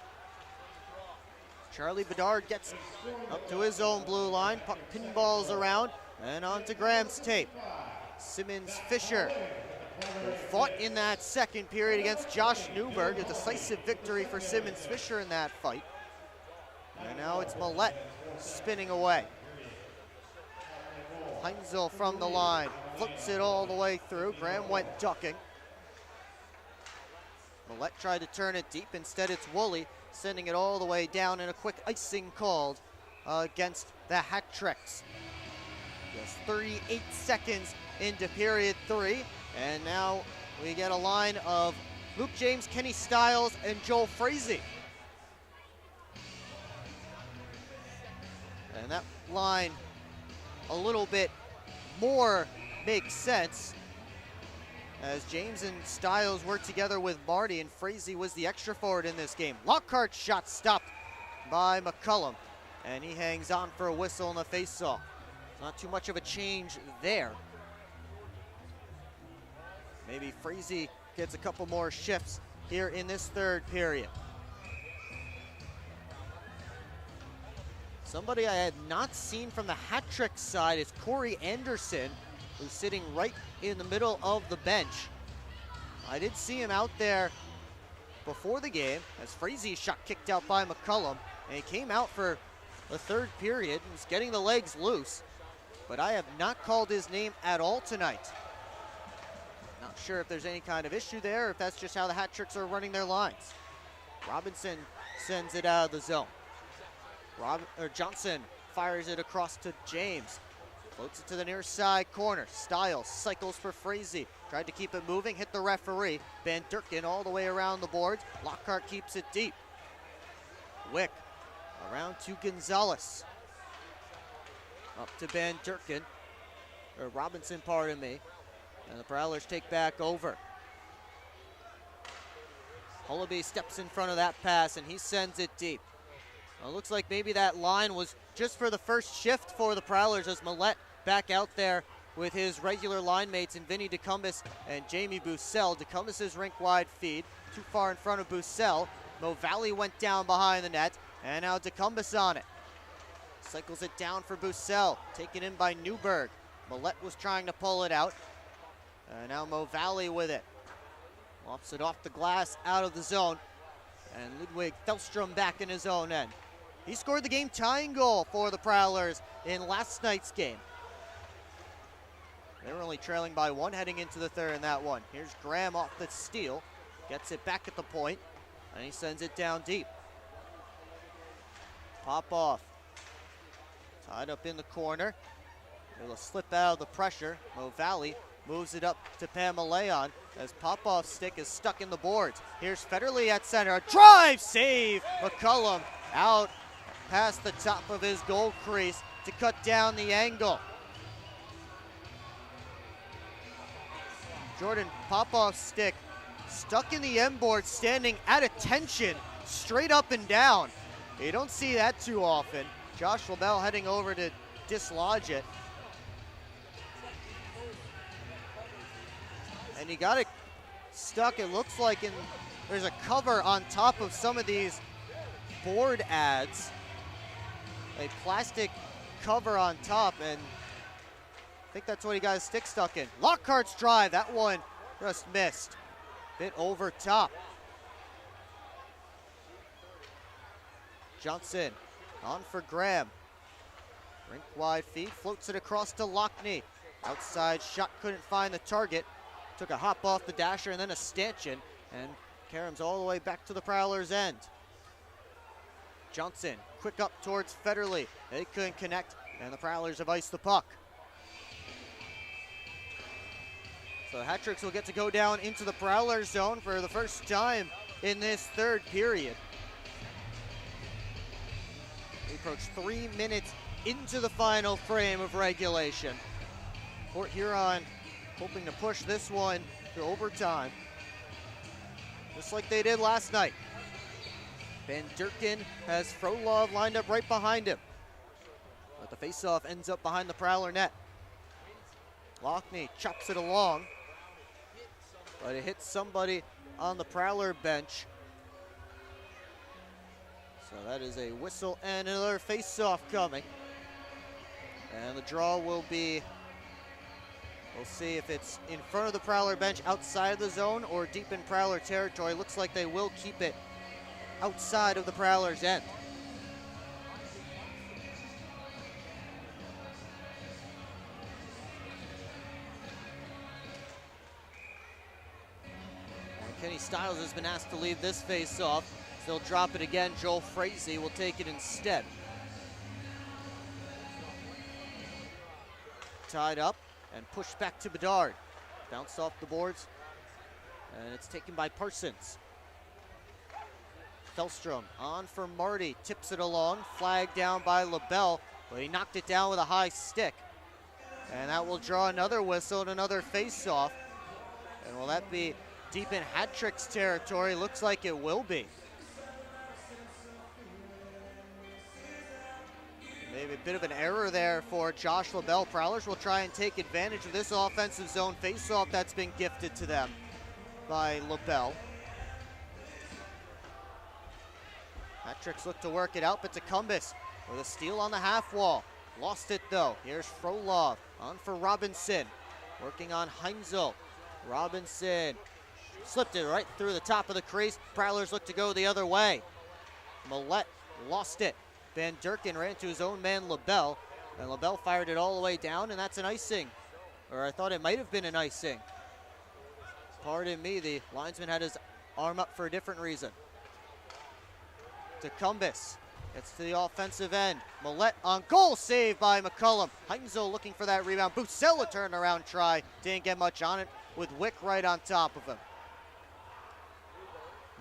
Charlie Bedard gets up to his own blue line, puck pinballs around, and onto Graham's tape. Simmons Fisher, who fought in that 2nd period against Josh Newberg, a decisive victory for Simmons Fisher in that fight. And now it's Millette spinning away. Heinzel from the line, flips it all the way through. Graham went ducking. Millette tried to turn it deep. Instead, it's Woolley sending it all the way down, and a quick icing called against the Hat Tricks. Just 38 seconds into period 3, and now we get a line of Luke James, Kenny Stiles, and Joel Frazee. And that line a little bit more makes sense, as James and Stiles worked together with Marty, and Frazee was the extra forward in this game. Lockhart's shot stopped by McCullum, and he hangs on for a whistle in the faceoff. Not too much of a change there. Maybe Frazee gets a couple more shifts here in this 3rd period. Somebody I had not seen from the Hat Trick side is Corey Anderson, who's sitting right in the middle of the bench. I did see him out there before the game as Frazee shot kicked out by McCullum, and he came out for the 3rd period and was getting the legs loose, but I have not called his name at all tonight. Not sure if there's any kind of issue there, or if that's just how the Hat Tricks are running their lines. Robinson sends it out of the zone. Johnson fires it across to James. Floats it to the near side corner. Styles cycles for Frazee. Tried to keep it moving, hit the referee. Van Durkin all the way around the boards. Lockhart keeps it deep. Wick around to Gonzalez. Up to Van Durkin. Or Robinson, pardon me. And the Prowlers take back over. Hullaby steps in front of that pass, and he sends it deep. Well, it looks like maybe that line was just for the first shift for the Prowlers as Millette back out there with his regular line mates in Vinny DeCumbis and Jamie Bussell. DeCumbis' rink-wide feed, too far in front of Bussell. Mo Valley went down behind the net, and now DeCumbis on it. Cycles it down for Bussell, taken in by Newberg. Millette was trying to pull it out, and now Mo Valley with it. Lofts it off the glass, out of the zone, and Ludwig Thelstrom back in his own end. He scored the game-tying goal for the Prowlers in last night's game. They were only trailing by one heading into the third in that one. Here's Graham off the steal, gets it back at the point, and he sends it down deep. Pop off. Tied up in the corner. It'll slip out of the pressure. Mo Valley moves it up to Pamaleon as Popoff's stick is stuck in the boards. Here's Federley at center. A drive save! McCullum out past the top of his goal crease to cut down the angle. Jordan Popoff's stick stuck in the end board, standing at attention, straight up and down. You don't see that too often. Josh LaBelle heading over to dislodge it. And he got it stuck, it looks like, there's a cover on top of some of these board ads. A plastic cover on top, and I think that's what he got his stick stuck in. Lockhart's drive, that one just missed. Bit over top. Johnson on for Graham. Rink wide feed, floats it across to Lockney. Outside shot, couldn't find the target. Took a hop off the dasher and then a stanchion, and Karam's all the way back to the Prowlers' end. Johnson, quick up towards Federley. They couldn't connect, and the Prowlers have iced the puck. So the Hat-Tricks will get to go down into the Prowlers' zone for the first time in this third period. We approach 3 minutes into the final frame of regulation. Port Huron hoping to push this one to overtime, just like they did last night. Van Durkin has Frolov lined up right behind him, but the faceoff ends up behind the Prowler net. Lockney chops it along, but it hits somebody on the Prowler bench. So that is a whistle and another faceoff coming. And the draw will be, we'll see if it's in front of the Prowler bench outside of the zone or deep in Prowler territory. Looks like they will keep it outside of the Prowler's end. And Kenny Stiles has been asked to leave this face-off. They'll drop it again. Joel Frazee will take it instead. Tied up and pushed back to Bedard. Bounced off the boards, and it's taken by Parsons. Thelstrom on for Marty, tips it along, flagged down by LaBelle, but he knocked it down with a high stick. And that will draw another whistle and another face-off. And will that be deep in Hat-Tricks territory? Looks like it will be. Maybe a bit of an error there for Josh LaBelle. Prowlers will try and take advantage of this offensive zone face-off that's been gifted to them by LaBelle. Hat-Tricks look to work it out, but DeCumbis with a steal on the half wall. Lost it though. Here's Frolov on for Robinson. Working on Heinzel. Robinson slipped it right through the top of the crease. Prowlers look to go the other way. Millette lost it. Van Durkin ran to his own man, LaBelle, and LaBelle fired it all the way down, and that's an icing. Or I thought it might have been an icing. Pardon me, the linesman had his arm up for a different reason. DeCumbis Gets to the offensive end. Millette on goal, saved by McCullum. Heinzel looking for that rebound. Bucella turnaround try. Didn't get much on it with Wick right on top of him.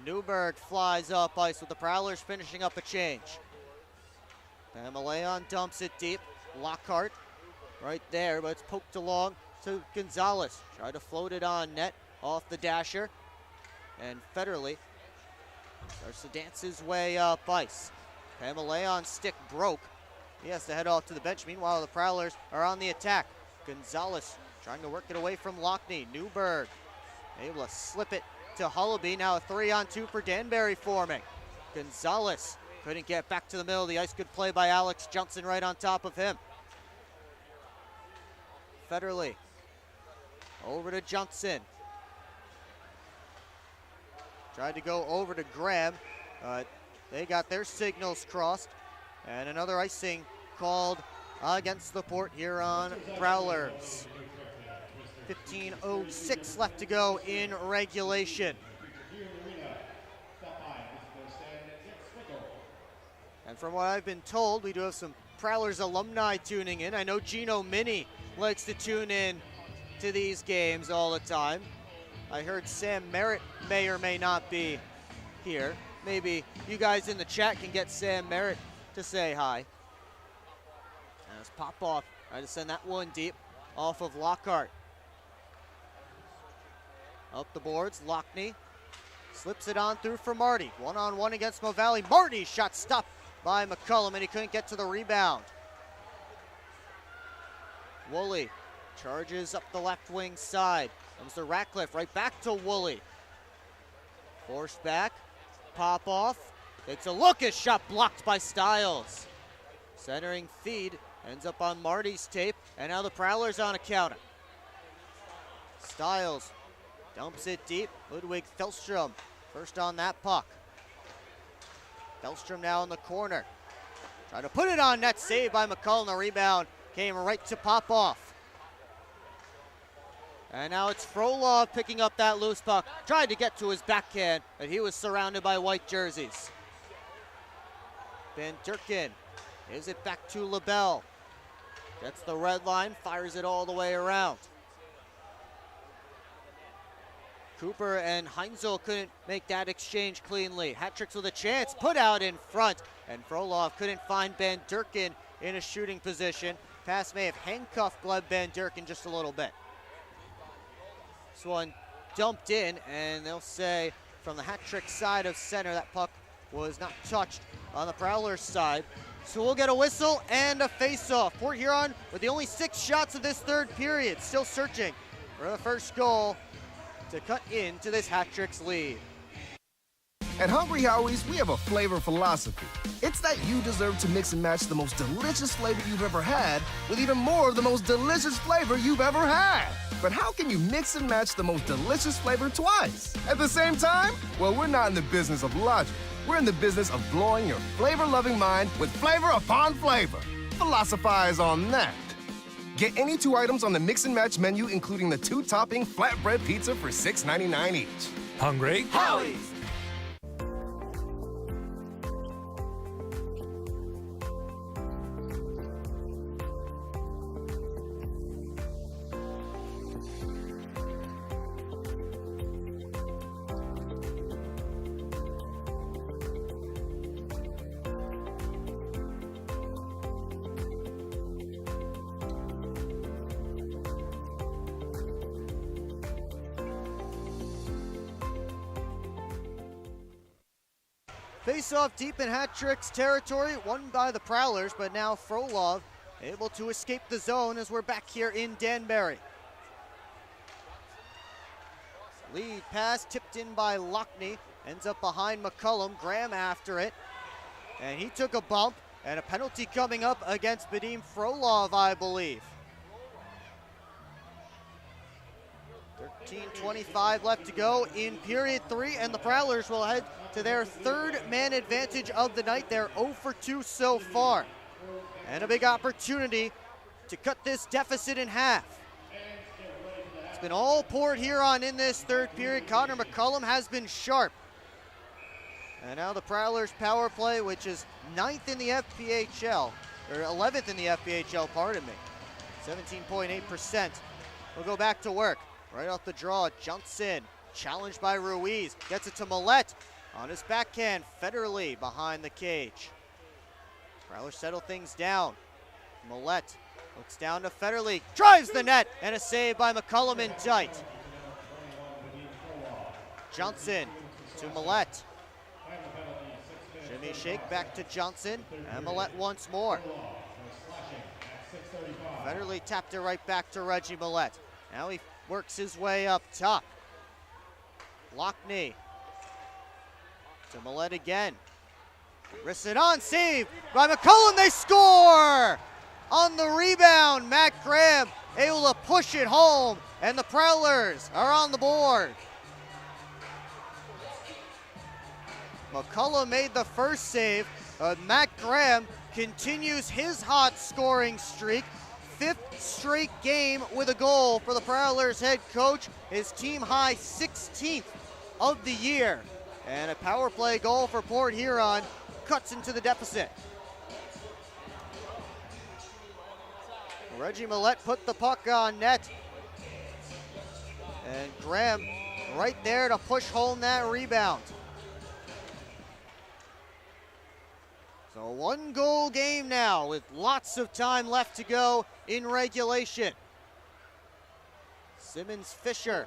Newberg flies up ice with the Prowlers finishing up a change. Pamaleon dumps it deep. Lockhart right there, but it's poked along to Gonzalez. Tried to float it on net off the dasher. And Federley starts to dance his way up ice. Pamaleon's stick broke. He has to head off to the bench. Meanwhile, the Prowlers are on the attack. Gonzalez trying to work it away from Lockney. Newberg able to slip it to Hullaby. Now a 3-on-2 for Danbury forming. Gonzalez couldn't get back to the middle of the ice. Good play by Alex Johnson right on top of him. Federley over to Johnson. Tried to go over to Graham. They got their signals crossed. And another icing called against the Port Huron Prowlers. 15:06 left to go in regulation. And from what I've been told, we do have some Prowlers alumni tuning in. I know Gino Mini likes to tune in to these games all the time. I heard Sam Merritt may or may not be here. Maybe you guys in the chat can get Sam Merritt to say hi. And it's Popoff trying to send that one deep off of Lockhart. Up the boards, Lockney slips it on through for Marty. One-on-one against Mo Valley. Marty's shot stopped by McCullum, and he couldn't get to the rebound. Woolley charges up the left wing side. Comes to Ratcliffe, right back to Woolley. Forced back, Popoff. It's a Lucas shot blocked by Stiles. Centering feed ends up on Marty's tape, and now the Prowlers on a counter. Stiles dumps it deep. Ludwig Thelstrom first on that puck. Thelstrom now in the corner. Trying to put it on net, saved by McCullum. The rebound came right to Popoff. And now it's Frolov picking up that loose puck. Tried to get to his backhand, but he was surrounded by white jerseys. Van Durkin gives it back to LaBelle. Gets the red line, fires it all the way around. Cooper and Heinzel couldn't make that exchange cleanly. Hat-tricks with a chance, put out in front. And Frolov couldn't find Van Durkin in a shooting position. Pass may have handcuffed Gleb Van Durkin just a little bit. This one dumped in, and they'll say from the hat-trick side of center, that puck was not touched on the Prowlers side. So we'll get a whistle and a face-off. Port Huron with the only 6 shots of this third period, still searching for the first goal to cut into this hat-tricks lead. At Hungry Howie's, we have a flavor philosophy. It's that you deserve to mix and match the most delicious flavor you've ever had with even more of the most delicious flavor you've ever had. But how can you mix and match the most delicious flavor twice at the same time? Well, we're not in the business of logic. We're in the business of blowing your flavor-loving mind with flavor upon flavor. Philosophize on that. Get any 2 items on the mix and match menu, including the 2-topping flatbread pizza for $6.99 each. Hungry? Howie's! Face-off deep in hat-tricks territory, won by the Prowlers, but now Frolov able to escape the zone as we're back here in Danbury. Lead pass tipped in by Lockney, ends up behind McCullum. Graham after it, and he took a bump, and a penalty coming up against Vadim Frolov, I believe. 13:25 left to go in period 3, and the Prowlers will head to their 3rd man advantage of the night. They're 0 for 2 so far, and a big opportunity to cut this deficit in half. It's been all Port Huron in this 3rd period. Connor McCullum has been sharp. And now the Prowlers power play, which is 9th in the FPHL, or 11th in the FPHL, pardon me. 17.8%. We'll go back to work. Right off the draw, Johnson, challenged by Ruiz, gets it to Millette. On his backhand, Federley behind the cage. Prowlers settle things down. Millette looks down to Federley, drives the net, and a save by McCullum in tight. Johnson to Millette. Jimmy shake back to Johnson, and Millette once more. Federley tapped it right back to Reggie Millette. Now he works his way up top. Lockney to Millette again. Wrists it on, save by McCullum, they score! On the rebound, Matt Graham able to push it home, and the Prowlers are on the board. McCullum made the first save. Matt Graham continues his hot scoring streak. 5th straight game with a goal for the Prowlers head coach. His team high 16th of the year. And a power play goal for Port Huron cuts into the deficit. Reggie Millette put the puck on net. And Graham right there to push home that rebound. So 1-goal game now with lots of time left to go in regulation. Simmons Fisher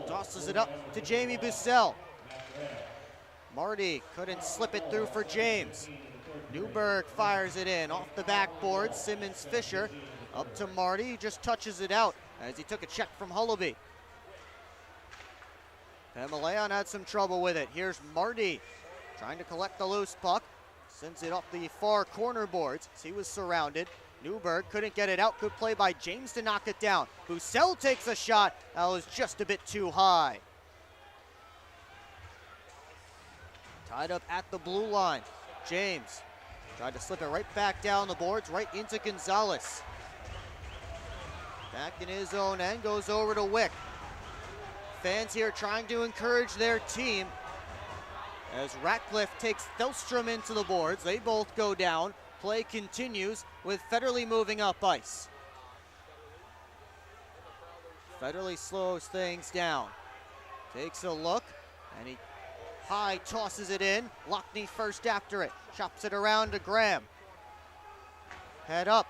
tosses it up to Jamie Bussell. Marty couldn't slip it through for James. Newberg fires it in off the backboard. Simmons Fisher up to Marty, he just touches it out as he took a check from Hullaby. Pamelayan had some trouble with it. Here's Marty trying to collect the loose puck. Sends it off the far corner boards as he was surrounded. Newberg couldn't get it out. Good play by James to knock it down. Bussell takes a shot. That was just a bit too high. Tied up at the blue line. James tried to slip it right back down the boards, right into Gonzalez. Back in his own end, goes over to Wick. Fans here trying to encourage their team as Ratcliffe takes Thelstrom into the boards. They both go down. Play continues with Federley moving up ice. Federley slows things down. Takes a look, and he high tosses it in. Lockney first after it. Chops it around to Graham. Head up.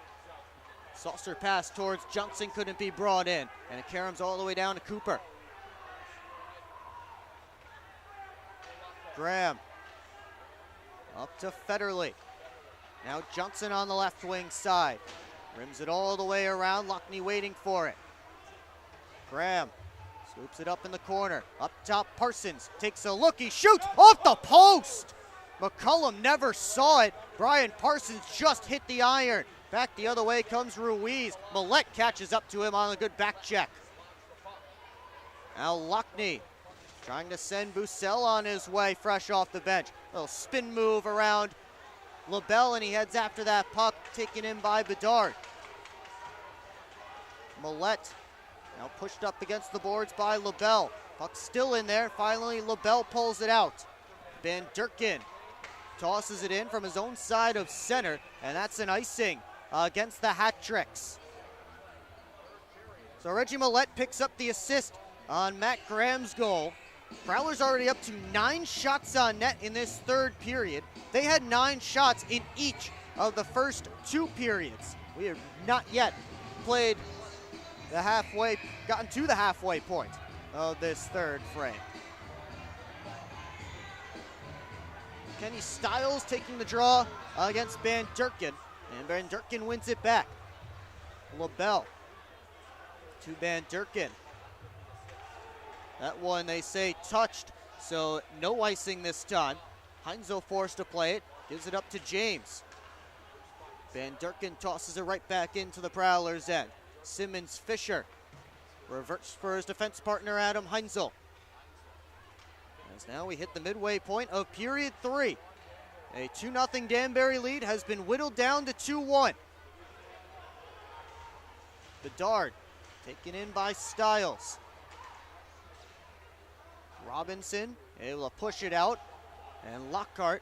Saucer pass towards Johnson, couldn't be brought in. And it caroms all the way down to Cooper. Graham up to Federley. Now Johnson on the left wing side. Rims it all the way around. Lockney waiting for it. Graham scoops it up in the corner. Up top, Parsons takes a look. He shoots off the post. McCullum never saw it. Brian Parsons just hit the iron. Back the other way comes Ruiz. Millette catches up to him on a good back check. Now Lockney trying to send Bussell on his way fresh off the bench. Little spin move around LaBelle, and he heads after that puck, taken in by Bedard. Millette now pushed up against the boards by LaBelle. Puck still in there. Finally, LaBelle pulls it out. Van Durkin tosses it in from his own side of center, and that's an icing against the Hat-Tricks. So Reggie Millette picks up the assist on Matt Graham's goal. Prowlers already up to 9 shots on net in this third period. They had 9 shots in each of the first 2 periods. We have not yet played gotten to the halfway point of this third frame. Kenny Stiles taking the draw against Van Durkin, and Van Durkin wins it back. LaBelle to Van Durkin. That one, they say, touched, so no icing this time. Heinzel forced to play it, gives it up to James. Van Durkin tosses it right back into the Prowlers' end. Simmons Fisher reverts for his defense partner, Adam Heinzel. As now we hit the midway point of period 3. A 2-0 Danbury lead has been whittled down to 2-1. Bedard taken in by Stiles. Robinson able to push it out, And Lockhart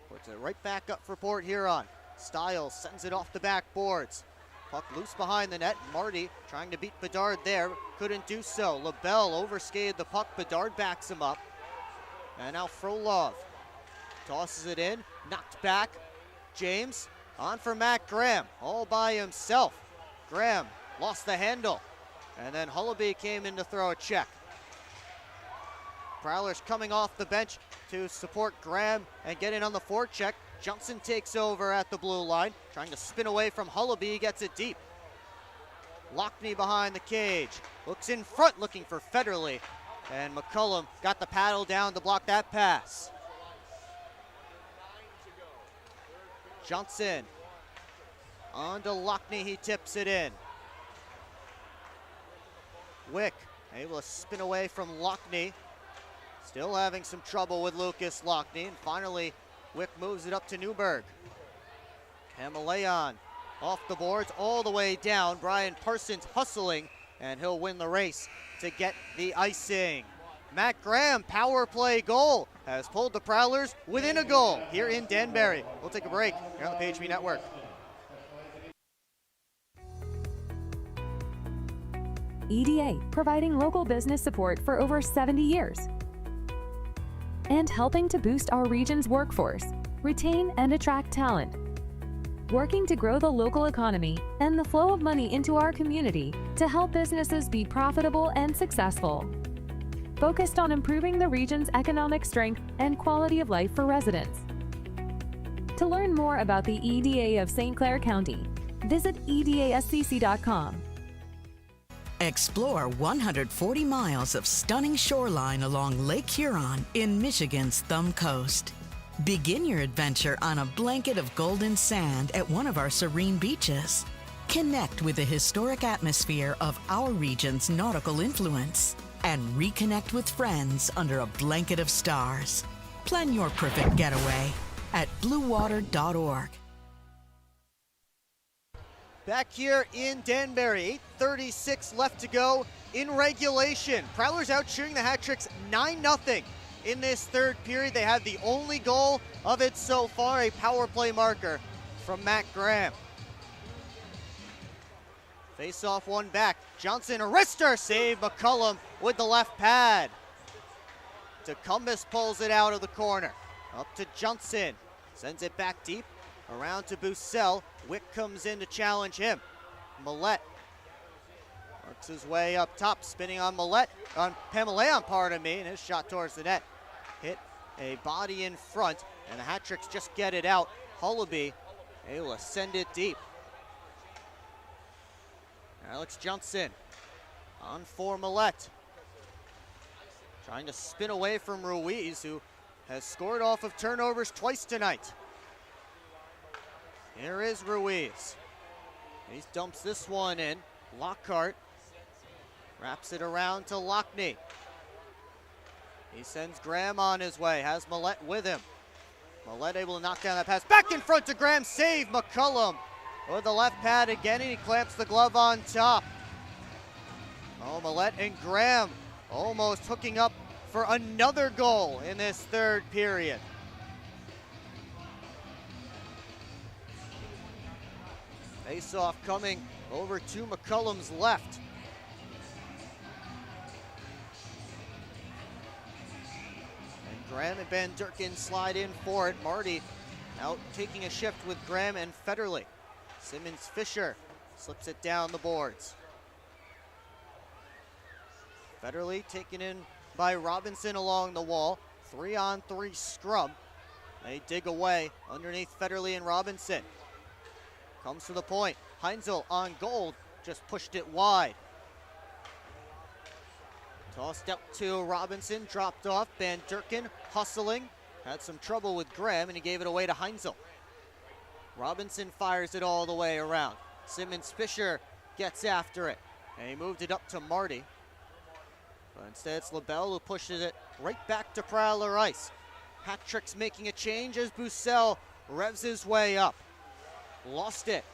puts it right back up for Port Huron. Stiles sends it off the backboards. Puck loose behind the net. Marty trying to beat Bedard there. Couldn't do so. LaBelle overskated the puck. Bedard backs him up. And now Frolov tosses it in. Knocked back. James on for Matt Graham. All by himself. Graham lost the handle. And then Hullaby came in to throw a check. Prowlers coming off the bench to support Graham and get in on the forecheck. Johnson takes over at the blue line, trying to spin away from Hullaby, gets it deep. Lockney behind the cage, looks in front looking for Federley, and McCullum got the paddle down to block that pass. Johnson on to Lockney, he tips it in. Wick able to spin away from Lockney. Still having some trouble with Lucas Lockney, and finally Wick moves it up to Newberg. Camaleon off the boards all the way down. Brian Parsons hustling, and he'll win the race to get the icing. Matt Graham, power play goal, has pulled the Prowlers within a goal here in Danbury. We'll take a break here on the PHP Network. EDA, providing local business support for over 70 years. And helping to boost our region's workforce, retain and attract talent. Working to grow the local economy and the flow of money into our community to help businesses be profitable and successful. Focused on improving the region's economic strength and quality of life for residents. To learn more about the EDA of St. Clair County, visit edascc.com. Explore 140 miles of stunning shoreline along Lake Huron in Michigan's Thumb Coast. Begin your adventure on a blanket of golden sand at one of our serene beaches. Connect with the historic atmosphere of our region's nautical influence and reconnect with friends under a blanket of stars. Plan your perfect getaway at bluewater.org. Back here in Danbury, 8:36 left to go in regulation. Prowlers out shooting the hat-tricks 9-0 in this third period. They had the only goal of it so far, a power play marker from Matt Graham. Face off one back. Johnson, a wrister save. McCullum with the left pad. Tecumseh pulls it out of the corner. Up to Johnson. Sends it back deep. Around to Bussell. Wick comes in to challenge him. Millette works his way up top, spinning on Pamaleon, pardon me, and his shot towards the net. Hit a body in front, and the hat-tricks just get it out. Hullaby able to send it deep. Alex Johnson on for Millette. Trying to spin away from Ruiz, who has scored off of turnovers twice tonight. Here is Ruiz. He dumps this one in. Lockhart wraps it around to Lockney. He sends Graham on his way, has Millette with him. Millette able to knock down that pass. Back in front to Graham, save McCullum with the left pad again, and he clamps the glove on top. Oh, Millette and Graham almost hooking up for another goal in this third period. Face-off coming over to McCullum's left. And Graham and Van Durkin slide in for it. Marty out taking a shift with Graham and Federley. Simmons Fisher slips it down the boards. Federley taken in by Robinson along the wall. 3-on-3 scrum. They dig away underneath Federley and Robinson. Comes to the point. Heinzel on goal, just pushed it wide. Tossed up to Robinson, dropped off. Van Durkin hustling. Had some trouble with Graham, and he gave it away to Heinzel. Robinson fires it all the way around. Simmons Fisher gets after it, and he moved it up to Marty. But instead it's LaBelle who pushes it right back to Prowler ice. Hat-tricks making a change as Bussell revs his way up. Lost it.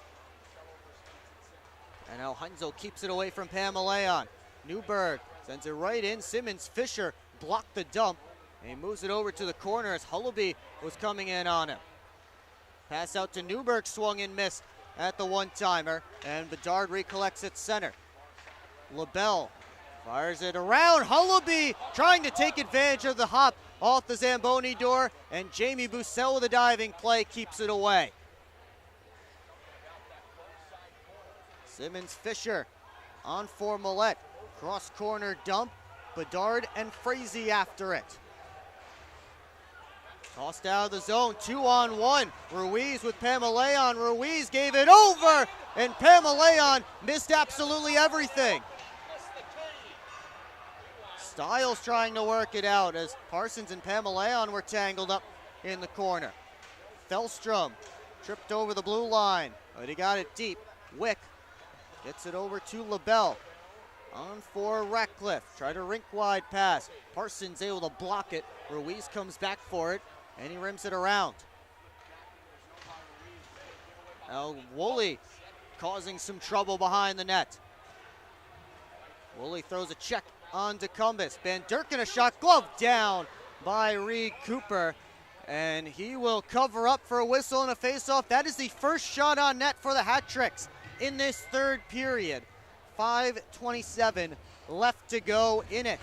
And now Heinzel keeps it away from Pamaleon. Newberg sends it right in. Simmons Fisher blocked the dump. And he moves it over to the corner as Hullaby was coming in on him. Pass out to Newberg, swung and missed at the one-timer, and Bedard recollects at center. LaBelle fires it around. Hullaby trying to take advantage of the hop off the Zamboni door, and Jamie Bussell with a diving play keeps it away. Simmons-Fisher on for Millette. Cross-corner dump. Bedard and Frazee after it. Tossed out of the zone, 2-on-1. Ruiz with Pamaleon. Ruiz gave it over, and Pamaleon missed absolutely everything. Stiles trying to work it out as Parsons and Pamaleon were tangled up in the corner. Fellstrom tripped over the blue line, but he got it deep. Wick gets it over to LaBelle. On for Ratcliffe. Try to rink wide pass. Parsons able to block it. Ruiz comes back for it, and he rims it around. Now Woolley causing some trouble behind the net. Woolley throws a check on DeCumbis. Van Durken a shot, glove down by Reed Cooper, and he will cover up for a whistle and a face-off. That is the first shot on net for the Hat-Tricks in this third period. 5:27 left to go in it.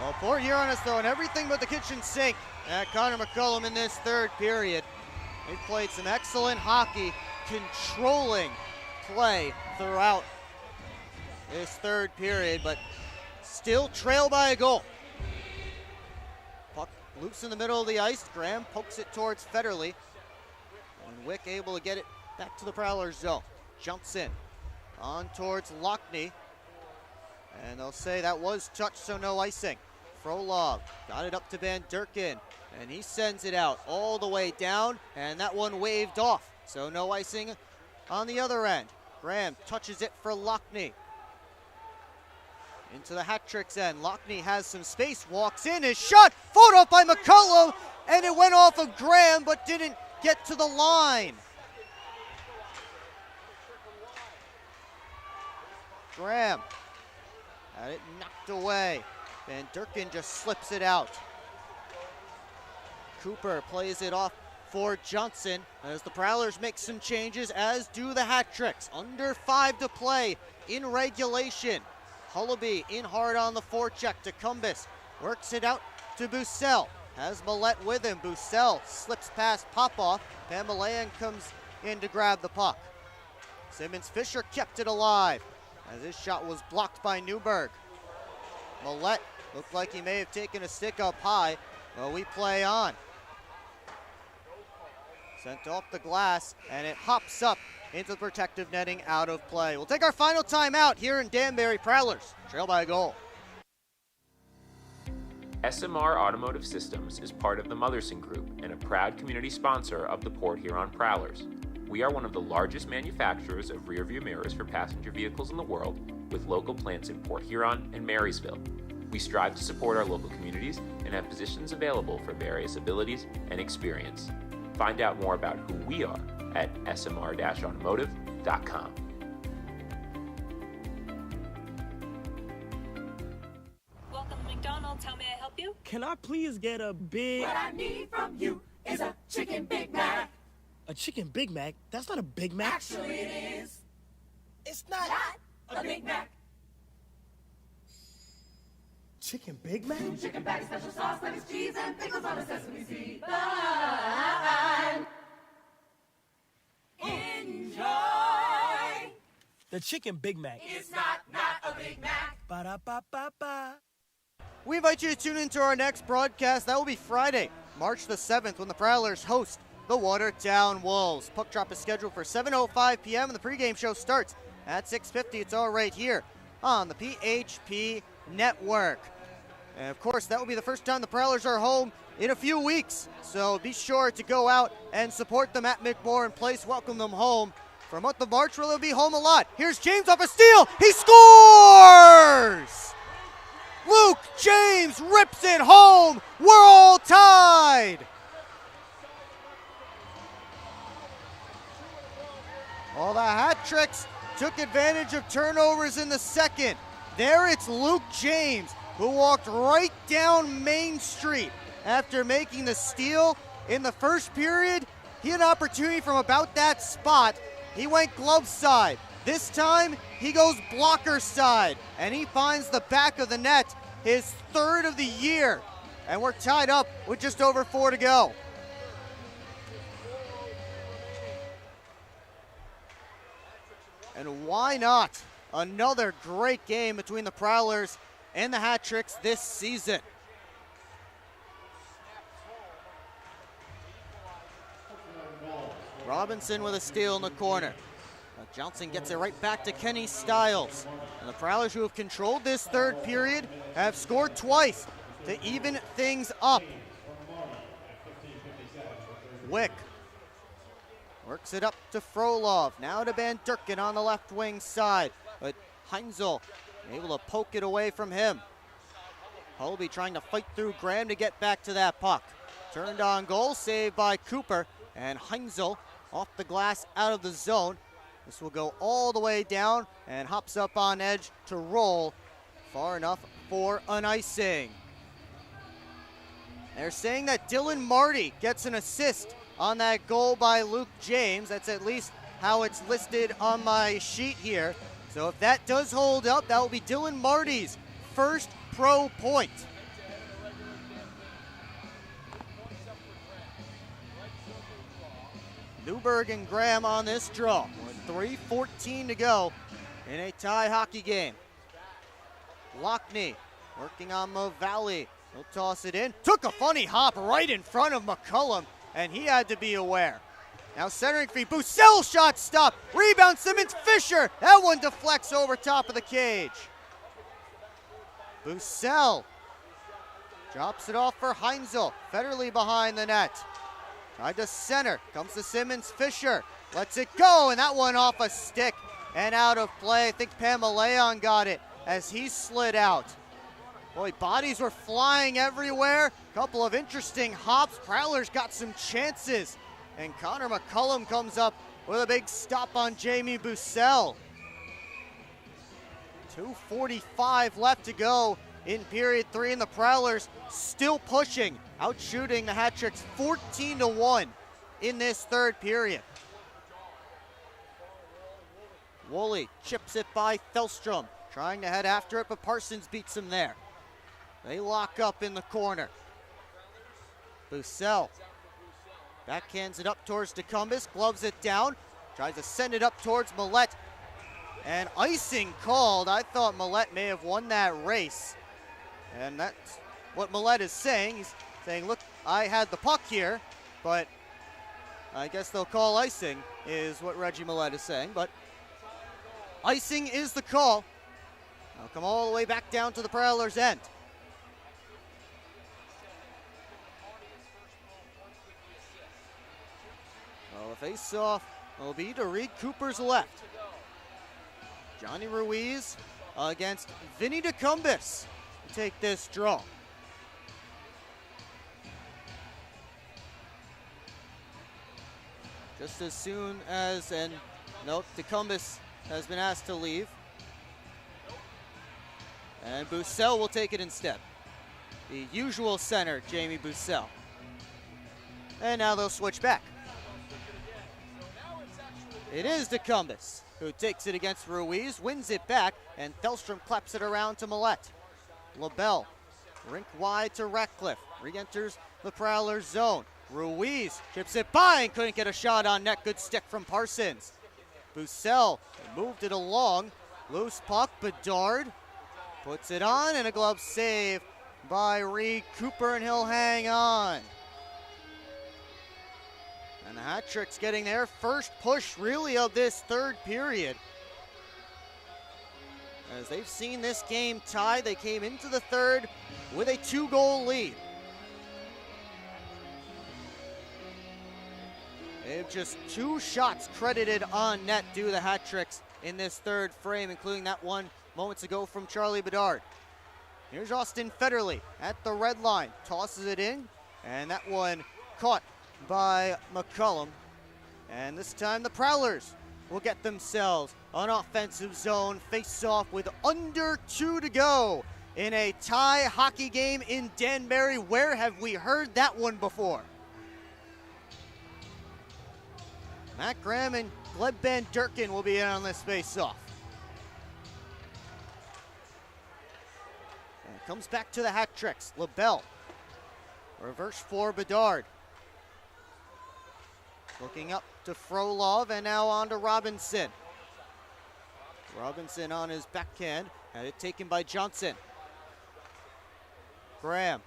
Well, Port Huron is throwing everything but the kitchen sink at Connor McCullum in this third period. They played some excellent hockey, controlling play throughout this third period, but still trail by a goal. Puck loose in the middle of the ice. Graham pokes it towards Federley. And Wick able to get it back to the Prowlers zone. Jumps in. On towards Lockney. And they'll say that was touched, so no icing. Frolov got it up to Van Durken. And he sends it out all the way down. And that one waved off. So no icing on the other end. Graham touches it for Lockney. Into the Hat-Tricks end. Lockney has some space. Walks in. His shot. Fought off by McCullum. And it went off of Graham, but didn't get to the line. Graham had it knocked away. Van Durken just slips it out. Cooper plays it off for Johnson as the Prowlers make some changes, as do the Hat-Tricks. Under 5 to play in regulation. Hullaby in hard on the forecheck. DeCumbis works it out to Bussell. Has Millette with him. Bussell slips past Popoff. Pamaleon comes in to grab the puck. Simmons-Fisher kept it alive as his shot was blocked by Newberg. Millette looked like he may have taken a stick up high, but we play on. Sent off the glass, and it hops up into the protective netting, out of play. We'll take our final timeout here in Danbury. Prowlers trail by a goal. SMR Automotive Systems is part of the Motherson Group and a proud community sponsor of the Port Huron Prowlers. We are one of the largest manufacturers of rearview mirrors for passenger vehicles in the world, with local plants in Port Huron and Marysville. We strive to support our local communities and have positions available for various abilities and experience. Find out more about who we are at smr-automotive.com. Welcome to McDonald's. How may I help you? Can I please get a big... What I need from you is a chicken Big Mac. A chicken Big Mac? That's not a Big Mac. Actually, it is. It's not a Big Mac. Chicken Big Mac? Chicken bag, special sauce, lettuce, cheese, and pickles on a sesame seed bun. Enjoy. The chicken Big Mac. It's not a Big Mac. Ba-da-ba-ba-ba. We invite you to tune into our next broadcast. That will be Friday, March the 7th, when the Prowlers host the Watertown Wolves. Puck drop is scheduled for 7:05 p.m. and the pregame show starts at 6:50. It's all right here on the PHP Network. And of course, that will be the first time the Prowlers are home in a few weeks. So be sure to go out and support them at McMorran Place. Welcome them home for a month of March, where they'll be home a lot. Here's James off a steal. He scores! Luke James rips it home. We're all tied. Well, the Hat-Tricks took advantage of turnovers in the second. There it's Luke James, who walked right down Main Street after making the steal in the first period. He had an opportunity from about that spot. He went glove side. This time, he goes blocker side, and he finds the back of the net, his third of the year. And we're tied up with just over 4 to go. And why not? Another great game between the Prowlers and the Hat-Tricks this season. Robinson with a steal in the corner. Johnson gets it right back to Kenny Stiles. And the Prowlers, who have controlled this third period, have scored twice to even things up. Wick works it up to Frolov. Now to Van Durken on the left wing side. But Heinzel able to poke it away from him. Holby trying to fight through Graham to get back to that puck. Turned on goal, saved by Cooper. And Heinzel off the glass out of the zone. This will go all the way down and hops up on edge to roll far enough for an icing. They're saying that Dylan Marty gets an assist on that goal by Luke James. That's at least how it's listed on my sheet here. So if that does hold up, that will be Dylan Marty's first pro point. Newberg and Graham on this draw. 3:14 to go in a tie hockey game. Lockney working on Mavalli. He'll toss it in. Took a funny hop right in front of McCullum, and he had to be aware. Now centering feed. Bussell shot stop. Rebound Simmons Fisher. That one deflects over top of the cage. Bussell drops it off for Heinzel. Federley behind the net. Tried to center. Comes to Simmons Fisher. Lets it go, and that one off a stick and out of play. I think Pamaleon got it as he slid out. Boy, bodies were flying everywhere. Couple of interesting hops. Prowlers got some chances. And Connor McCullum comes up with a big stop on Jamie Bussell. 2:45 left to go in period 3, and the Prowlers still pushing, out shooting the Hat-Tricks 14-1 in this third period. Woolley chips it by Thelstrom, trying to head after it, but Parsons beats him there. They lock up in the corner. Bussell backhands it up towards DeCumbis, gloves it down, tries to send it up towards Millette, and icing called. I thought Millette may have won that race, and that's what Millette is saying. He's saying, look, I had the puck here, but I guess they'll call icing, is what Reggie Millette is saying, but icing is the call. Now come all the way back down to the Prowlers' end. Well, the face-off will be to Reed Cooper's left. Johnny Ruiz against Vinny DeCumbis to take this draw. Just as soon as, and nope, DeCumbis has been asked to leave. And Bussell will take it instead. The usual center, Jamie Bussell. And now they'll switch back. It is DeCumbis who takes it against Ruiz, wins it back, and Thelstrom claps it around to Millette. LaBelle, rink wide to Ratcliffe, re-enters the Prowlers zone. Ruiz chips it by and couldn't get a shot on net. Good stick from Parsons. Bussell moved it along. Loose puck, Bedard puts it on, and a glove save by Reed Cooper, and he'll hang on. And the Hat-Tricks getting their first push, really, of this third period. As they've seen this game tied, they came into the third with a 2-goal lead. They have just 2 shots credited on net due to the Hat-Tricks in this third frame, including that one moments ago from Charlie Bedard. Here's Austin Federley at the red line, tosses it in, and that one caught by McCullum. And this time the Prowlers will get themselves an offensive zone face-off with under 2 to go in a tie hockey game in Danbury. Where have we heard that one before? Matt Graham and Gleb Van Durkin will be in on this face-off. And it comes back to the hat tricks. LaBelle. Reverse for Bedard. Looking up to Frolov and now on to Robinson. Robinson on his backhand. Had it taken by Johnson. Graham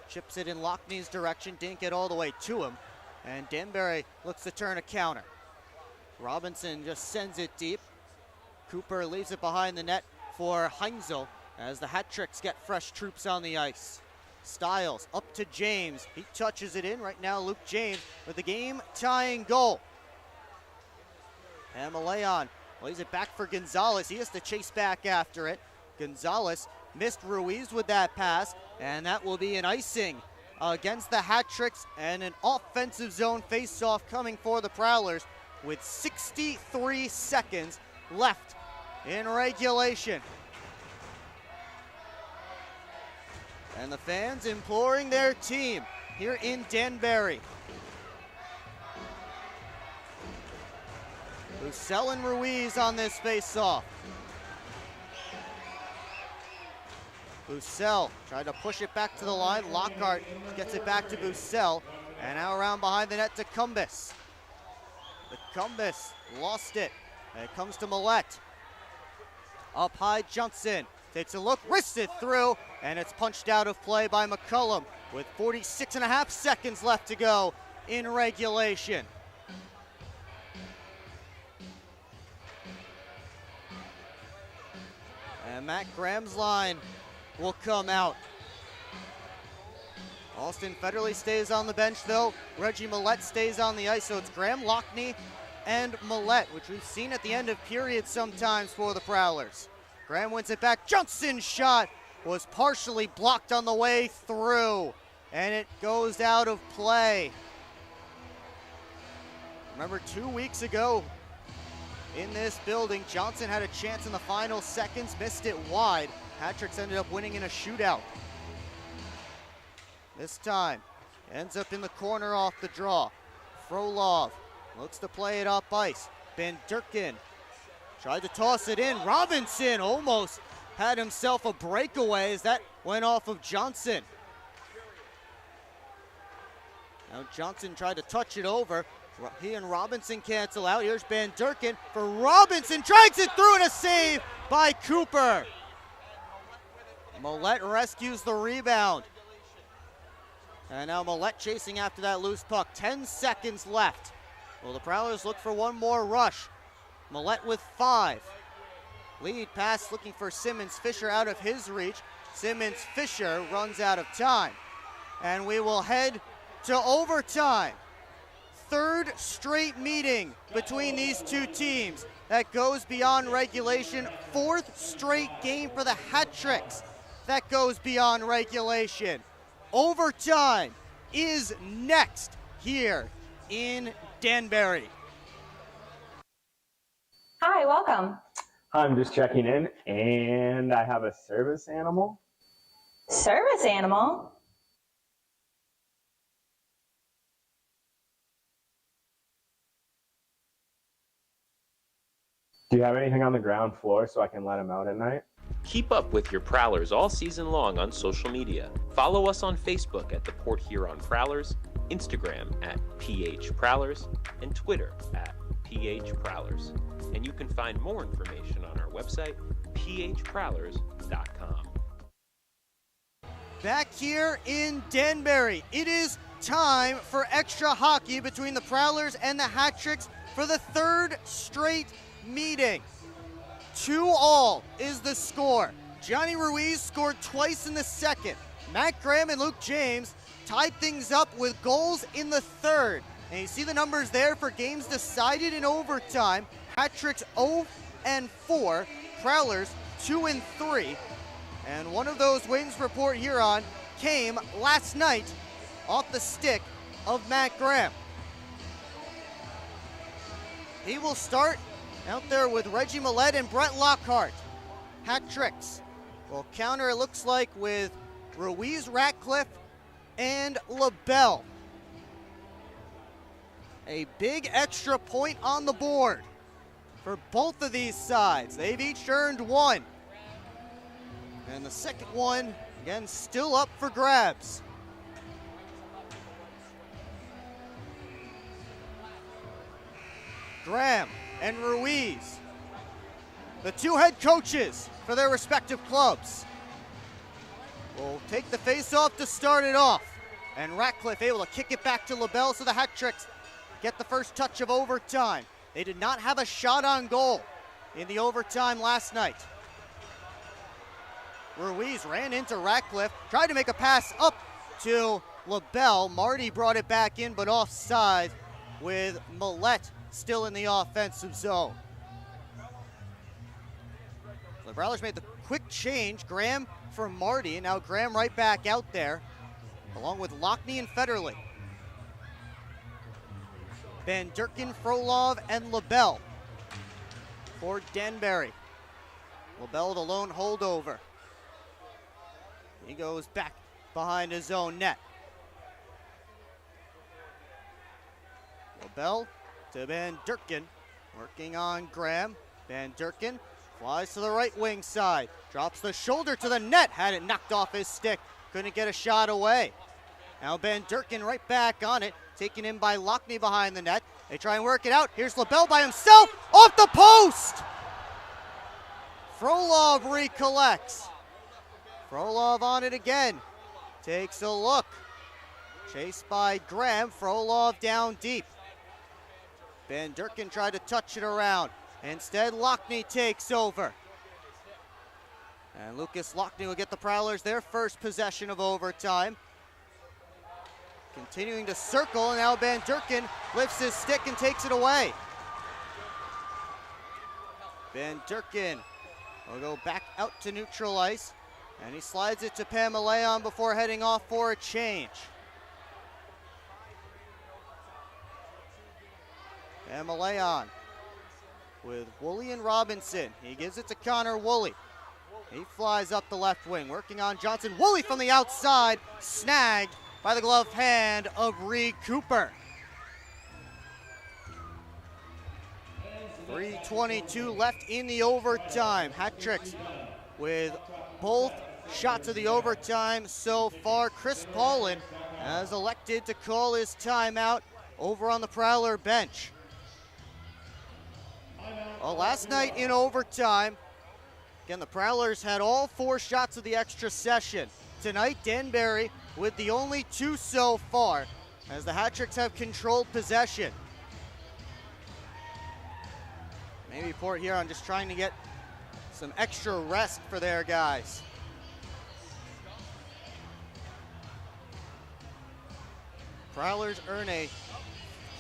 chips it in Lockney's direction. Didn't get all the way to him. And Danbury looks to turn a counter. Robinson just sends it deep. Cooper leaves it behind the net for Heinzel as the hat tricks get fresh troops on the ice. Stiles up to James. He touches it in. Right now, Luke James with the game-tying goal. Pamaleon lays it back for Gonzalez. He has to chase back after it. Gonzalez missed Ruiz with that pass, and that will be an icing against the hat tricks and an offensive zone face-off coming for the Prowlers with 63 seconds left in regulation. And the fans imploring their team here in Danbury. Bussell and Ruiz on this face-off. Bussell tried to push it back to the line. Lockhart gets it back to Bussell. And now around behind the net to Cumbus. The Cumbus lost it. And it comes to Millette. Up high, Johnson takes a look, wrists it through, and it's punched out of play by McCullum with 46.5 seconds left to go in regulation. And Matt Graham's line will come out. Austin Federley stays on the bench though. Reggie Millette stays on the ice, so it's Graham, Lockney, and Millette, which we've seen at the end of periods sometimes for the Prowlers. Graham wins it back. Johnson's shot was partially blocked on the way through, and it goes out of play. Remember 2 weeks ago in this building, Johnson had a chance in the final seconds, missed it wide. Hat-tricks ended up winning in a shootout. This time, ends up in the corner off the draw. Frolov looks to play it up ice. Van Durkin tried to toss it in. Robinson almost had himself a breakaway as that went off of Johnson. Now Johnson tried to touch it over. He and Robinson cancel out. Here's Van Durkin for Robinson. Drags it through and a save by Cooper. Millette rescues the rebound. And now Millette chasing after that loose puck. 10 seconds left. Well, the Prowlers look for one more rush. Millette with 5. Lead pass looking for Simmons. Fisher out of his reach. Simmons Fisher runs out of time. And we will head to overtime. Third straight meeting between these two teams that goes beyond regulation. Fourth straight game for the Hat-Tricks that goes beyond regulation. Overtime is next here in Danbury. Hi, welcome. I'm just checking in, and I have a service animal. Service animal? Do you have anything on the ground floor so I can let him out at night? Keep up with your Prowlers all season long on social media. Follow us on Facebook at the Port Huron Prowlers, Instagram at PH Prowlers, and Twitter at PH Prowlers. And you can find more information on our website, phprowlers.com. Back here in Danbury, it is time for extra hockey between the Prowlers and the Hat-Tricks for the third straight meeting. 2-2 is the score. Johnny Ruiz scored twice in the second. Matt Graham and Luke James tied things up with goals in the third. And you see the numbers there for games decided in overtime. Hat-Tricks 0-4, Prowlers 2-3. And one of those wins for Port Huron came last night off the stick of Matt Graham. he will start out there with Reggie Millette and Brett Lockhart. Hat tricks will counter, it looks like, with Ruiz, Ratcliffe, and LaBelle. A big extra point on the board for both of these sides. They've each earned one. And the second one, again, still up for grabs. Graham and Ruiz, the two head coaches for their respective clubs, will take the face-off to start it off. And Ratcliffe able to kick it back to LaBelle, so the Hat Tricks get the first touch of overtime. They did not have a shot on goal in the overtime last night. Ruiz ran into Ratcliffe, tried to make a pass up to LaBelle. Marty brought it back in, but offside, with Millette still in the offensive zone. The Prowlers made the quick change. Graham for Marty, and now Graham right back out there, along with Lockney and Federley. Van Durkin, Frolov, and LaBelle for Danbury. LaBelle the lone holdover. He goes back behind his own net. LaBelle to Van Durkin, working on Graham. Van Durkin flies to the right wing side, drops the shoulder to the net, had it knocked off his stick, couldn't get a shot away. Now Van Durkin right back on it, taken in by Lockney behind the net. They try and work it out. Here's LaBelle by himself, off the post! Frolov recollects. Frolov on it again, takes a look. Chased by Graham, Frolov down deep. Van Durkin tried to touch it around. Instead, Lockney takes over. And Lucas Lockney will get the Prowlers their first possession of overtime. Continuing to circle, and now Van Durkin lifts his stick and takes it away. Van Durkin will go back out to neutral ice, and he slides it to Pamaleon before heading off for a change. Pamaleon with Woolley and Robinson. He gives it to Connor Woolley. He flies up the left wing, working on Johnson. Woolley from the outside, snagged by the gloved hand of Reed Cooper. 3:22 left in the overtime. Hat tricks with both shots of the overtime so far. Chris Paulin has elected to call his timeout over on the Prowler bench. Well, last night in overtime, again, the Prowlers had all 4 shots of the extra session. Tonight, Danbury with the only 2 so far, as the Hat Tricks have controlled possession. Maybe Port Huron just trying to get some extra rest for their guys. Prowlers earn a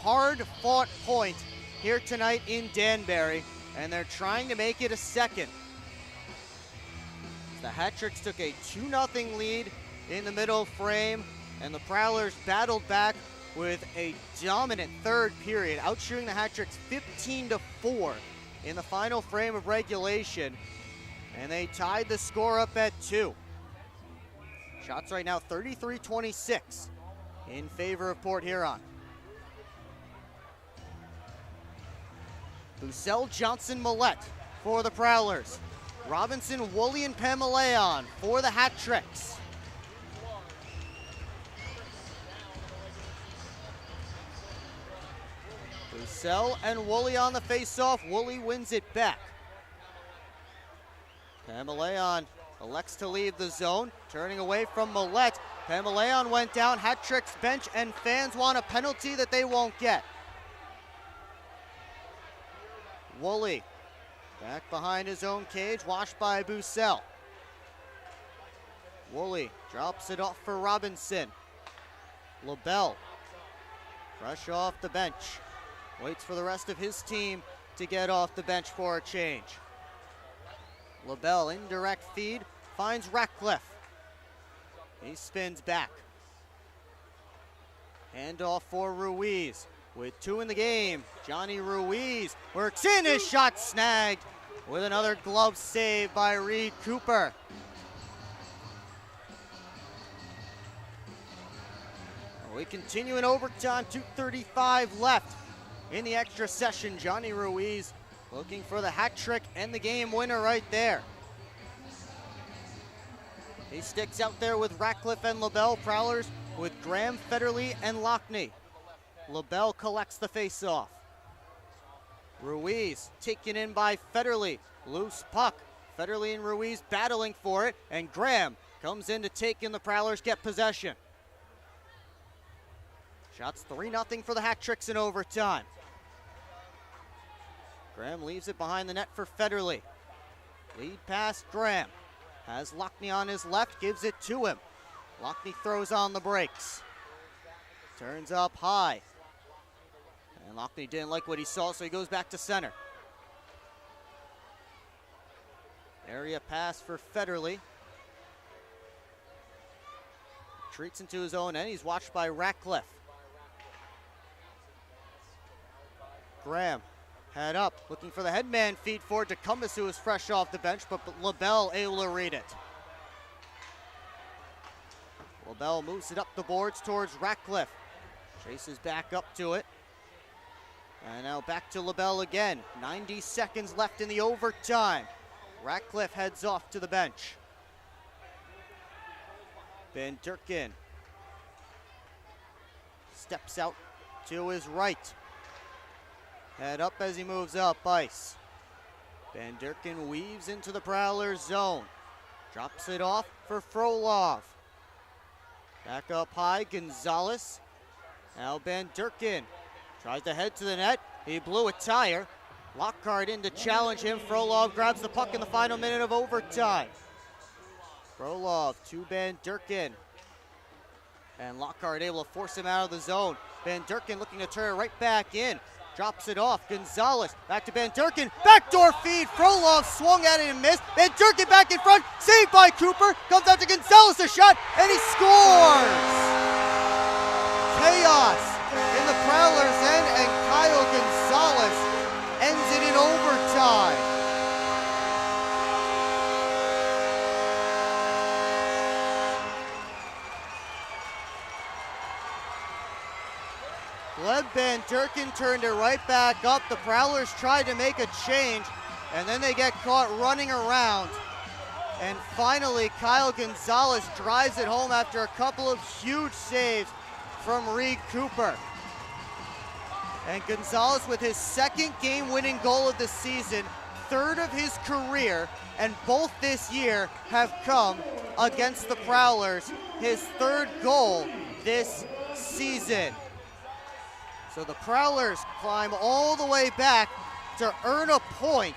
hard-fought point here tonight in Danbury, and they're trying to make it a second. The Hat Tricks took a 2-0 lead in the middle frame, and the Prowlers battled back with a dominant third period, outshooting the Hat Tricks 15-4 in the final frame of regulation, and they tied the score up at 2. Shots right now 33-26 in favor of Port Huron. Bussell, Johnson, Millette for the Prowlers. Robinson, Woolley, and Pamaleon for the Hat Tricks. Bussell and Woolley on the face-off. Woolley wins it back. Pamaleon elects to leave the zone, turning away from Millette. Pamaleon went down. Hat Tricks bench and fans want a penalty that they won't get. Woolley back behind his own cage, washed by Bussell. Woolley drops it off for Robinson. LaBelle, fresh off the bench, waits for the rest of his team to get off the bench for a change. LaBelle, indirect feed, finds Ratcliffe. He spins back. Handoff for Ruiz. with 2 in the game. Johnny Ruiz works in, his shot snagged with another glove save by Reed Cooper. We continue in overtime, 2:35 left in the extra session. Johnny Ruiz looking for the hat trick and the game winner right there. He sticks out there with Ratcliffe and LaBelle. Prowlers with Graham, Federley, and Lockney. LaBelle collects the face-off. Ruiz taken in by Federley. Loose puck. Federley and Ruiz battling for it, and Graham comes in to take in. The Prowlers get possession. Shots 3-0 for the hat tricks in overtime. Graham leaves it behind the net for Federley. Lead pass, Graham. Has Lockney on his left, gives it to him. Lockney throws on the brakes. Turns up high. And Lockney didn't like what he saw, so he goes back to center. Area pass for Federley. Retreats into his own end. He's watched by Ratcliffe. Graham, head up, looking for the headman feed forward to Cumbus, who is fresh off the bench, but LaBelle able to read it. LaBelle moves it up the boards towards Ratcliffe. Chases back up to it. And now back to LaBelle again. 90 seconds left in the overtime. Ratcliffe heads off to the bench. Van Durkin steps out to his right. Head up as he moves up ice. Van Durkin weaves into the Prowlers zone. Drops it off for Frolov. Back up high, Gonzalez. Now Van Durkin tries to head to the net. He blew a tire. Lockhart in to challenge him. Frolov grabs the puck in the final minute of overtime. Frolov to Van Durkin. And Lockhart able to force him out of the zone. Van Durkin looking to turn it right back in. Drops it off. Gonzalez back to Van Durkin. Backdoor feed. Frolov swung at it and missed. Van Durkin back in front. Saved by Cooper. Comes out to Gonzalez, a shot, and he scores! Chaos in the Prowlers' end, and Kyle Gonzalez ends it in overtime. Gleb Van Durkin turned it right back up. The Prowlers tried to make a change, and then they get caught running around. And finally, Kyle Gonzalez drives it home after a couple of huge saves from Reed Cooper. And Gonzalez with his second game-winning goal of the season, third of his career, and both this year have come against the Prowlers. His third goal this season. So the Prowlers climb all the way back to earn a point.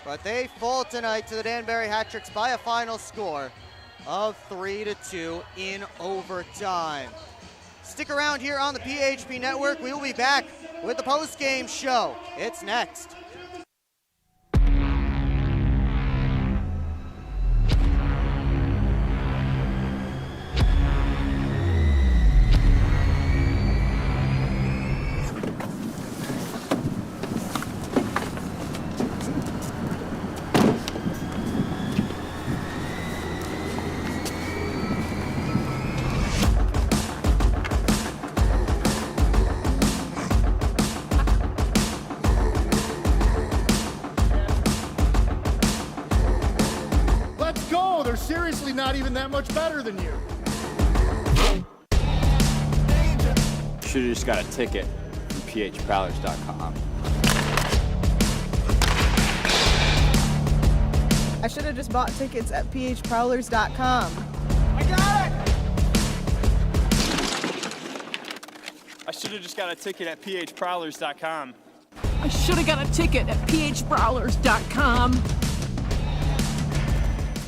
But they fall tonight to the Danbury Hat-Tricks by a final score of 3-2 in overtime. Stick around here on the PHP Network. We will be back with the post-game show. It's next. Seriously not even that much better than you. Should have just got a ticket from phprowlers.com. I should have just bought tickets at phprowlers.com. I got it! I should have just got a ticket at phprowlers.com. I should have got a ticket at phprowlers.com.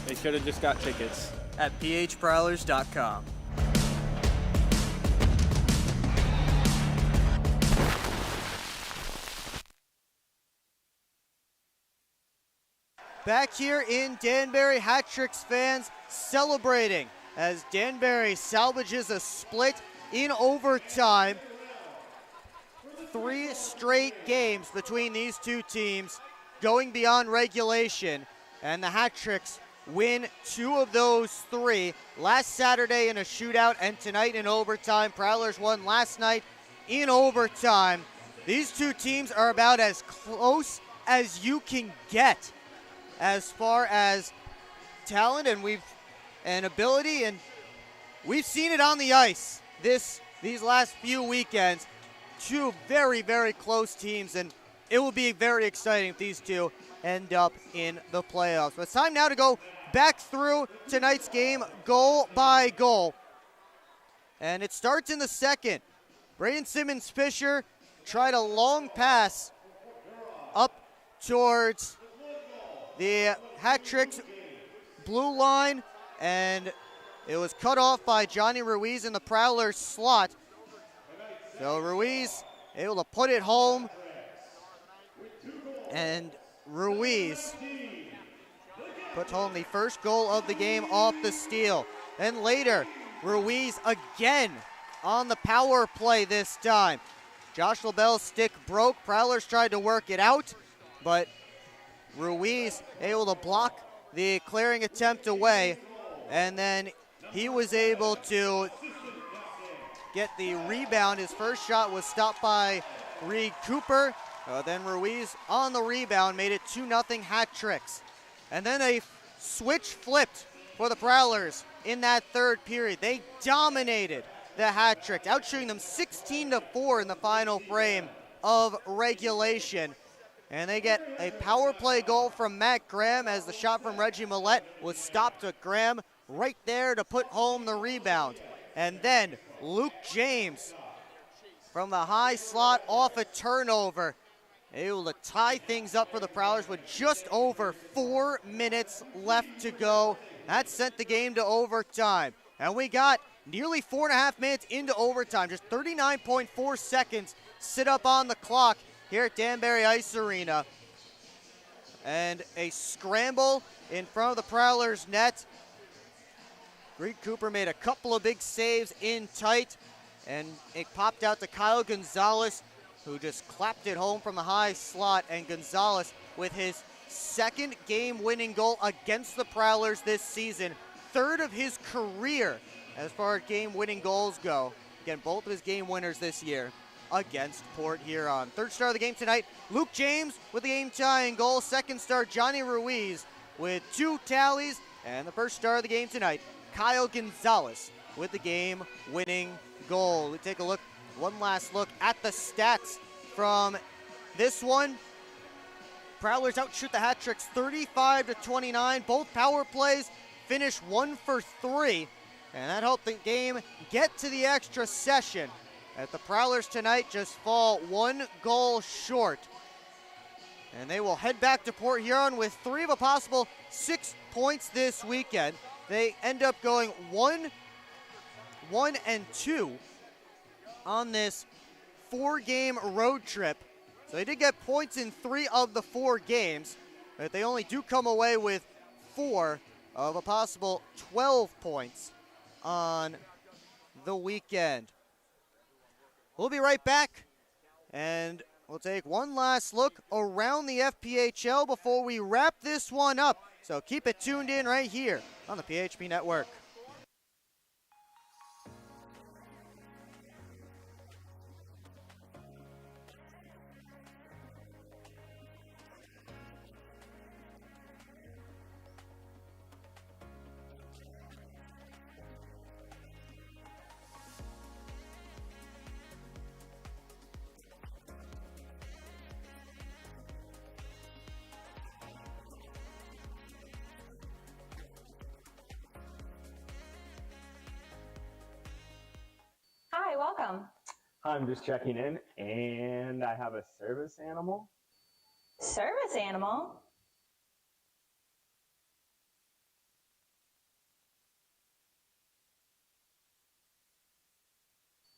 They should have just got tickets at phprowlers.com. Back here in Danbury, Hat-Tricks fans celebrating as Danbury salvages a split in overtime. 3 straight games between these two teams going beyond regulation, and the Hat-Tricks win 2 of those 3. Last Saturday in a shootout and tonight in overtime. Prowlers won last night in overtime. These two teams are about as close as you can get as far as talent and ability, and we've seen it on the ice these last few weekends. 2 very, very close teams, and it will be very exciting if these two end up in the playoffs. But it's time now to go back through tonight's game goal by goal. And it starts in the second. Braden Simmons-Fisher tried a long pass up towards the Hat-Tricks blue line, and it was cut off by Johnny Ruiz in the Prowlers slot. So Ruiz able to put it home, and Ruiz puts home the first goal of the game off the steal. And later, Ruiz again on the power play this time. Josh LaBelle's stick broke. Prowlers tried to work it out, but Ruiz able to block the clearing attempt away, and then he was able to get the rebound. His first shot was stopped by Reed Cooper. Then Ruiz on the rebound made it 2-0 Hat-Tricks. And then a switch flipped for the Prowlers in that third period. They dominated the Hat-Tricks, outshooting them 16-4 in the final frame of regulation. And they get a power play goal from Matt Graham as the shot from Reggie Millette was stopped with Graham right there to put home the rebound. And then Luke James from the high slot off a turnover, able to tie things up for the Prowlers with just over 4 minutes left to go. That sent the game to overtime. And we got nearly 4.5 minutes into overtime. Just 39.4 seconds sit up on the clock here at Danbury Ice Arena. And a scramble in front of the Prowlers' net. Reed Cooper made a couple of big saves in tight, and it popped out to Kyle Gonzalez, who just clapped it home from the high slot. And Gonzalez with his second game-winning goal against the Prowlers this season, 3rd of his career as far as game-winning goals go. Again, both of his game winners this year against Port Huron. Third star of the game tonight, Luke James with the game-tying goal. Second star, Johnny Ruiz with 2 tallies. And the first star of the game tonight, Kyle Gonzalez with the game-winning goal. We take a look, one last look at the stats from this one. Prowlers outshoot the Hat-Tricks 35-29. Both power plays finish 1 for 3. And that helped the game get to the extra session, as the Prowlers tonight just fall 1 goal short. And they will head back to Port Huron with 3 of a possible 6 points this weekend. They end up going 1-2 on this 4-game road trip. So they did get points in 3 of the 4 games, but they only do come away with 4 of a possible 12 points on the weekend. We'll be right back, and we'll take one last look around the FPHL before we wrap this one up. So keep it tuned in right here on the PHP Network. Hi, welcome. I'm just checking in, and I have a service animal. Service animal?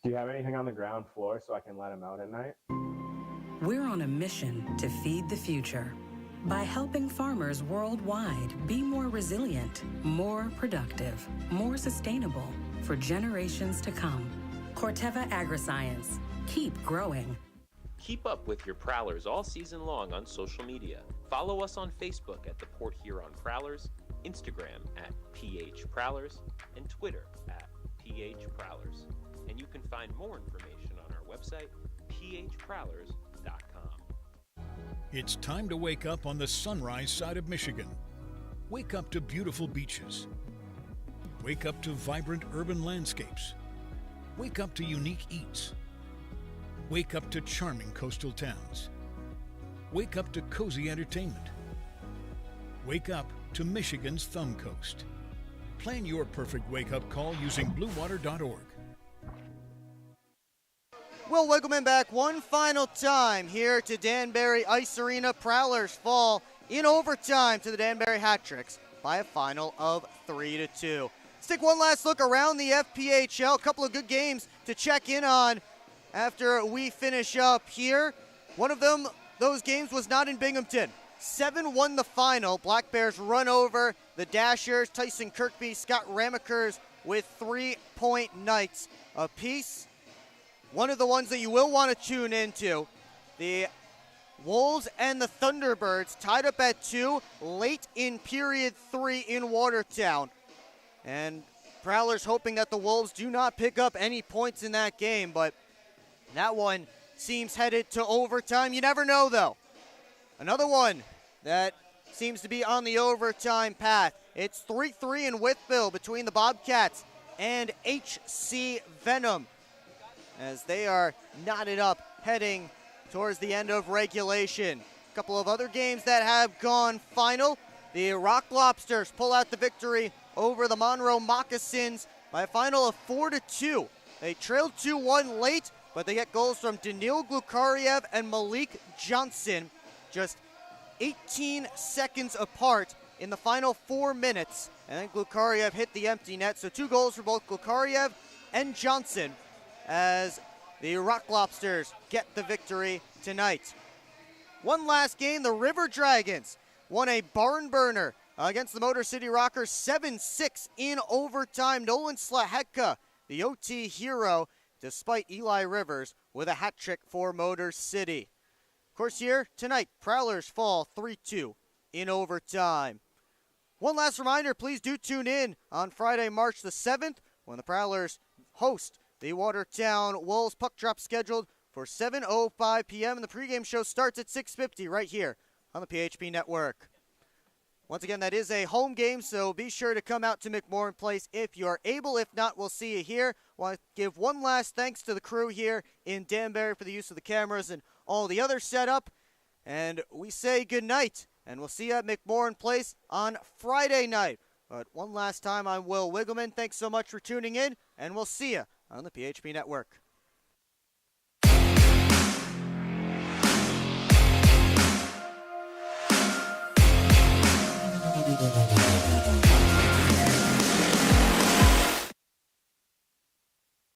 Do you have anything on the ground floor so I can let him out at night? We're on a mission to feed the future by helping farmers worldwide be more resilient, more productive, more sustainable for generations to come. Corteva Agriscience. Keep growing. Keep up with your Prowlers all season long on social media. Follow us on Facebook at the Port Huron Prowlers, Instagram at PH Prowlers, and Twitter at PH Prowlers. And you can find more information on our website, phprowlers.com. It's time to wake up on the sunrise side of Michigan. Wake up to beautiful beaches. Wake up to vibrant urban landscapes. Wake up to unique eats. Wake up to charming coastal towns. Wake up to cozy entertainment. Wake up to Michigan's Thumb Coast. Plan your perfect wake-up call using bluewater.org. Well, welcome back one final time here to Danbury Ice Arena. Prowlers fall in overtime to the Danbury Hat Tricks by a final of 3-2. Let's take one last look around the FPHL. A couple of good games to check in on after we finish up here. One of them, those games, was not in Binghamton. 7-1 the final. Black Bears run over the Dashers. Tyson Kirkby, Scott Ramekers with 3-point nights apiece. One of the ones that you will want to tune into, the Wolves and the Thunderbirds tied up at 2 late in period 3 in Watertown. And Prowlers hoping that the Wolves do not pick up any points in that game, but that one seems headed to overtime. You never know, though. Another one that seems to be on the overtime path. It's 3-3 in Wytheville between the Bobcats and HC Venom, as they are knotted up heading towards the end of regulation. A couple of other games that have gone final. The Rock Lobsters pull out the victory over the Monroe Moccasins by a final of 4-2. They trailed 2-1 late, but they get goals from Danil Glukariev and Malik Johnson just 18 seconds apart in the final 4 minutes. And then Glukariev hit the empty net, so 2 goals for both Glukariev and Johnson as the Rock Lobsters get the victory tonight. One last game, the River Dragons won a barn burner against the Motor City Rockers 7-6 in overtime. Nolan Slahetka, the OT hero, despite Eli Rivers with a hat trick for Motor City. Of course, here tonight, Prowlers fall 3-2 in overtime. One last reminder, please do tune in on Friday, March the 7th, when the Prowlers host the Watertown Wolves. Puck drop scheduled for 7:05 p.m. and the pregame show starts at 6:50 right here on the PHP Network. Once again, that is a home game, so be sure to come out to McMorran Place if you are able. If not, we'll see you here. Want to give one last thanks to the crew here in Danbury for the use of the cameras and all the other setup. And we say good night, and we'll see you at McMorran Place on Friday night. But one last time, I'm Will Wiggleman. Thanks so much for tuning in, and we'll see you on the PHP Network.